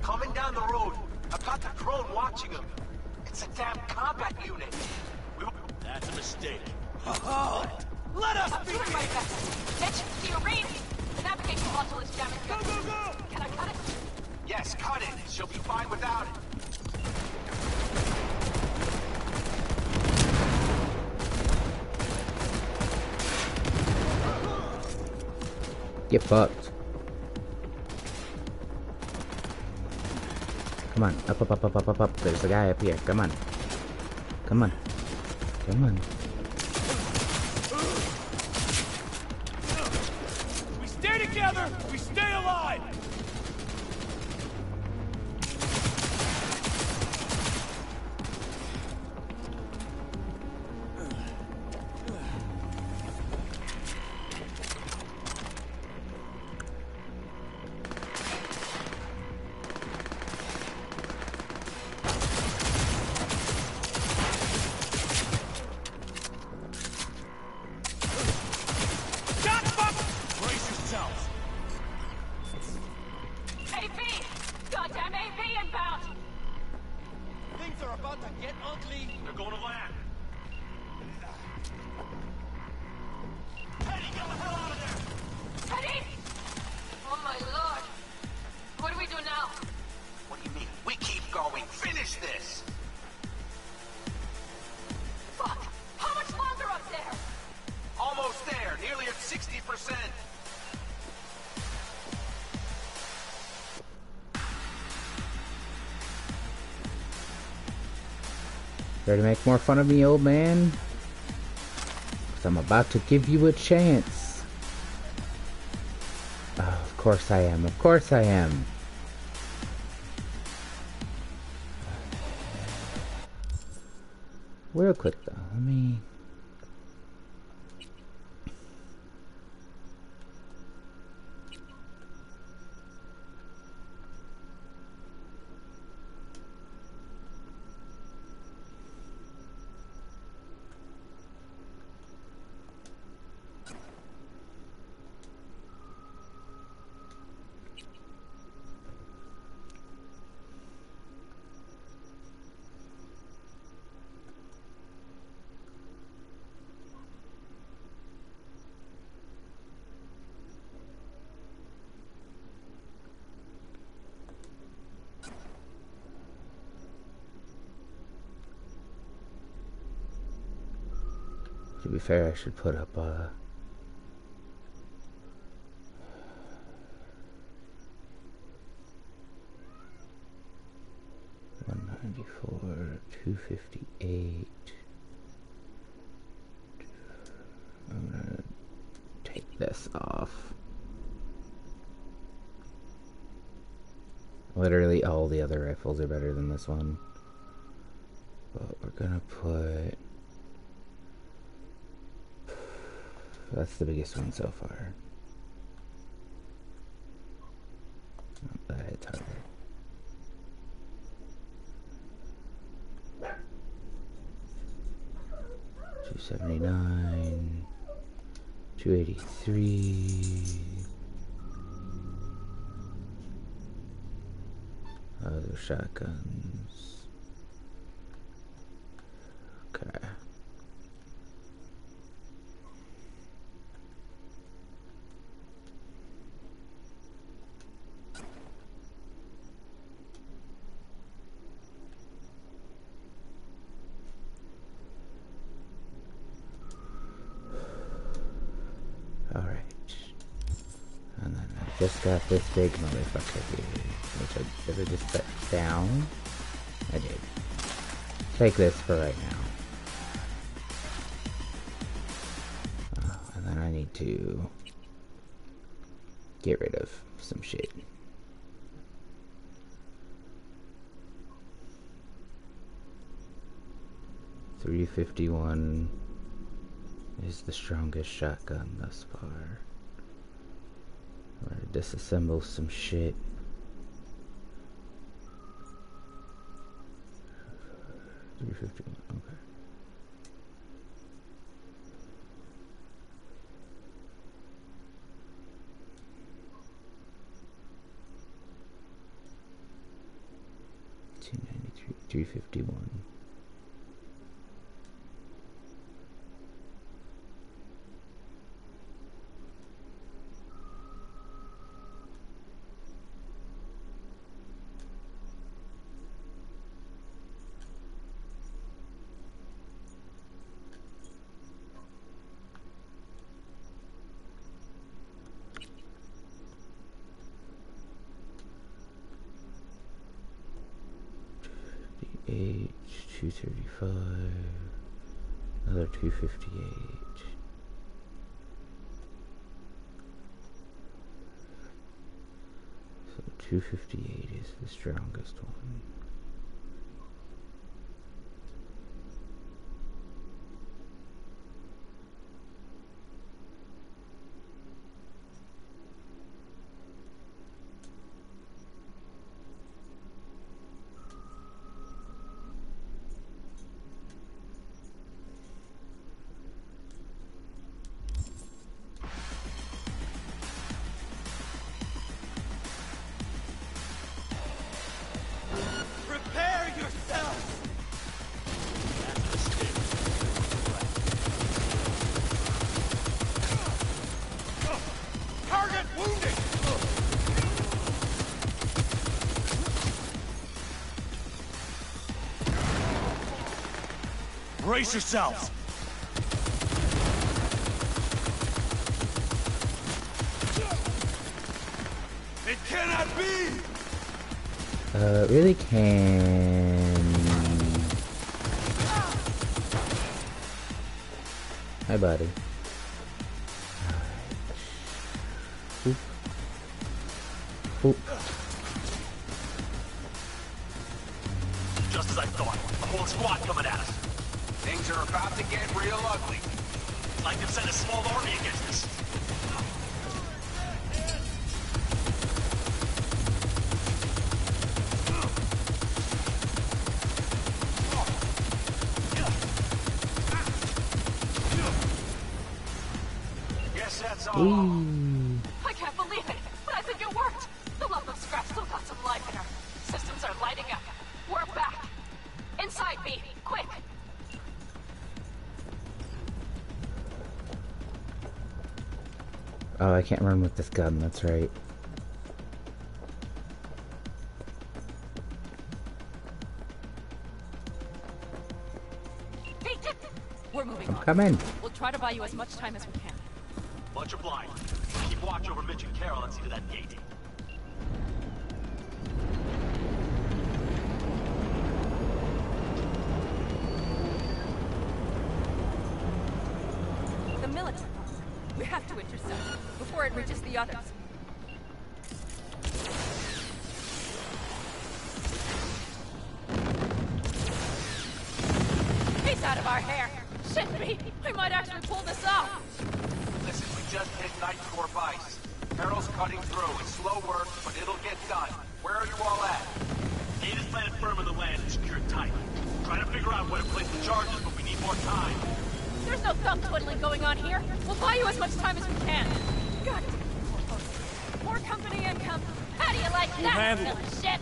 Coming down the road. I've got the drone watching him. It's a damn combat unit. That's a mistake. Let us I'm doing my best. Mitch, do you read? The navigation module is jamming. Go, go, go! Can I cut it? Yes, cut it. She'll be fine without it. Get fucked. Come on, up, up, up, up, up, up, up. There's a guy up here. Come on. Come on. Come on. We stay together. We stay alive. about to get ugly. They're going to land. Teddy, get the hell out of there! Teddy! Oh my lord. What do we do now? What do you mean? We keep going. Finish this! Fuck! How much longer up there? Almost there. Nearly at 60%. Ready to make more fun of me, old man? 'Cause I'm about to give you a chance. Oh, of course I am. Of course I am. Real quick though, let me... To be fair, I should put up 194, 258. I'm gonna take this off. Literally all the other rifles are better than this one. But we're gonna put... That's the biggest one so far. Not that it's harder. $279, $283. Other shotguns. Okay. Alright. And then I just got this big motherfucker here, which I did I just set down? I did. Take this for right now. And then I need to get rid of some shit. .351 is the strongest shotgun thus far. I'm gonna disassemble some shit. .351, okay. .293, .351. .235, another .258. So .258 is the strongest one. Brace yourselves! It cannot be! Really can... Hi, buddy. Oop. Oop. Just as I thought. A whole squad coming at us. Things are about to get real ugly. Like they've sent a small army against us. Guess that's all. Ooh. I can't believe it, but I think it worked. The lump of scrap still got some life in her. Systems are lighting up. We're back. Inside me, quick. Oh, I can't run with this gun, that's right. Hey, we're moving I'm on. coming. We'll try to buy you as much time as we can. Much obliged. Keep watch over Mitch and Carol and see to that gate. The military. We have to intercept before it reaches the others. He's out of our hair. Shit me. I might actually pull this off. Listen, we just hit Night Corp ice. Carol's cutting through. It's slow work, but it'll get done. Where are you all at? Gate is planted firm in the land and secured tight. Trying to figure out where to place the charges, but we need more time. There's no thumb twiddling going on here. We'll buy you as much time as we can. God damn. More company income. How do you like that, little shit?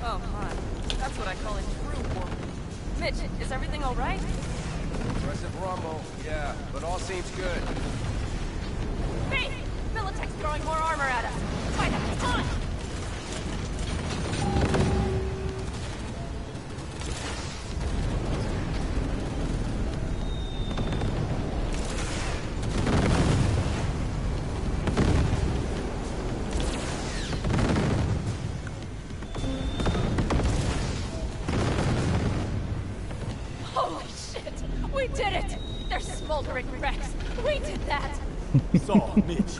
Oh my. That's what I call a true war. Mitch, is everything all right? Impressive rumble, yeah, but all seems good. Hey! Militech's throwing more armor at us. Fight it, come on! Holy shit! We did it! They're smoldering wrecks. We did that! Saul, Mitch,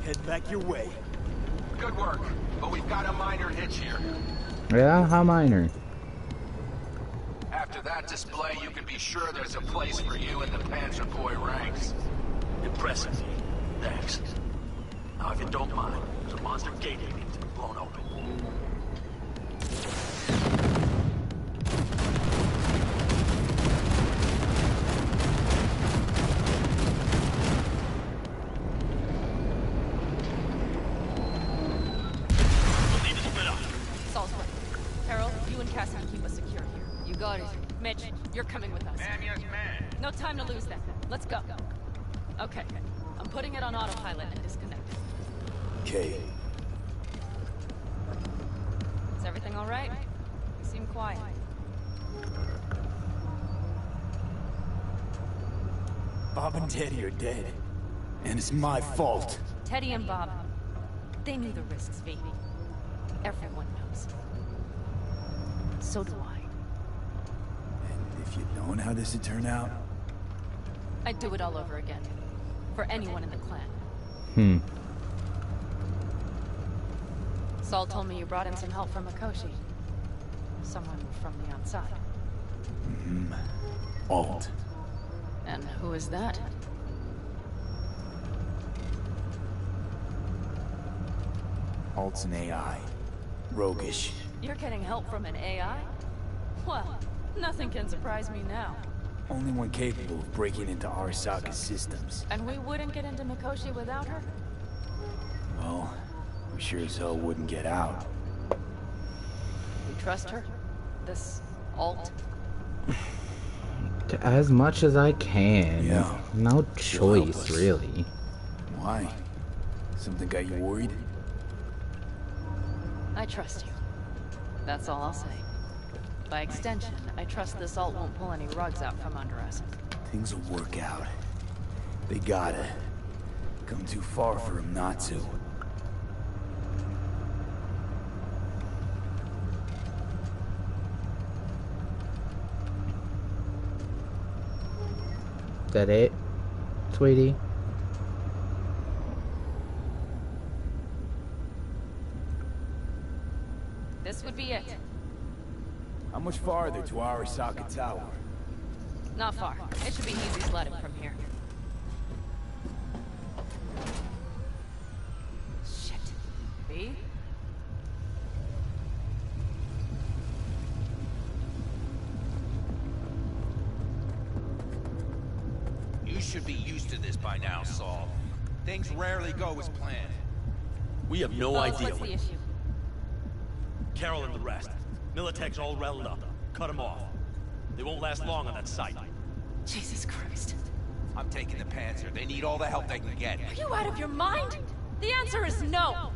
head back your way. Good work, but we've got a minor hitch here. Yeah, how minor? After that display, you can be sure there's a place for you in the Panzer Boy ranks. Impressive. Thanks. Now, if you don't mind, there's a monster gate that needs to be blown open. We'll need to split up. Saul's right. Carol, you and Cassie keep us secure here. You got it. Mitch, you're coming with us. Man, yes, man. No time to lose then. Let's go. Okay. I'm putting it on autopilot and disconnected. Okay. Is everything all right? You seem quiet. Bob and Teddy are dead. And it's my fault. Teddy and Bob, they knew the risks, V. Everyone knows. So do I. And if you'd known how this would turn out... I'd do it all over again. For anyone in the clan. Saul told me you brought in some help from Mikoshi. Someone from the outside. Alt. And who is that? Alt's an AI. Roguish. You're getting help from an AI? Well, nothing can surprise me now. Only one capable of breaking into Arasaka's systems. And we wouldn't get into Mikoshi without her? Well, we sure as hell wouldn't get out. You trust her? This alt? As much as I can. Yeah. No She'll help choice, us. really. Why? Something got you worried? I trust you. That's all I'll say. By extension, I trust this alt won't pull any rugs out from under us. Things will work out. They gotta. Come too far for him not to. Is that it, sweetie? This would be it. How much farther to Arasaka Tower? Not far. It should be easy sledding from here. Shit. V? You should be used to this by now, Saul. Things rarely go as planned. We have no Buzz, idea what's the issue? Carol and the rest. Militech's all riled up. Cut them off. They won't last long on that site. Jesus Christ. I'm taking the Panzer. They need all the help they can get. Are you out of your mind? The answer is no.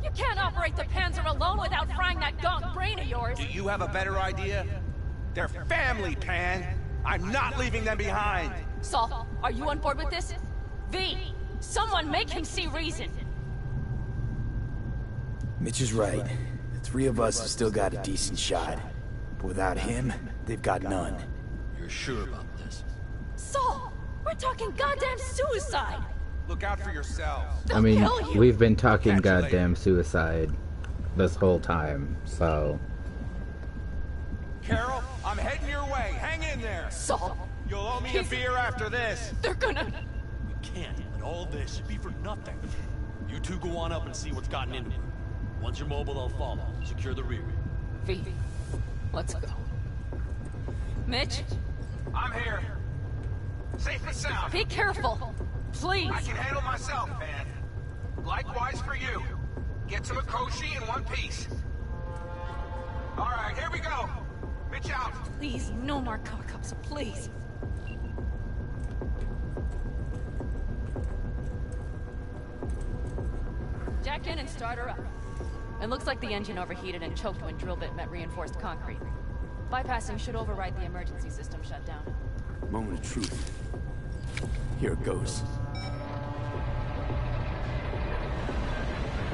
You can't operate the Panzer alone without frying that gaunt brain of yours. Do you have a better idea? They're family, Pan. I'm not leaving them behind. Saul, are you on board with this? V, someone make him see reason. Mitch is right. The three of us have still got a decent shot. But without him, they've got none. You're sure about this? Saul, we're talking goddamn suicide. Look out for yourselves. I mean, we've been talking goddamn suicide this whole time, so... Carol, I'm heading your way. Hang in there. Saul. You'll owe me a beer after this. They're gonna... We can't, and all this should be for nothing. You two go on up and see what's gotten into her. Once you're mobile, I'll follow. Secure the rear. V, let's go. Mitch? I'm here. Safe and sound. Be careful. Please. I can handle myself, man. Likewise for you. Get to Mikoshi in one piece. All right, here we go. Mitch out. Please, no more cock-ups, please. Jack in and start her up. It looks like the engine overheated and choked when drill bit met reinforced concrete. Bypassing should override the emergency system shutdown. Moment of truth. Here it goes.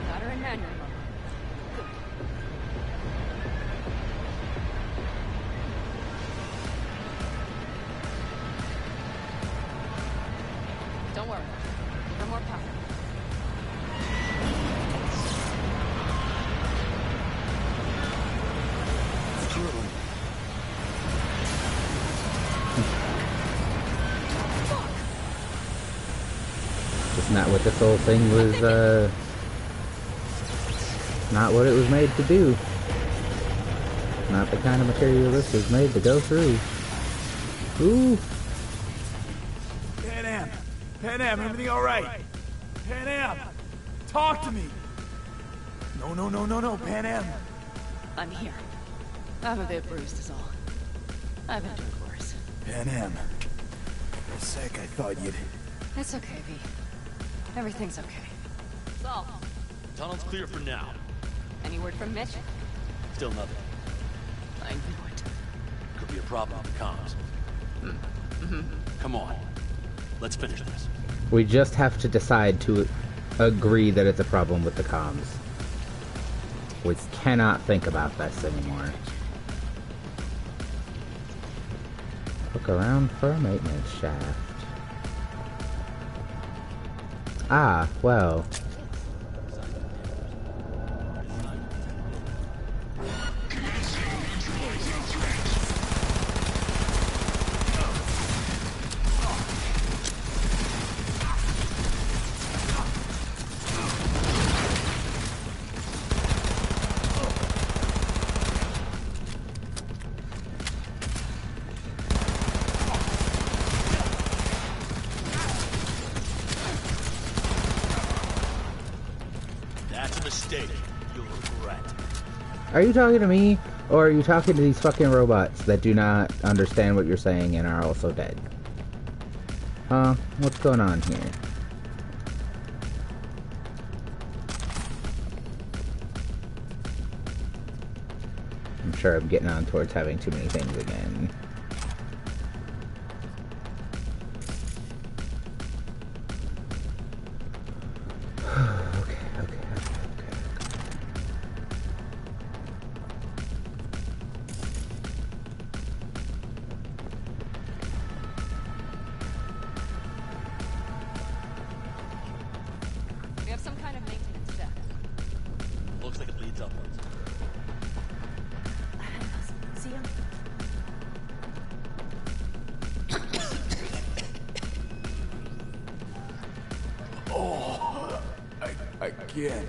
Got her in manual mode. Don't worry. Give her more power. Just not what this whole thing was, not what it was made to do. Not the kind of material this was made to go through. Ooh. Pan Am, everything alright? Pan Am, talk to me. No, Pan Am. I'm here. I'm a bit bruised is all. I've endured worse. Pan Am. For a sec, I thought you'd... It's okay, V. Everything's okay. Saul. Tunnel's clear for now. Any word from Mitch? Still nothing. I knew it. Could be a problem with the comms. Come on. Let's finish this. We just have to decide to agree that it's a problem with the comms. We cannot think about this anymore. Look around for a maintenance shaft. Ah, well. Are you talking to me, or are you talking to these fucking robots that do not understand what you're saying and are also dead? Huh? What's going on here? I'm sure I'm getting on towards having too many things again. We have some kind of maintenance deck. Looks like it leads upwards. See him? Oh, I can't.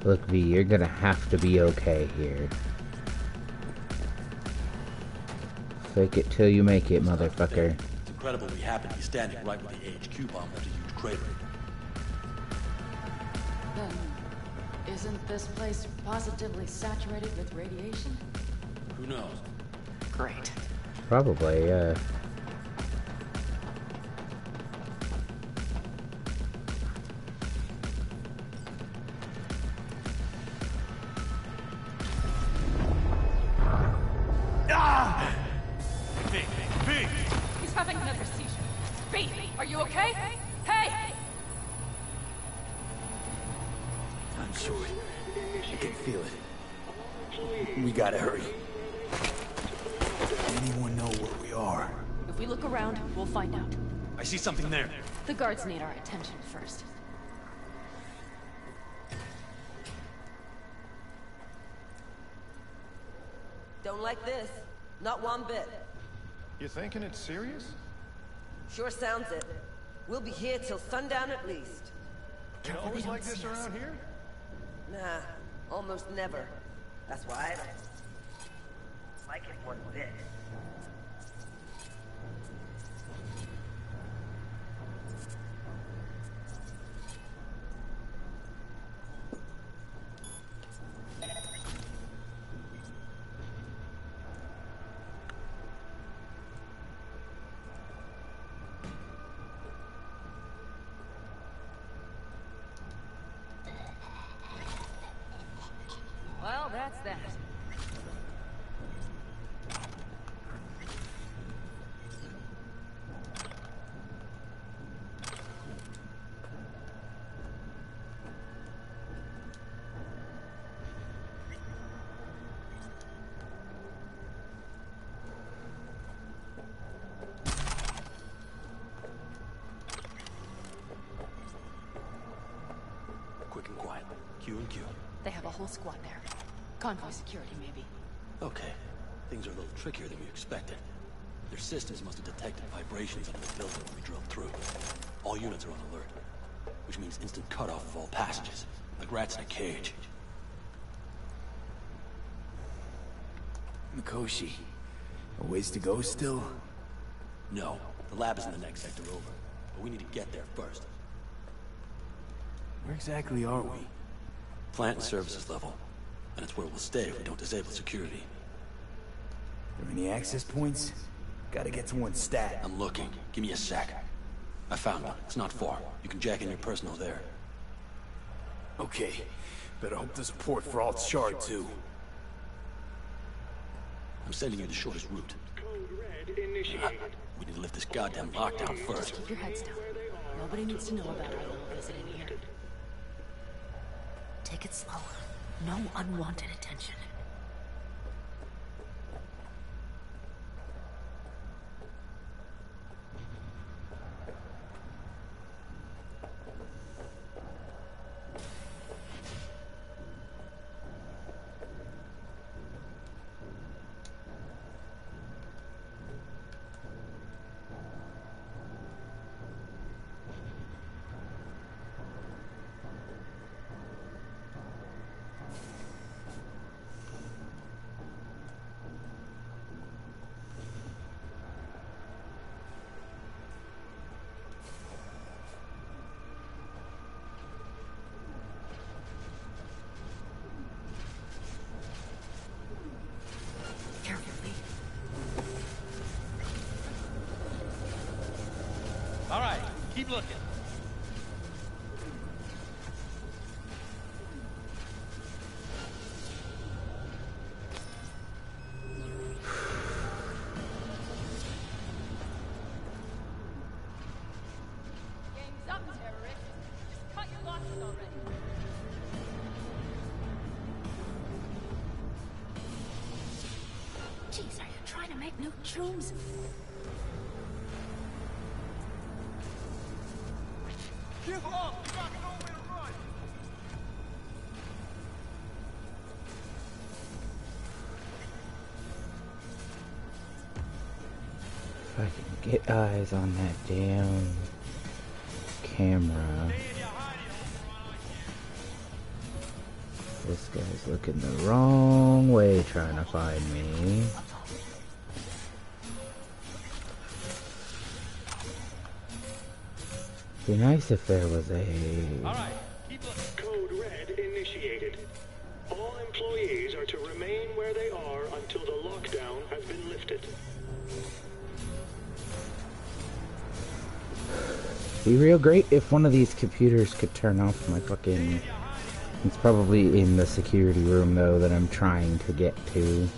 Look, V, you're gonna have to be okay here. Fake it till you make it, motherfucker. It's incredible we happen to be standing right where the HQ bomb left a huge crater. Then, isn't this place positively saturated with radiation? Who knows? Great. Probably, yeah. He's having another seizure. B, are you okay? Hey! I'm sure. I can feel it. We gotta hurry. Anyone know where we are? If we look around, we'll find out. I see something there. The guards need our attention first. Don't like this. Not one bit. You thinking it's serious? Sure sounds it. We'll be here till sundown at least. You always like this around here? Nah, almost never. That's why I don't like it one bit. Well, that's that. Quick and quiet. Q and Q. They have a whole squad there. Convoy security, maybe. Okay. Things are a little trickier than we expected. Their systems must have detected vibrations under the building when we drove through. All units are on alert, which means instant cutoff of all passages, like rats in a cage. Mikoshi. A ways to go still? No. The lab is in the next sector over. But we need to get there first. Where exactly are we? Plant and services level. And it's where we'll stay if we don't disable security. Are there any access points? Gotta get to one stat. I'm looking. Give me a sec. I found one. It's not far. You can jack in your personal there. Okay. Better hope there's a port for Alt Shard, too. I'm sending you the shortest route. We need to lift this goddamn lockdown first. Just keep your heads down. Nobody needs to know about our little visit in here. Take it slow. No unwanted attention. All right, keep looking. right, no shrooms. Give up! You got nowhere to run! If I can get eyes on that damn camera. This guy's looking the wrong way trying to find me. Be nice if there was a... Alright, Code Red initiated. All employees are to remain where they are until the lockdown has been lifted. Be real great if one of these computers could turn off my fucking... It's probably in the security room though that I'm trying to get to.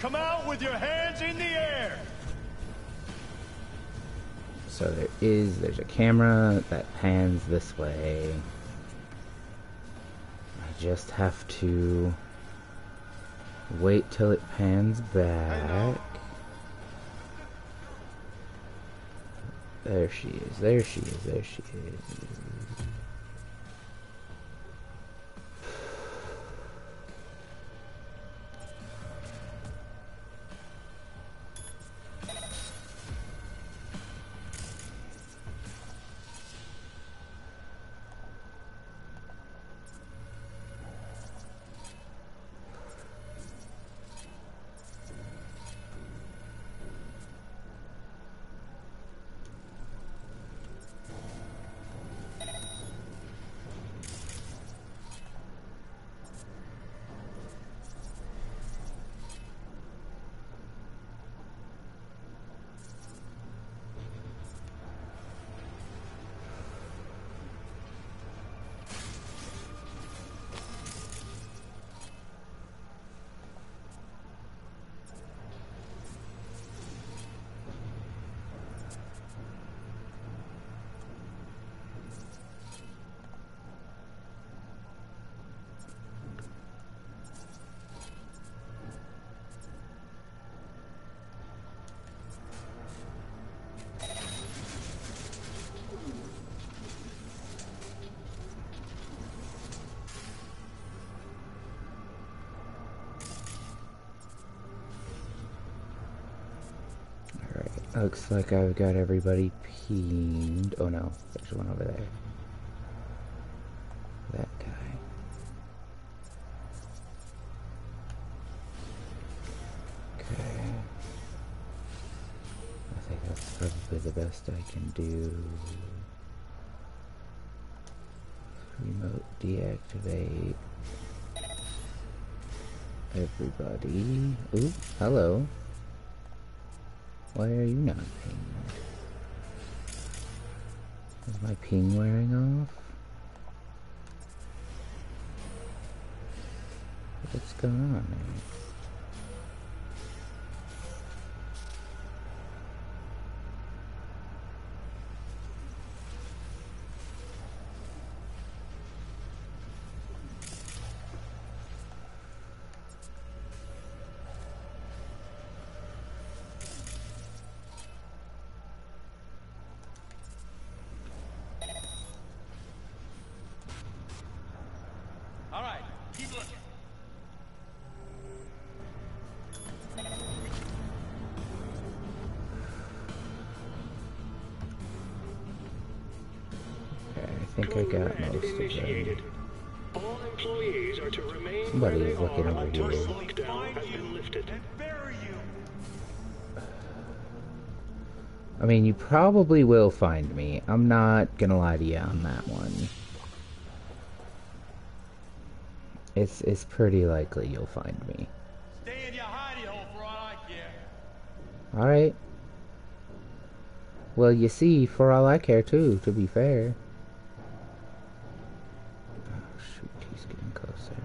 Come out with your hands in the air! So there's a camera that pans this way. I just have to wait till it pans back. There she is, there she is, there she is. Looks like I've got everybody pinned. Oh no, there's one over there. That guy. Okay. I think that's probably the best I can do. Remote deactivate. Everybody. Ooh, hello. Why are you not pinged? Is my ping wearing off? What's going on there? I think I got most of them. All employees are to remain Somebody where is they looking are over until here. the lockdown has been lifted. I mean, you probably will find me. I'm not gonna lie to you on that one. It's pretty likely you'll find me. Stay in your hidey hole for all I care. Alright. Well, you see, for all I care too, to be fair. Oh shoot, he's getting closer.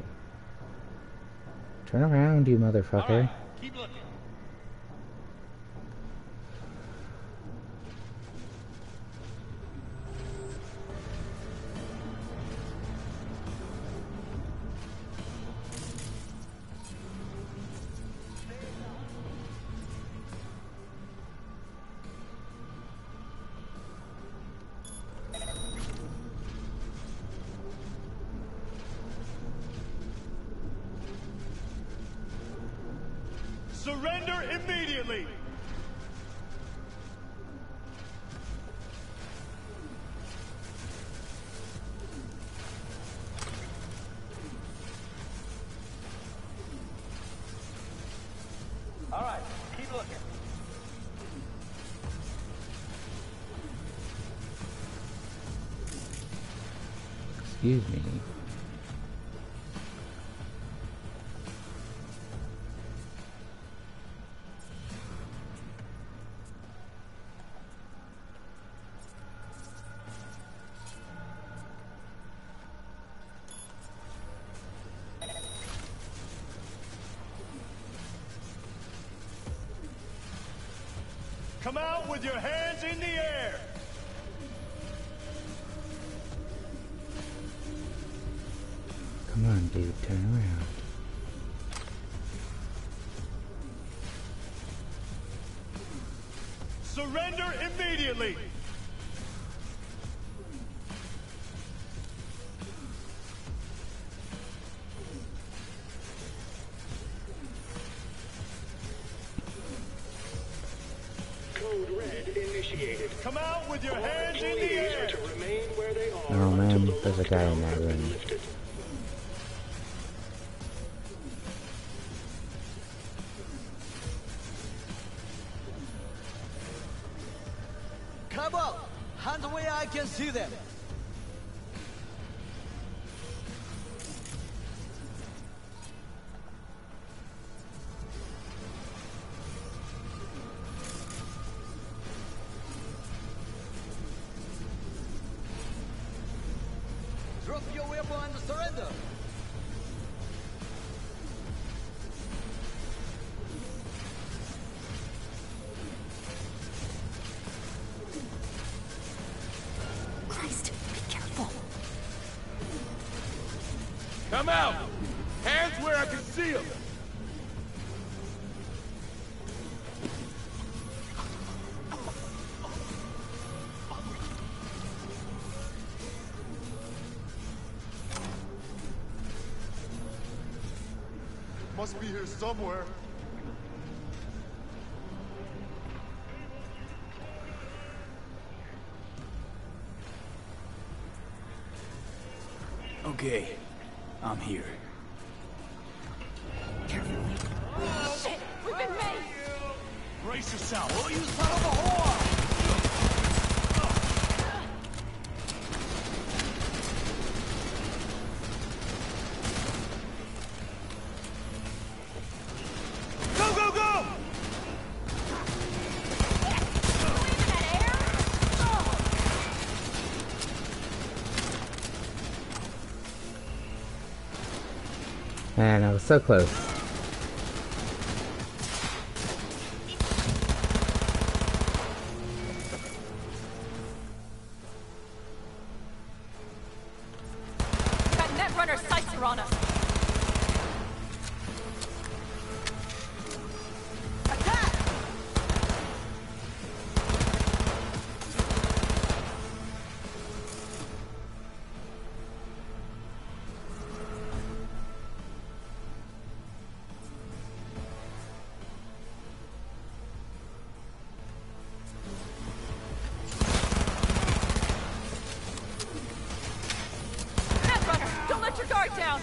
Turn around, you motherfucker. Right, keep looking. Surrender immediately! All right, keep looking. Excuse me. Come out with your hands in the air! Come on, dude, turn around. Surrender immediately! Code red initiated. Come out with your All hands in the employees air! are to remain where they are Oh man, until the there's a guy in that lockdown has been room. lifted. Come up! Hand away, I can see them! Drop your weapon and surrender! Christ, be careful. Come out! Hands where I can see them! Must be here somewhere. Okay, I'm here. Shit, we've been made! Brace yourself, will you son of a whore! Go, go, go! Man, I was so close. That Netrunner sights are on us! Netrunner, don't let your guard down!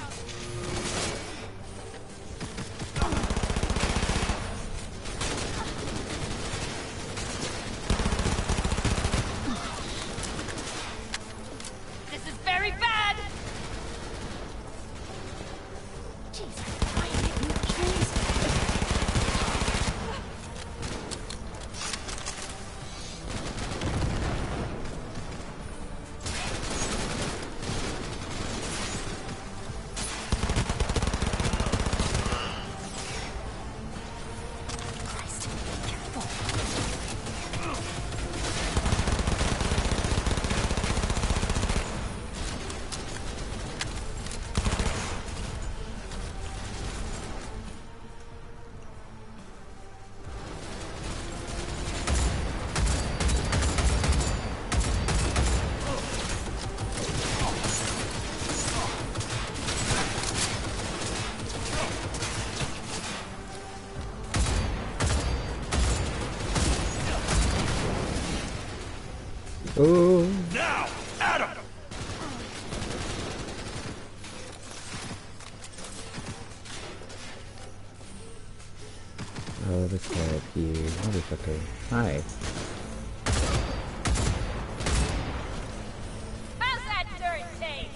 Oh. Now, Adam! Oh, this guy up here. Motherfucker. Hi. How's that dirt taste?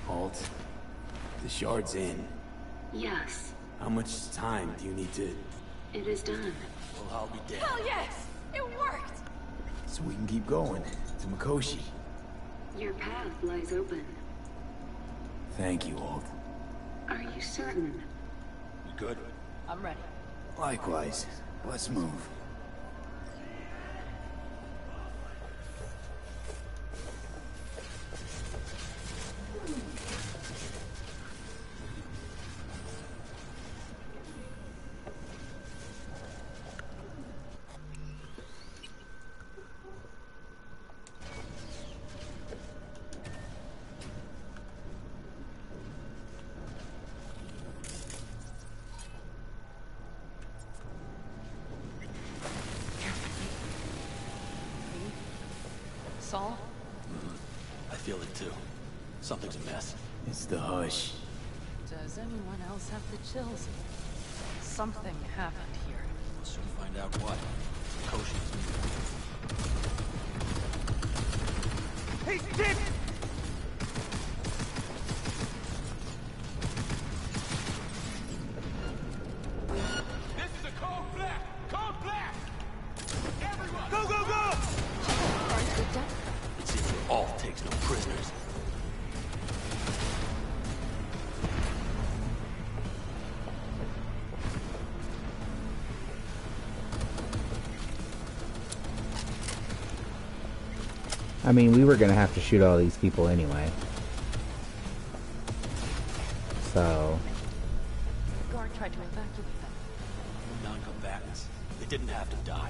Alt, the shard's in. Yes, How much time do you need to... it is done. Well, I'll be damned. Hell yes! It worked! So we can keep going to Mikoshi. Your path lies open. Thank you, Alt. Are you certain? You good? I'm ready. Likewise. Let's move. Saul? I feel it too. Something's amiss. It's the hush. Does anyone else have the chills? Something happened here. We'll soon find out what. Koshi's. He's dead! This is a cold blast! Cold blast! Everyone! Go, go, go! It seems the Alt takes no prisoners. I mean, we were gonna have to shoot all these people anyway. So... The guard tried to evacuate them. Non-combatants. They didn't have to die.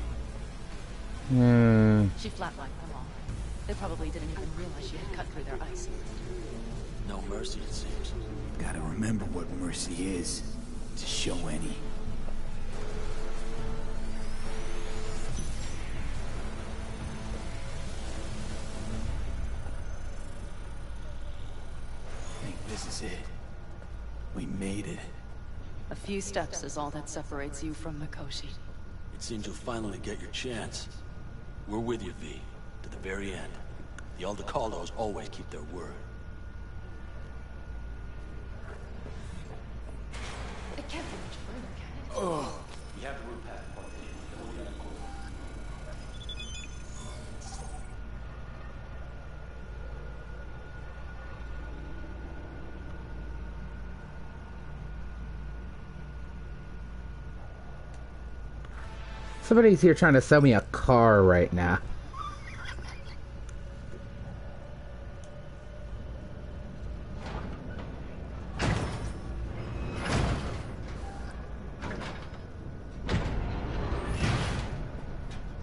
She flatlined them all. They probably didn't even realize she had cut through their ice. No mercy, it seems. Gotta remember what mercy is, to show any. I think this is it. We made it. A few steps is all that separates you from Mikoshi. It seems you'll finally get your chance. We're with you, V. To the very end. The Aldecaldos always keep their word. It can't be much further, can it? Oh. We have the route past Part A. Somebody's here trying to sell me a car right now.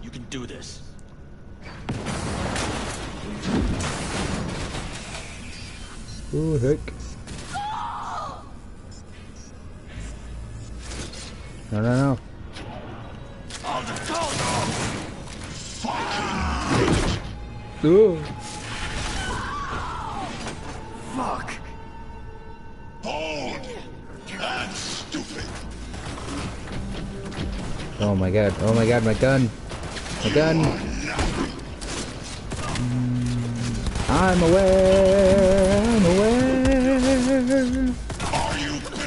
You can do this. Ooh, heck. No, no, no. Ooh. Fuck. Bold and stupid. Oh my god, my gun. My gun. I'm aware, I'm aware.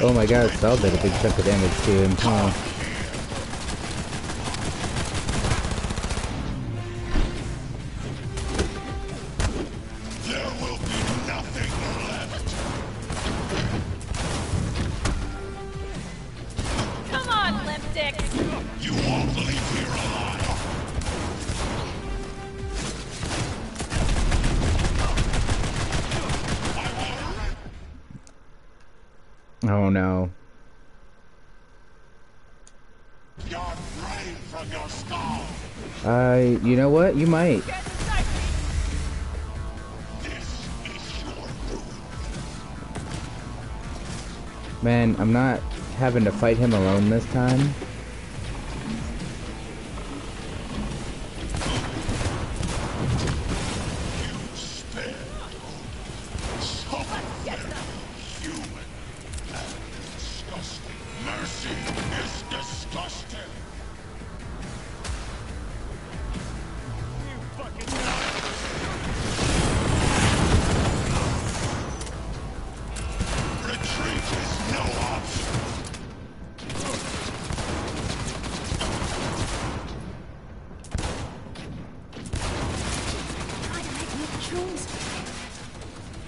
Oh my god, Saul did a big chunk of damage to him, huh? There will be nothing left. Come on, limp dicks! You won't leave here alive. Oh no. Your brain from your skull. You know what? You might. Man, I'm not having to fight him alone this time. Mercy is disgusting. Retreat is no option.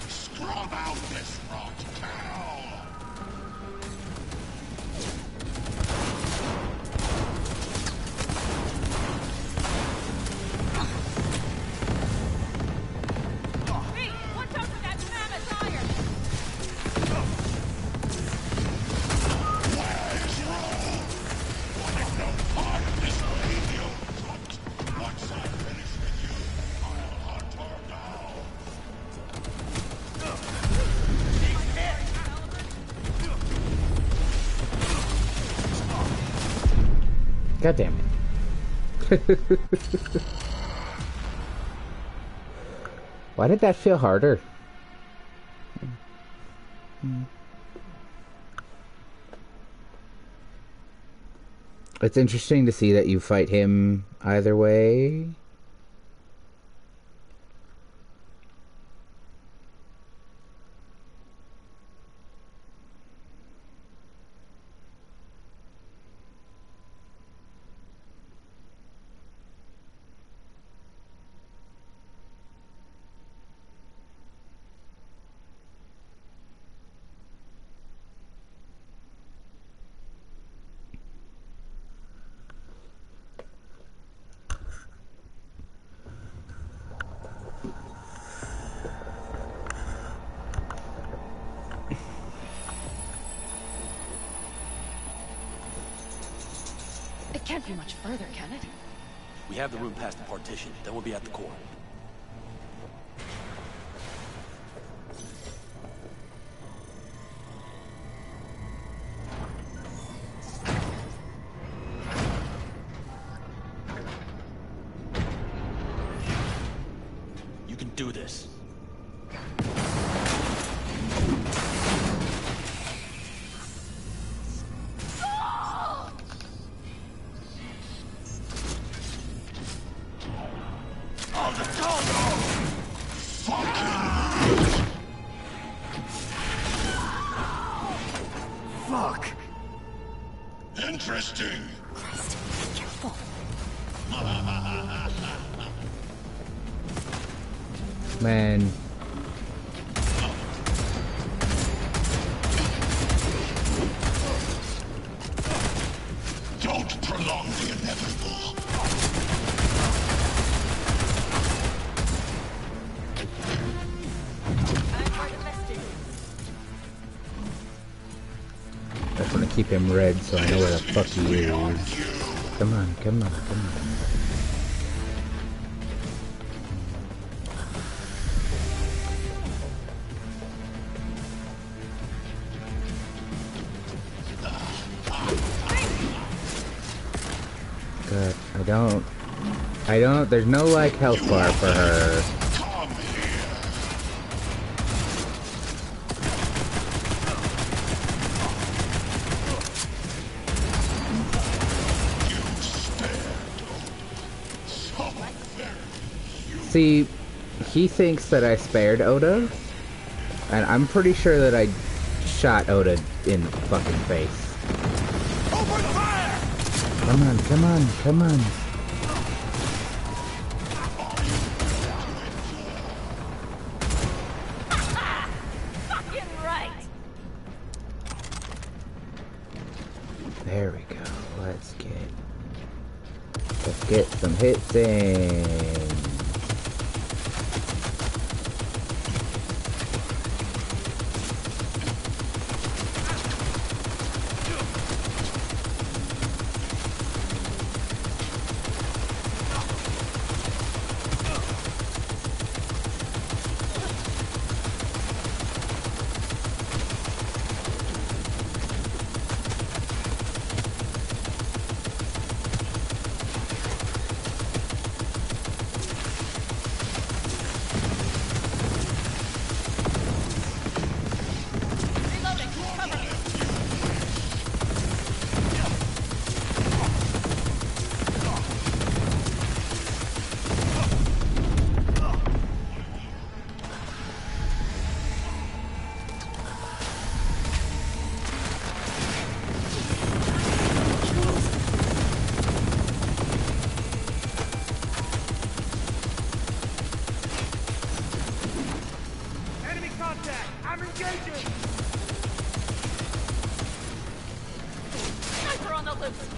Scrub out this rot cow. God damn it. Why did that feel harder? It's interesting to see that you fight him either way. It can't be much further, can it? We have the room past the partition, then we'll be at the core. You can do this. Fuck. Interesting. Christ, be careful. Man. Don't prolong the inevitable. I just want to keep him red so I know where the fuck he is. Come on, come on, come on. there's no, like, health bar for her. See, he thinks that I spared Oda, and I'm pretty sure that I shot Oda in the fucking face. Open fire! Come on, come on, come on. Fucking right! There we go. Let's get some hits in. Enemy contact! I'm engaging! Sniper on the loose!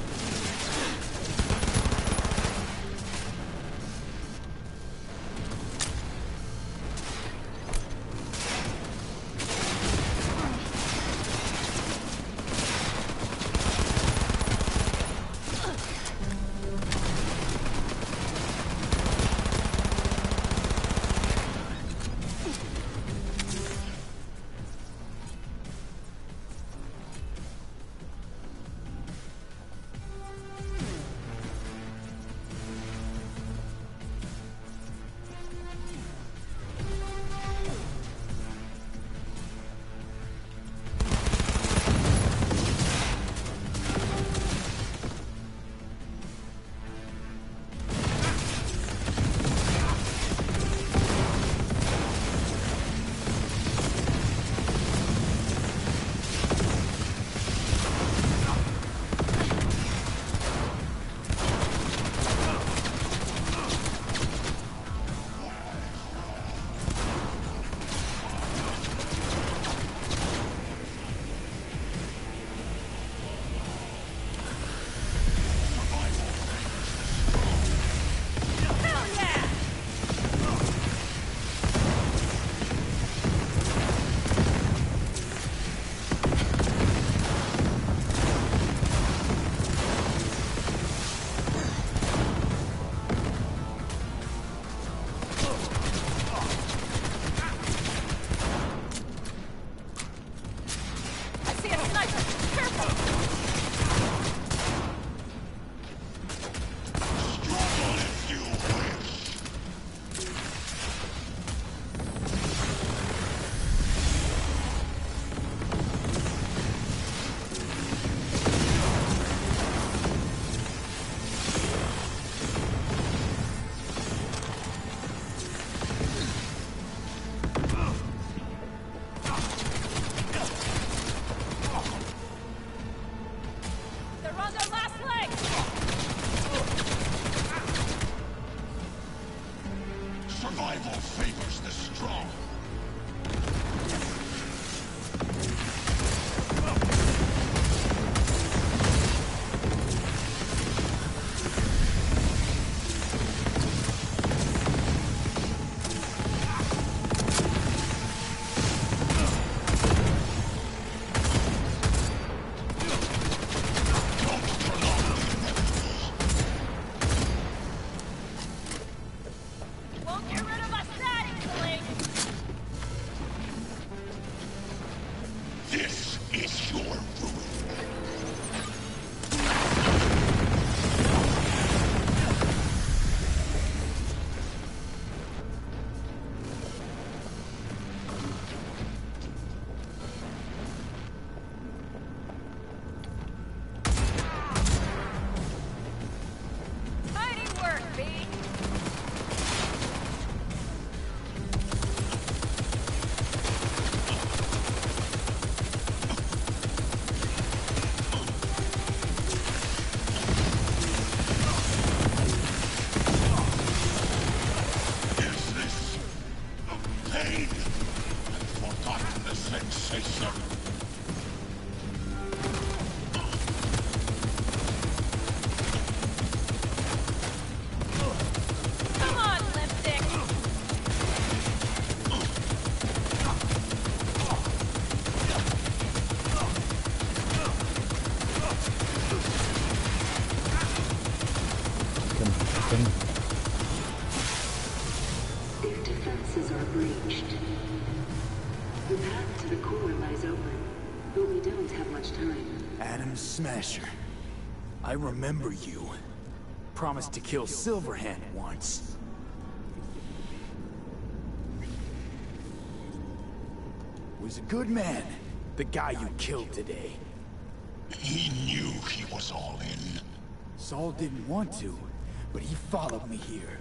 pain and forgotten the sensation. Come on, lipstick! Their defenses are breached. The path to the core lies open, but we don't have much time. Adam Smasher. I remember you. Promised to kill Silverhand once. Was a good man, the guy you killed today. He knew he was all in. Saul didn't want to, but he followed me here.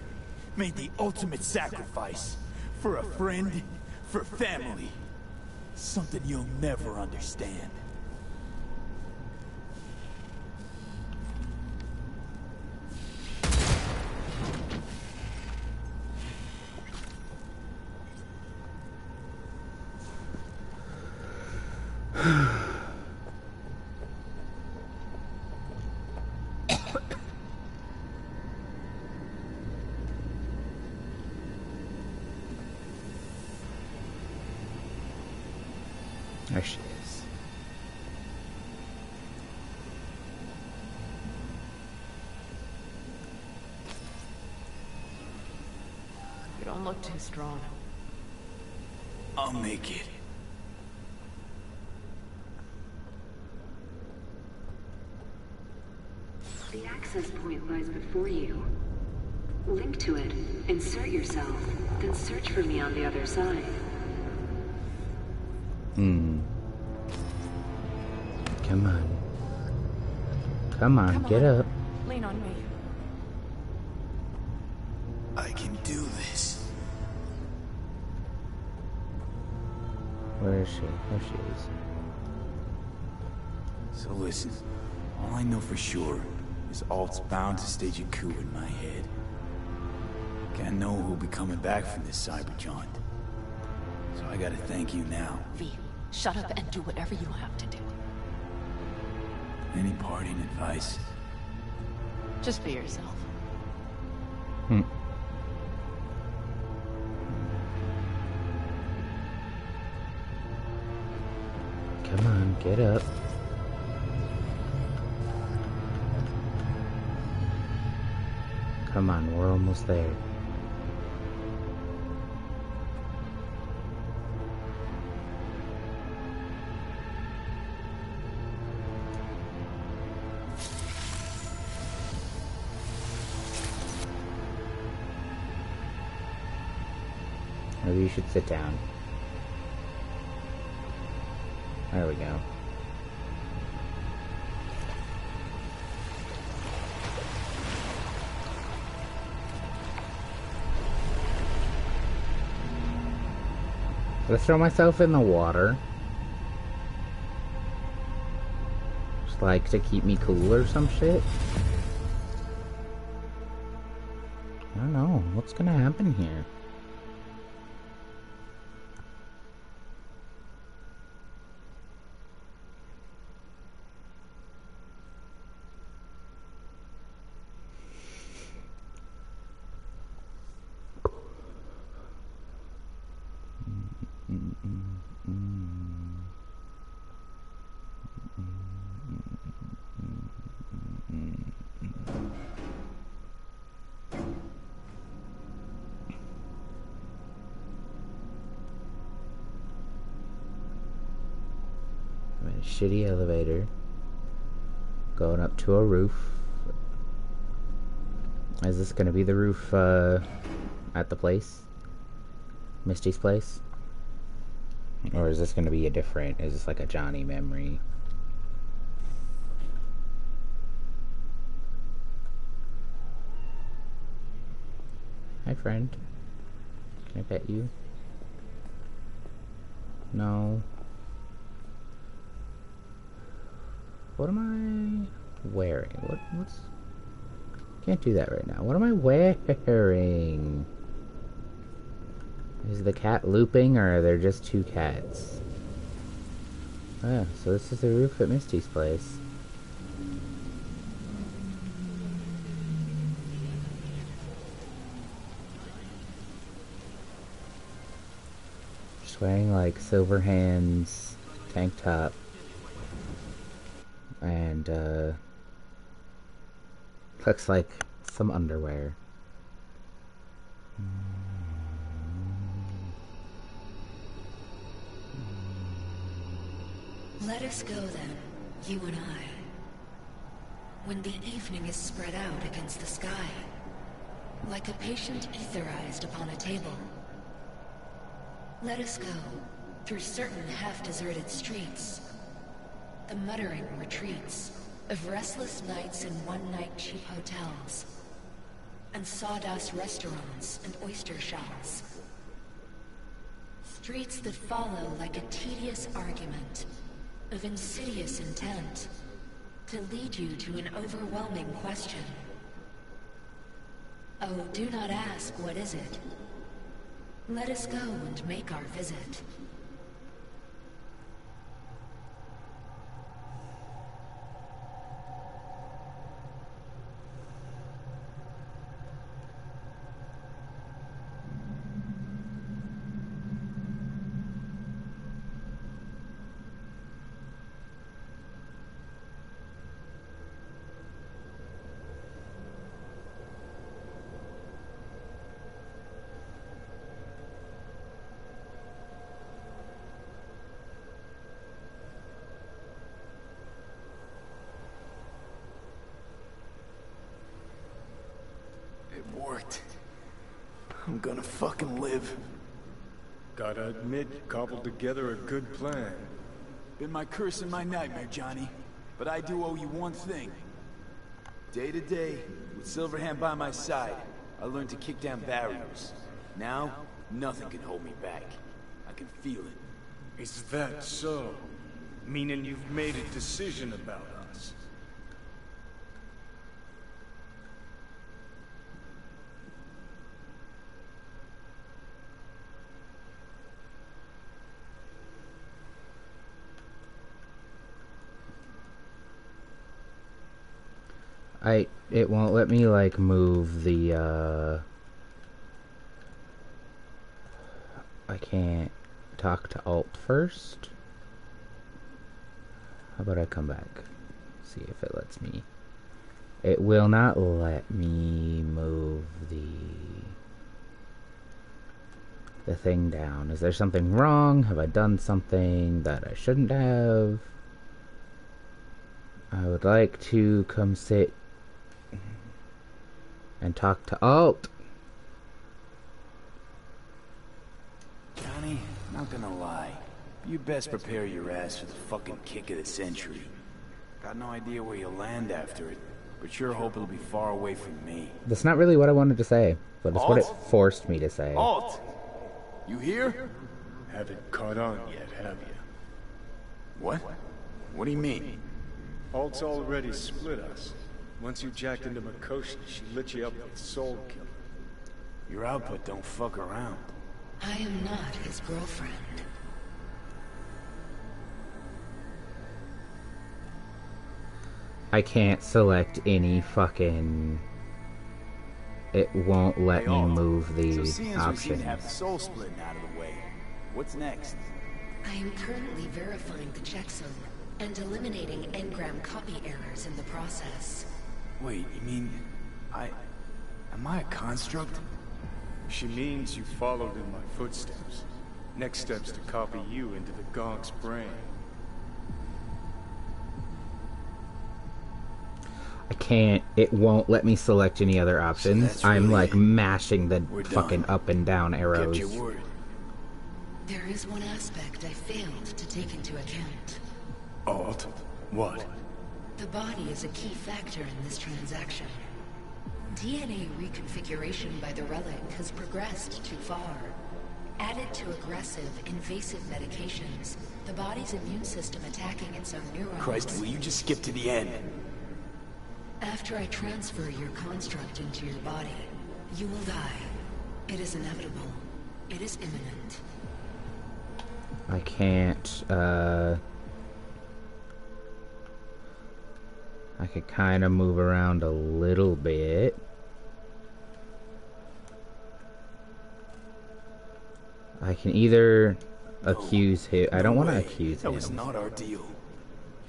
Made the ultimate sacrifice. For a friend, for family. Something you'll never understand. There she is. You don't look too strong. I'll make it. The access point lies before you. Link to it, insert yourself, then search for me on the other side. Come on. Come on, get up. Lean on me. I can do this. Where is she? There she is. So listen, all I know for sure is Alt's bound to stage a coup in my head. Can't know who'll be coming back from this cyberjaunt. So I gotta thank you now. V, shut up and do whatever you have to do. Any parting advice? Just be yourself. Hmm. Come on, get up. Come on, we're almost there. Maybe you should sit down. There we go. Let's throw myself in the water. Just like to keep me cool or some shit. I don't know. What's gonna happen here? I'm in a shitty elevator. Going up to a roof. Is this gonna be the roof at the place? Misty's place? Or is this gonna be a different, is this like a Johnny memory? Hi friend. Can I pet you? No. What am I wearing? What's... Can't do that right now. What am I wearing? Is the cat looping, or are there just two cats? Oh, so this is the roof at Misty's place. Just wearing like Silverhand's tank top. And looks like some underwear. Let us go then, you and I. When the evening is spread out against the sky, like a patient etherized upon a table. Let us go through certain half-deserted streets, the muttering retreats of restless nights in one-night cheap hotels, and sawdust restaurants and oyster shells. Streets that follow like a tedious argument of insidious intent to lead you to an overwhelming question. Oh, do not ask, what is it? Let us go and make our visit. Worked. I'm gonna fucking live. Gotta admit, you cobbled together a good plan. Been my curse and my nightmare, Johnny. But I do owe you one thing. Day to day, with Silverhand by my side, I learned to kick down barriers. Now, nothing can hold me back. I can feel it. Is that so? Meaning you've made a decision about us? It won't let me, like, move the, I can't talk to Alt first? How about I come back? See if it lets me. It will not let me move the thing down. Is there something wrong? Have I done something that I shouldn't have? I would like to come sit and talk to Alt. Johnny, not gonna lie. You best prepare your ass for the fucking kick of the century. Got no idea where you'll land after it, but sure hope it'll be far away from me. That's not really what I wanted to say, but it's Alt? what it forced me to say. Alt! You here? Haven't caught on yet, have you? What? What do you mean? Alt's already split us. Once you jacked into Mikoshi, she lit you up with Soul Killer. Your output don't fuck around. I am not his girlfriend. I can't select any fucking... It won't let me move the so seeing as we seem options. to have the soul splitting out of the way, what's next? I am currently verifying the checksum and eliminating engram copy errors in the process. Wait, you mean... Am I a construct? She means you followed in my footsteps. Next step's to copy you into the Gonk's brain. I can't. It won't let me select any other options. So I'm really like mashing the We're fucking done. up and down arrows. Kept your word. There is one aspect I failed to take into account. Alt? What? The body is a key factor in this transaction. DNA reconfiguration by the relic has progressed too far. Added to aggressive, invasive medications, the body's immune system attacking its own neurons. Christ, will you just skip to the end? After I transfer your construct into your body, you will die. It is inevitable. It is imminent. I can't, I could kind of move around a little bit. I can either accuse him. I don't want to accuse him. That was not our deal.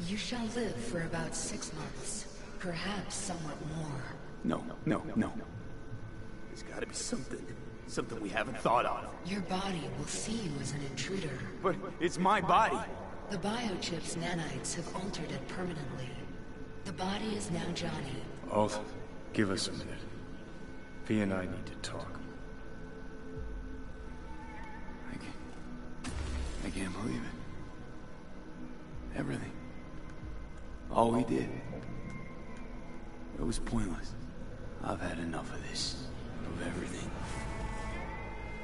You shall live for about 6 months, perhaps somewhat more. No. There's gotta be something. Something we haven't thought of. Your body will see you as an intruder. But it's my body. The biochip's nanites have altered it permanently. The body is now Johnny. Alt, give us a minute. V and I need to talk. I can't believe it. Everything. All we did. It was pointless. I've had enough of this. Of everything.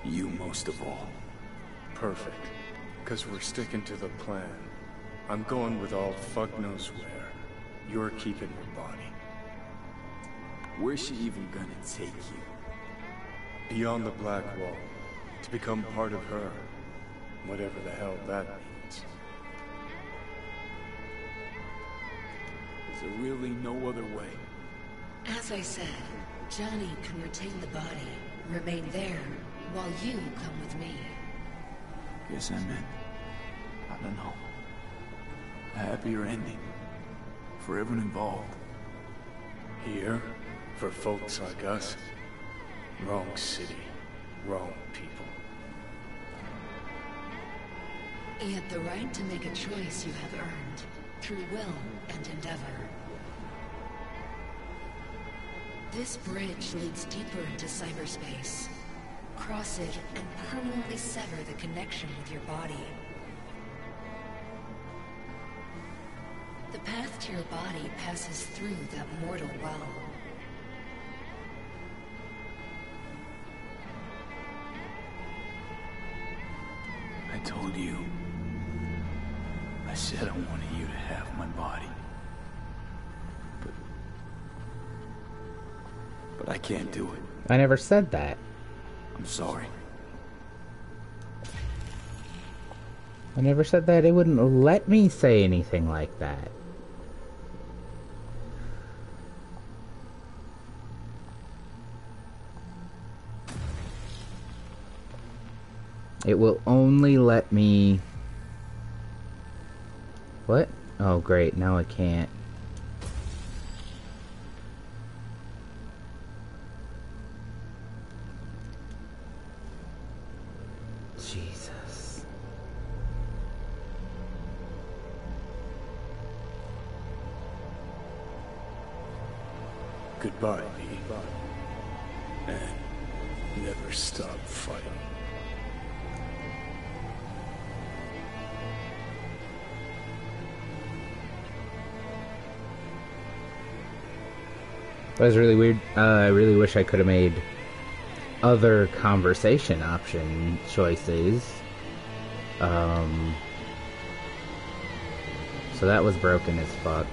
You most of all. Perfect. Because we're sticking to the plan. I'm going with Alt fuck knows where. You're keeping your body. Where's she even gonna take you? Beyond the Black Wall. To become part of her. Whatever the hell that means. Is there really no other way? As I said, Johnny can retain the body, remain there, while you come with me. Guess I meant, I don't know, a happier ending for everyone involved. Here, for folks like us, wrong city, wrong people. Yet the right to make a choice you have earned, through will and endeavor. This bridge leads deeper into cyberspace. Cross it and permanently sever the connection with your body. The path to your body passes through that mortal well. I told you. I said I wanted you to have my body. But I can't do it. I never said that. I'm sorry. I never said that. It wouldn't let me say anything like that. It will only let me... What? Oh, great. Now I can't. Jesus. Goodbye, V. And never stop fighting. That was really weird. I really wish I could have made other conversation option choices. So that was broken as fuck.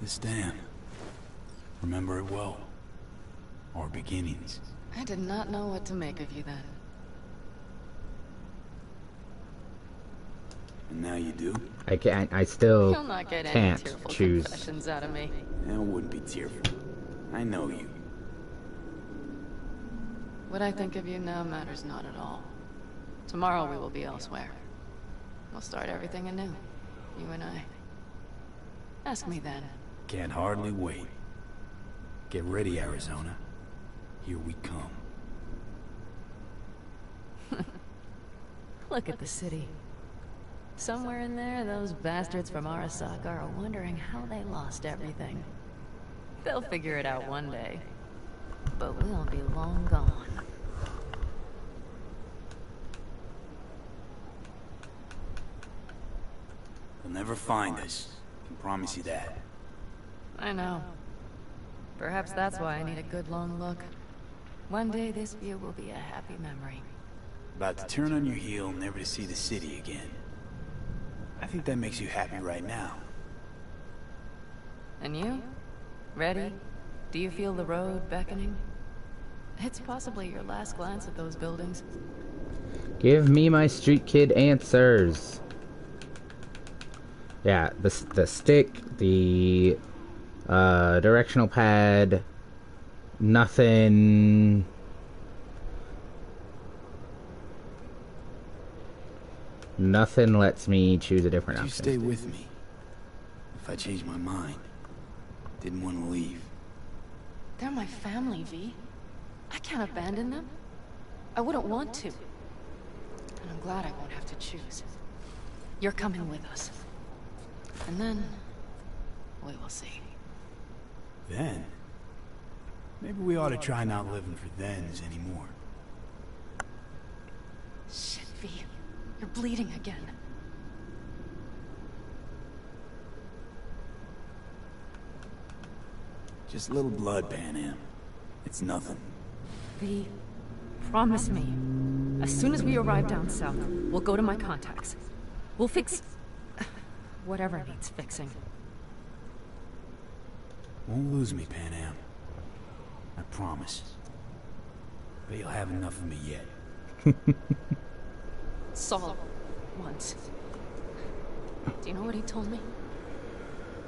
This dam. Remember it well. Our beginnings. I did not know what to make of you then. And now you do? I still You'll not get any can't tearful choose. confessions out of me. That wouldn't be tearful. I know you. What I think of you now matters not at all. Tomorrow we will be elsewhere. We'll start everything anew. You and I. Ask me then. Can't hardly wait. Get ready, Arizona. Here we come. Look at the city. Somewhere in there, those bastards from Arasaka are wondering how they lost everything. They'll figure it out one day. But we'll be long gone. They'll never find us. I can promise you that. I know. Perhaps that's why I need a good long look. One day this view will be a happy memory. About to turn on your heel, never to see the city again. I think that makes you happy right now. And you? Ready? Do you feel the road beckoning? It's possibly your last glance at those buildings. Give me my street kid answers. Yeah, the stick, the directional pad, nothing. Nothing lets me choose a different You option. stay with me. If I change my mind, didn't want to leave. They're my family, V. I can't abandon them. I wouldn't want to. And I'm glad I won't have to choose. You're coming with us. And then, we will see. Then? Maybe we ought to try not living for thens anymore. Shit, V. You're bleeding again. Just a little blood, Pan Am. It's nothing. V, promise me. As soon as we arrive down south, we'll go to my contacts. We'll fix... whatever needs fixing. Won't lose me, Pan Am. I promise. But you'll have enough of me yet. Saul, once. Do you know what he told me?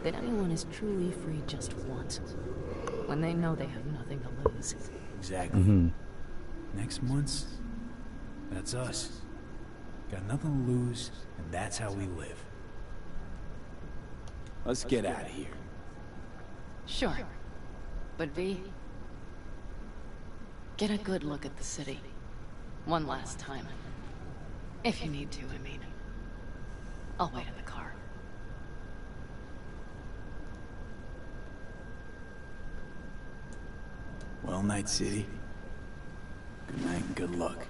That anyone is truly free just once. When they know they have nothing to lose. Exactly. Next month's, that's us. Got nothing to lose, and that's how we live. Let's get out of here. Sure. But V, get a good look at the city. One last time. If you need to, I mean. I'll wait in the car. Well, Night City. Good night and good luck.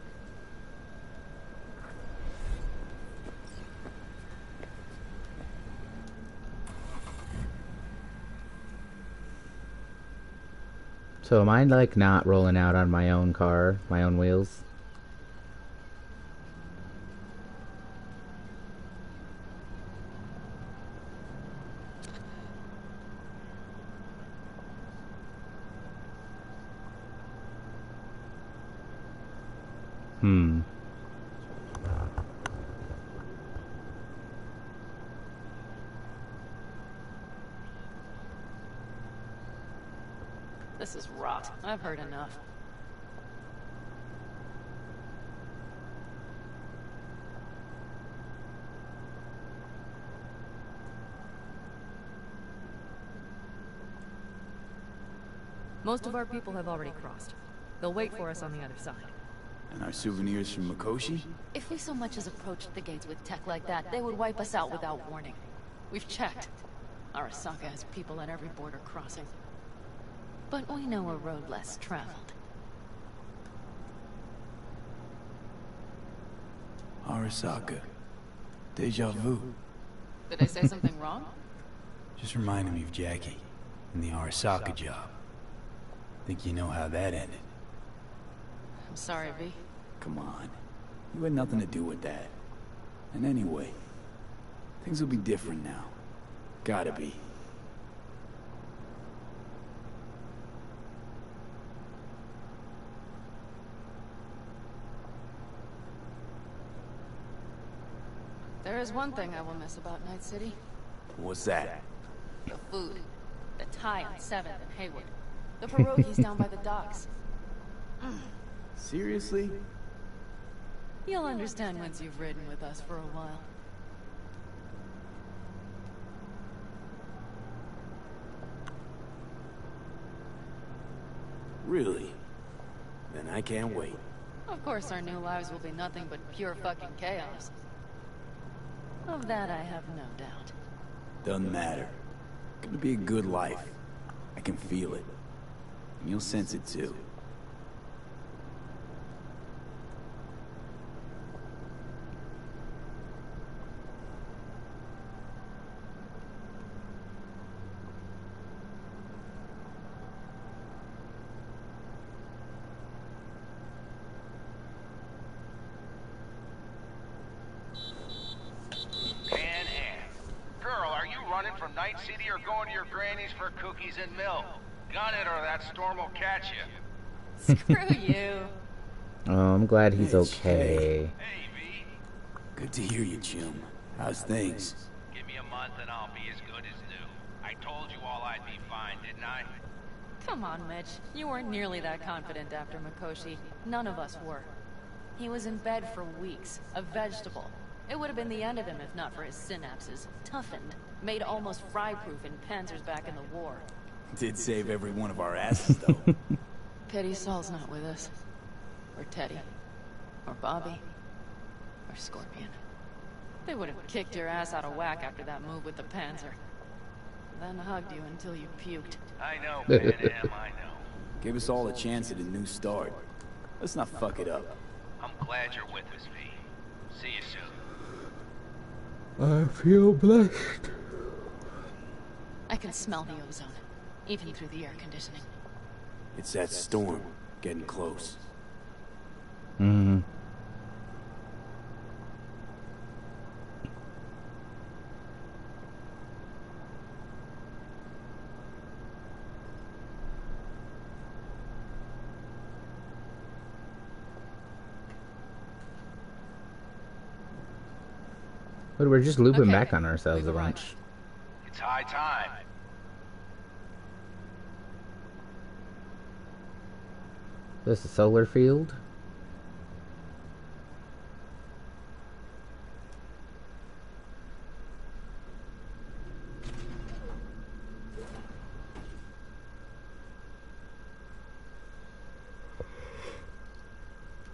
So am I like not rolling out on my own car, my own wheels? This is rot. I've heard enough. Most of our people have already crossed. They'll wait for us on the other side. And our souvenirs from Mikoshi? If we so much as approached the gates with tech like that, they would wipe us out without warning. We've checked. Arasaka has people at every border crossing. But we know a road less traveled. Arasaka. Deja vu. Did I say something wrong? Just reminded me of Jackie and the Arasaka job. Think you know how that ended? I'm sorry, V. Come on. You had nothing to do with that. And anyway, things will be different now. Gotta be. There is one thing I will miss about Night City. What's that? The food. The Thai on 7th and Haywood. The pierogies down by the docks. Seriously? You'll understand once you've ridden with us for a while. Really? Then I can't wait. Of course our new lives will be nothing but pure fucking chaos. Of that I have no doubt. Doesn't matter. Gonna be a good life. I can feel it. And you'll sense it too. Pan Am. Girl, are you running from Night City or going to your granny's for cookies and milk? Gun it or that storm will catch you. Screw you. Oh, I'm glad he's okay. Good to hear you, Jim. How's things? Give me a month and I'll be as good as new. I told you all I'd be fine, didn't I? Come on, Mitch. You weren't nearly that confident after Mikoshi. None of us were. He was in bed for weeks, a vegetable. It would have been the end of him if not for his synapses. Toughened, made almost fry-proof in panzers back in the war. Did save every one of our asses, though. Pity Saul's not with us. Or Teddy. Or Bobby. Or Scorpion. They would have kicked your ass out of whack after that move with the Panzer. Then hugged you until you puked. I know, Pan Am, I know. Gave us all a chance at a new start. Let's not fuck it up. I'm glad you're with us, V. See you soon. I feel blessed. I can smell the ozone, even through the air conditioning. It's that storm getting close. Hmm. But we're just looping back on ourselves a bunch. It's high time. This is a solar field.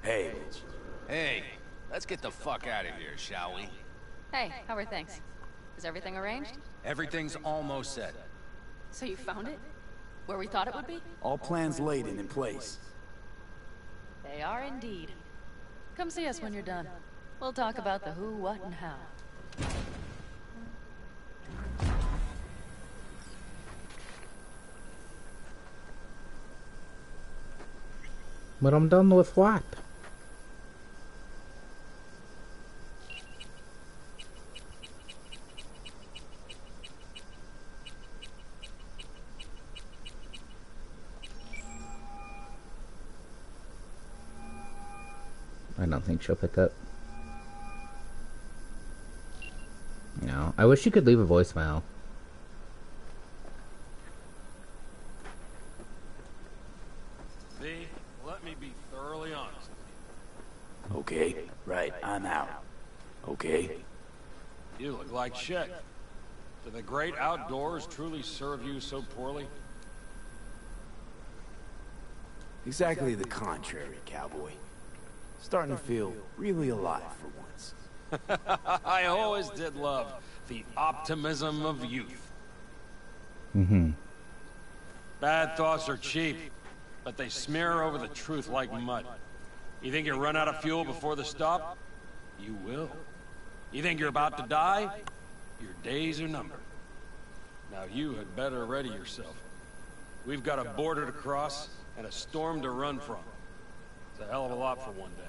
Hey, Mitch. Hey, let's get the fuck out of here, shall we? Hey, how are things? Is everything arranged? Everything's almost set. So you found it? Where we thought it would be? All plans laid and in place. They are indeed. Come see us when you're done. We'll talk about the who, what, and how. But I'm done with what? I don't think she'll pick up. No. I wish you could leave a voicemail. V, let me be thoroughly honest with Okay, right, I'm out. Okay? you. You look like shit. Do the great outdoors truly serve you so poorly? Exactly the contrary, cowboy. Starting to feel really alive for once. I always did love the optimism of youth. Mm-hmm. Bad thoughts are cheap, but they smear over the truth like mud. You think you run out of fuel before the stop? You will. You think you're about to die? Your days are numbered. Now you had better ready yourself. We've got a border to cross and a storm to run from. It's a hell of a lot for one day.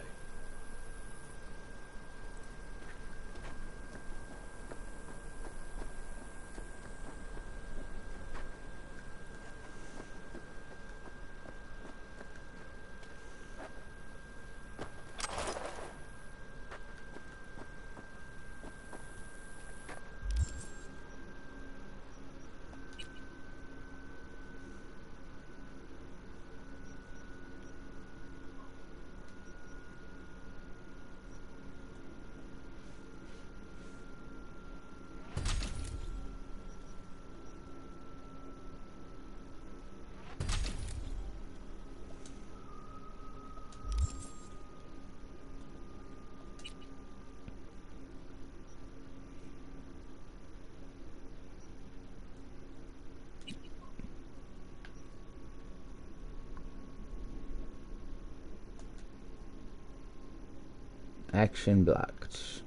Action blocked.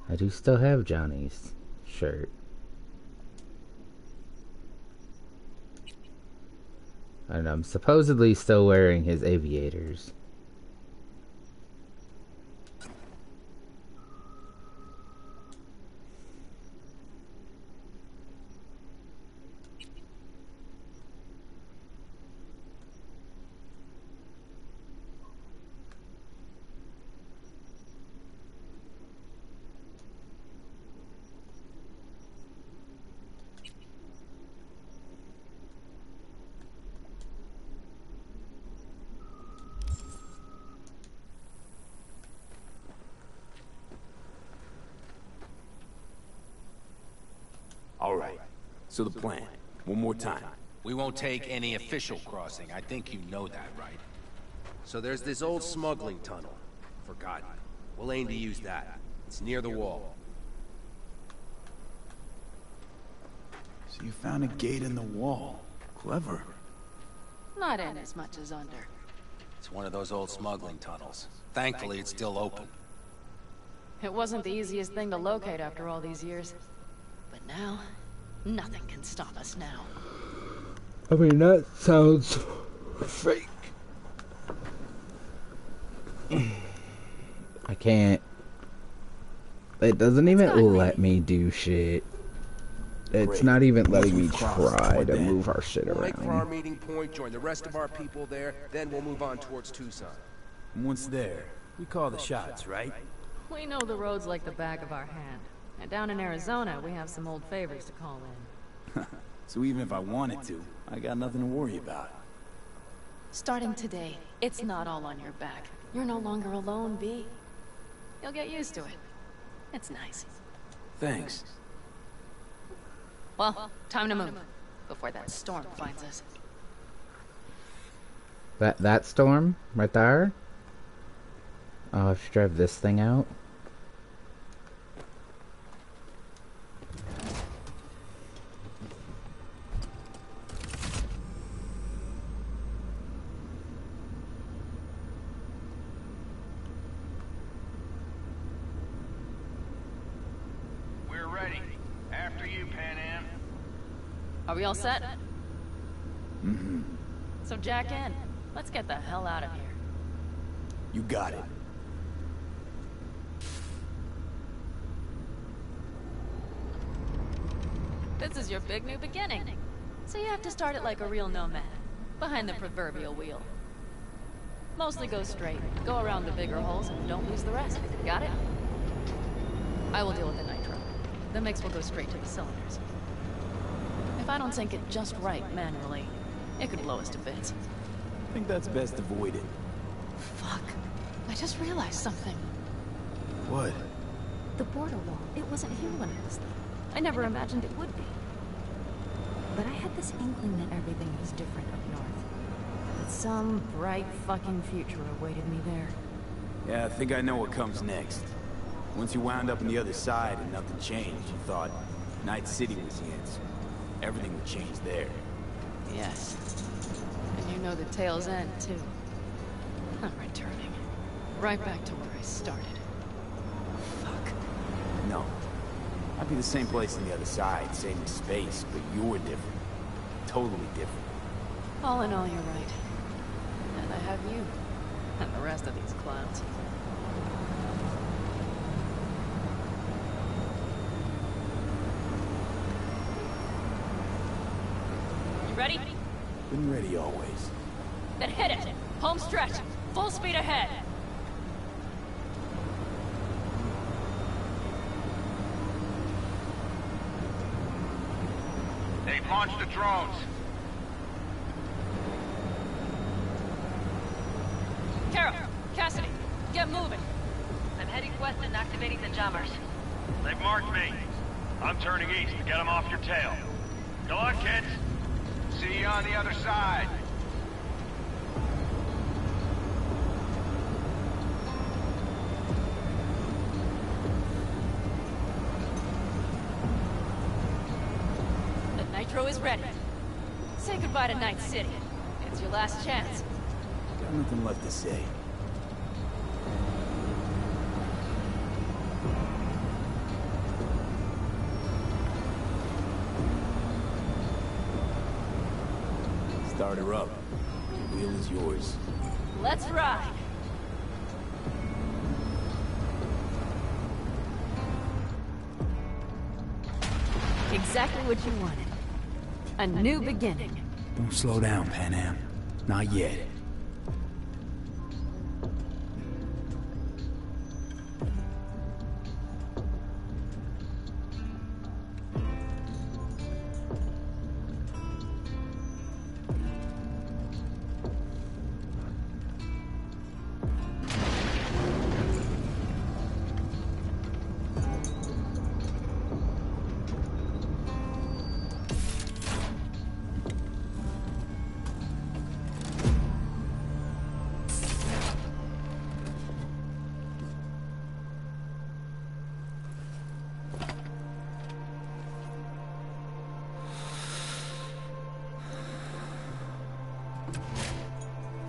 I do still have Johnny's shirt. And I'm supposedly still wearing his aviators. All right. So the plan. One more time. We won't take any official crossing. I think you know that, right? So there's this old smuggling tunnel. Forgotten. We'll aim to use that. It's near the wall. So you found a gate in the wall. Clever. Not in as much as under. It's one of those old smuggling tunnels. Thankfully, it's still open. It wasn't the easiest thing to locate after all these years. But now, nothing can stop us now. I mean, that sounds fake. I can't. It doesn't even let me do shit. It's not even letting me try to move our shit We'll make for our around. meeting point, join the rest of our people there, then we'll move on towards Tucson. And once there, we call the shots, right? We know the roads like the back of our hand. And down in Arizona, we have some old favors to call in. So even if I wanted to, I got nothing to worry about. Starting today, it's not all on your back. You're no longer alone, B. You'll get used to it. It's nice. Thanks. Well, time to move. Before that storm finds us. That storm right there? Oh, I have to drive this thing out. We're ready. After you, Pan Am. Are we all set? Mm-hmm. So jack in. Let's get the hell out of here. You got it. This is your big new beginning. So you have to start it like a real nomad. Behind the proverbial wheel. Mostly go straight. Go around the bigger holes and don't lose the rest. Got it? I will deal with the nitro. The mix will go straight to the cylinders. If I don't sync it just right manually, it could blow us to bits. I think that's best avoided. Fuck. I just realized something. What? The border wall. It wasn't here when I was there. I never imagined it would be. But I had this inkling that everything was different up north. That some bright fucking future awaited me there. Yeah, I think I know what comes next. Once you wound up on the other side and nothing changed, you thought Night City was the answer. Everything would change there. Yes. And you know the tale's end, too. I'm returning. Right back to where I started. Fuck. No. I'd be the same place on the other side, same space, but you're different. Totally different. All in all, you're right. And I have you. And the rest of these clowns. You ready? Been ready always. Then hit it! Home stretch! Full speed ahead! They've launched the drones. Carol! Cassidy! Get moving! I'm heading west and activating the jammers. They've marked me. I'm turning east to get them off your tail. Go on, kids. See you on the other side. nitro is ready. Say goodbye to Night City. It's your last chance. Got nothing left to say. Start her up. The wheel is yours. Let's ride. Exactly what you wanted. A new beginning. Don't slow down, Pan Am. Not yet.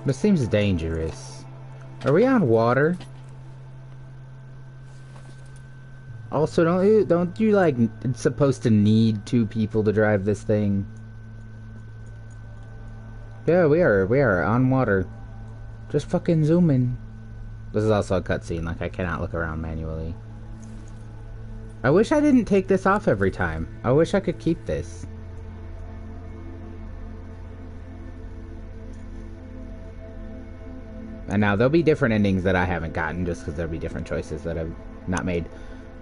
This seems dangerous. Are we on water? Also, don't you like supposed to need 2 people to drive this thing? Yeah, we are on water. Just fucking zoom in. This is also a cutscene, like I cannot look around manually. I wish I didn't take this off every time. I wish I could keep this. And now there'll be different endings that I haven't gotten just because there'll be different choices that I've not made.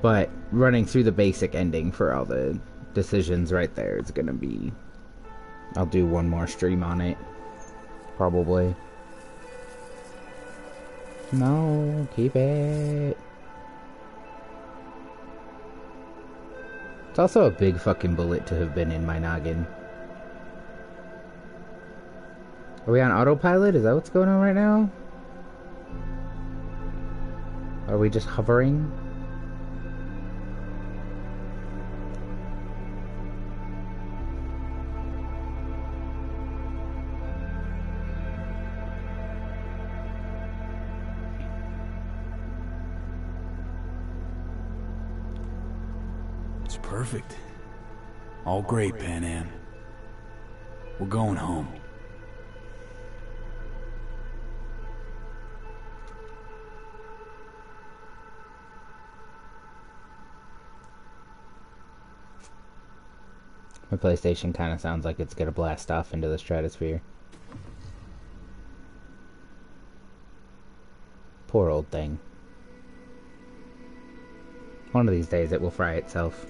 But running through the basic ending for all the decisions right there is gonna be... I'll do one more stream on it. Probably. No, keep it. It's also a big fucking bullet to have been in my noggin. Are we on autopilot? Is that what's going on right now? Are we just hovering? It's perfect. All great, Pan Am. We're going home. My PlayStation kind of sounds like it's gonna blast off into the stratosphere. Poor old thing. One of these days it will fry itself.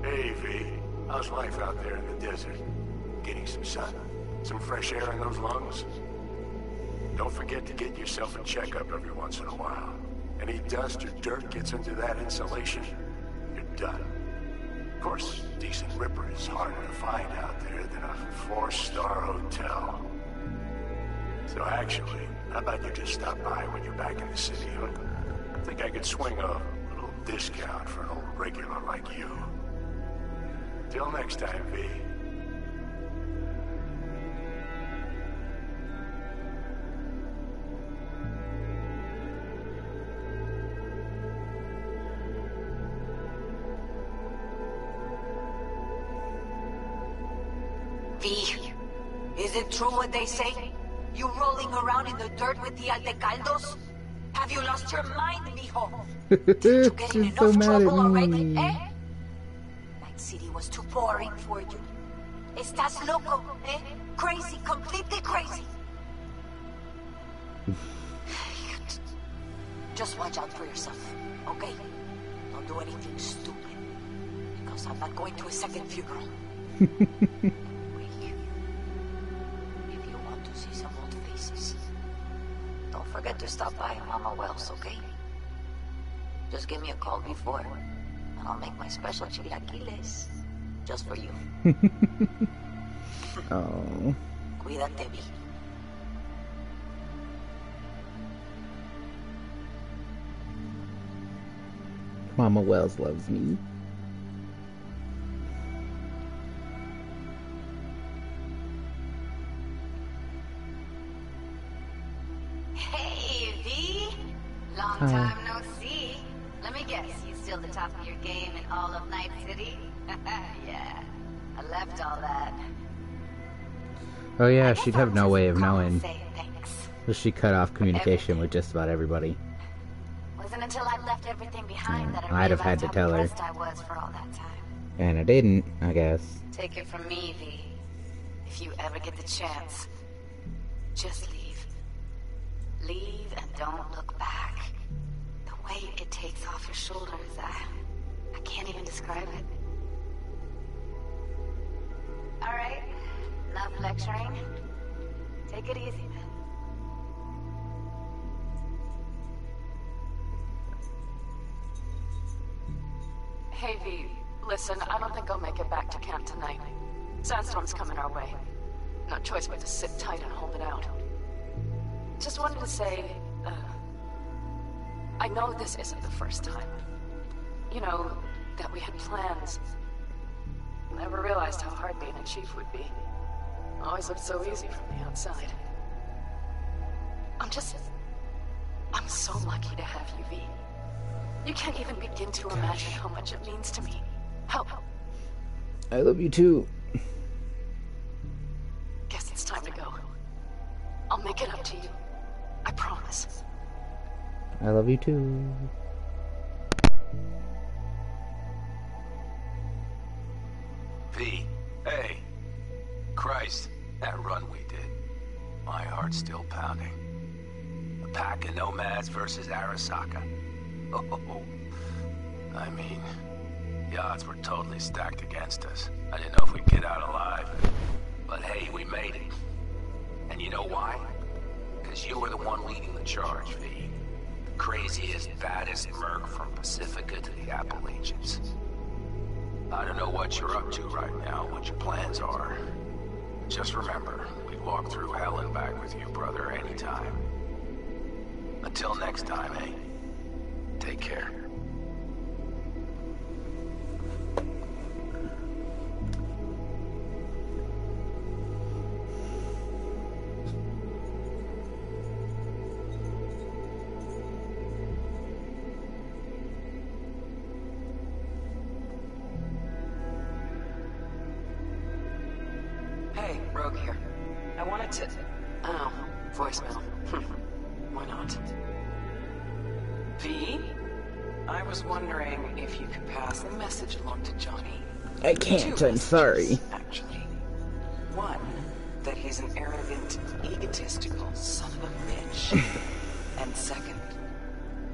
Hey, V. How's life out there in the desert? Getting some sun? Some fresh air in those lungs? Don't forget to get yourself a checkup every once in a while. Any dust or dirt gets into that insulation, you're done. Of course, decent ripper is harder to find out there than a 4-star hotel. So actually, how about you just stop by when you're back in the city, huh? I think I could swing a little discount for an old regular like you. Till next time, V. V, is it true what they say? You rolling around in the dirt with the Aldecaldos? Have you lost your mind, mijo? Did you get in enough trouble already, eh? Night City was too boring for you. Estás loco, eh? Crazy, completely crazy. Just watch out for yourself, okay? Don't do anything stupid. Because I'm not going to a second funeral. If you want to see some old faces, don't forget to stop by Mama Wells, okay? Just give me a call before, and I'll make my special chilaquiles just for you. Oh. Cuídate, Vi. Mama Wells loves me. Hey, V. Long Hi. time no see. Let me guess, you still the top of your game in all of Night City? Yeah, I left all that. Oh yeah, she'd have no way of knowing. Say thanks. So she cut off communication with just about everybody. Wasn't until I left everything behind that I I'd have had realized to how tell her. depressed I was for all that time. And I didn't, I guess. Take it from me, V. If you ever get the chance, just leave. Leave and don't look back. The weight it takes off your shoulders, I can't even describe it. All right, enough lecturing. Take it easy, then. Hey, V. Listen, I don't think I'll make it back to camp tonight. Sandstorm's coming our way. No choice but to sit tight and hold it out. Just wanted to say, I know this isn't the first time. You know, that we had plans. Never realized how hard being a chief would be. Always looked so easy from the outside. I'm so lucky to have you, V. You can't even begin to imagine how much it means to me. How... I love you too. Guess it's time to go. I'll make it up to you. I promise. I love you too. V, hey. Christ, that run we did. My heart's still pounding. A pack of nomads versus Arasaka. Oh, I mean, the odds were totally stacked against us. I didn't know if we'd get out alive. But hey, we made it. And you know why? Because you were the one leading the charge, V. The craziest, baddest merc from Pacifica to the Appalachians. I don't know what you're up to right now, what your plans are. Just remember, we'd walk through hell and back with you, brother, anytime. Until next time, eh? Take care. Hey, Rogue here. I wanted to... Oh, voicemail. Why not? V? I was wondering if you could pass the message along to Johnny. I can't, Two I'm sorry. messages, actually. One, that he's an arrogant, egotistical son of a bitch. And second,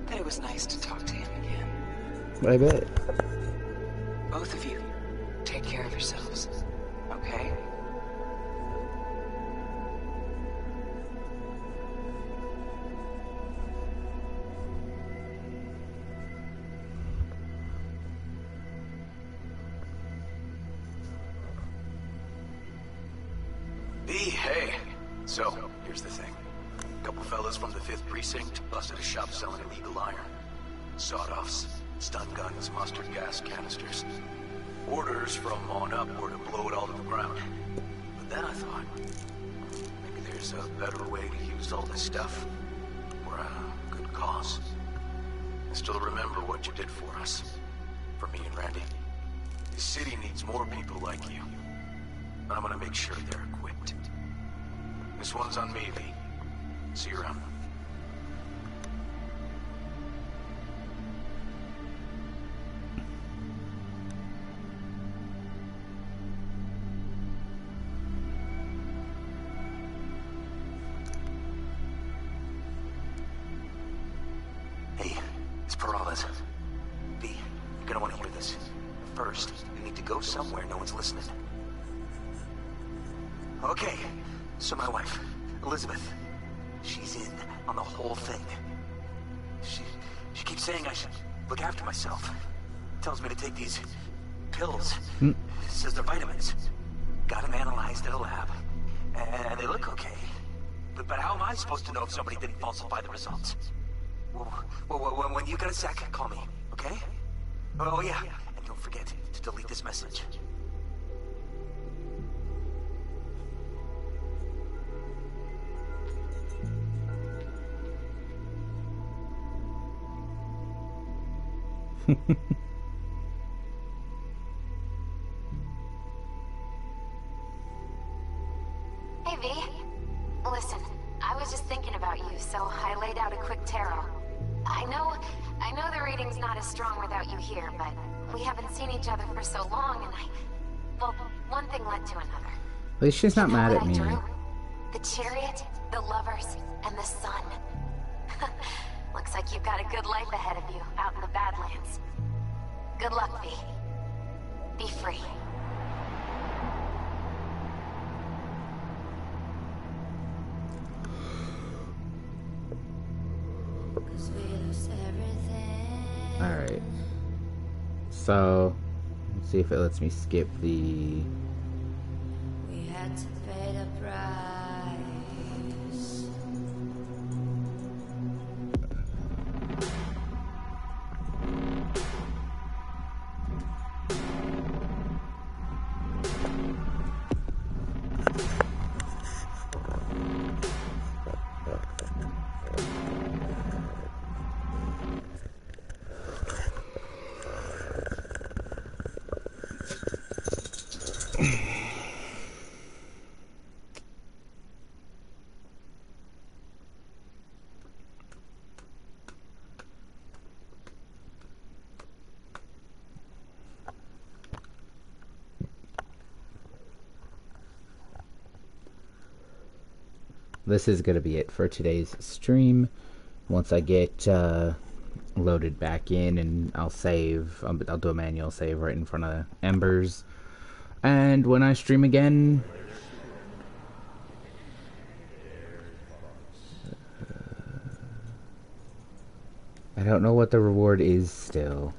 that it was nice to talk to him again. I bet. Both of you, take care of yourselves, okay? Hey. So, here's the thing. A couple fellas from the 5th Precinct busted a shop selling illegal iron. Sawed-offs, stun guns, mustard gas canisters. Orders from on up were to blow it all to the ground. But then I thought, maybe there's a better way to use all this stuff. For a good cause. I still remember what you did for us. For me and Randy. This city needs more people like you. And I'm gonna make sure they're equipped. This one's on me, V. See you around. Hey, it's Peralez. V, First, you need to go somewhere no one's listening. Okay, so my wife, Elizabeth, she's in on the whole thing. She keeps saying I should look after myself. Tells me to take these pills. Says they're vitamins. Got them analyzed at a lab. And they look okay. But how am I supposed to know if somebody didn't falsify the results? Well, when you got a sec, call me, okay? Oh yeah, and don't forget to delete this message. Hey, V. Listen, I was just thinking about you, so I laid out a quick tarot. I know the reading's not as strong without you here, but we haven't seen each other for so long, and well, one thing led to another. At least she's not mad at me. The chariot, the lovers, and the sun. Looks like you've got a good life ahead of you, out in the Badlands. Good luck, V. Be free. Alright. So, let's see if it lets me skip the... We had to pay the price. This is going to be it for today's stream. Once I get loaded back in, and I'll save, I'll do a manual save right in front of Embers. And when I stream again, I don't know what the reward is still.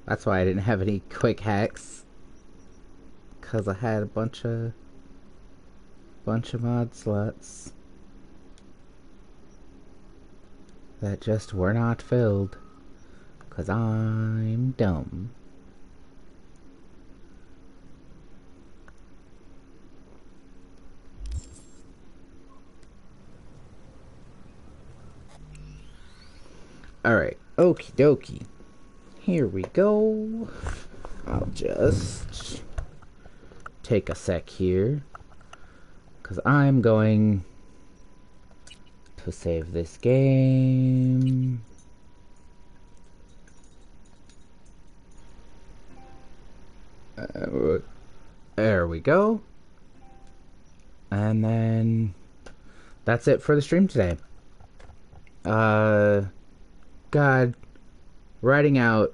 That's why I didn't have any quick hacks. Cause I had a bunch of mod slots that just were not filled. Cause I'm dumb. Alright, okie dokie. Here we go. I'll just take a sec here. Because I'm going to save this game. There we go. And then that's it for the stream today. God, writing out.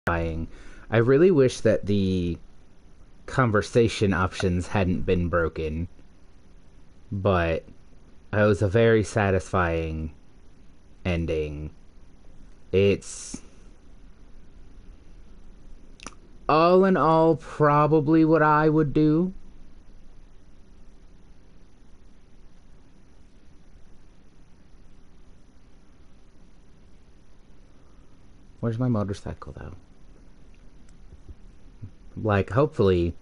I really wish that the conversation options hadn't been broken, but it was a very satisfying ending. It's all in all probably what I would do. Where's my motorcycle, though? Like, hopefully,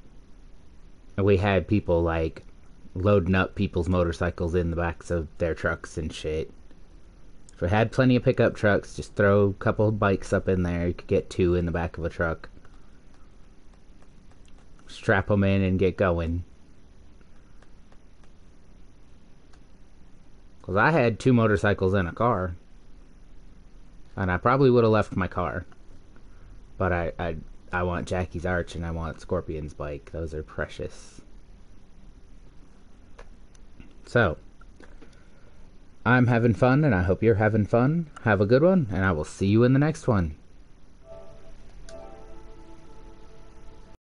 we had people, like, loading up people's motorcycles in the backs of their trucks and shit. If we had plenty of pickup trucks, just throw a couple of bikes up in there. You could get 2 in the back of a truck. Strap them in and get going. Because I had 2 motorcycles in a car. And I probably would have left my car. But I want Jackie's Arch and I want Scorpion's bike. Those are precious. So, I'm having fun and I hope you're having fun. Have a good one and I will see you in the next one.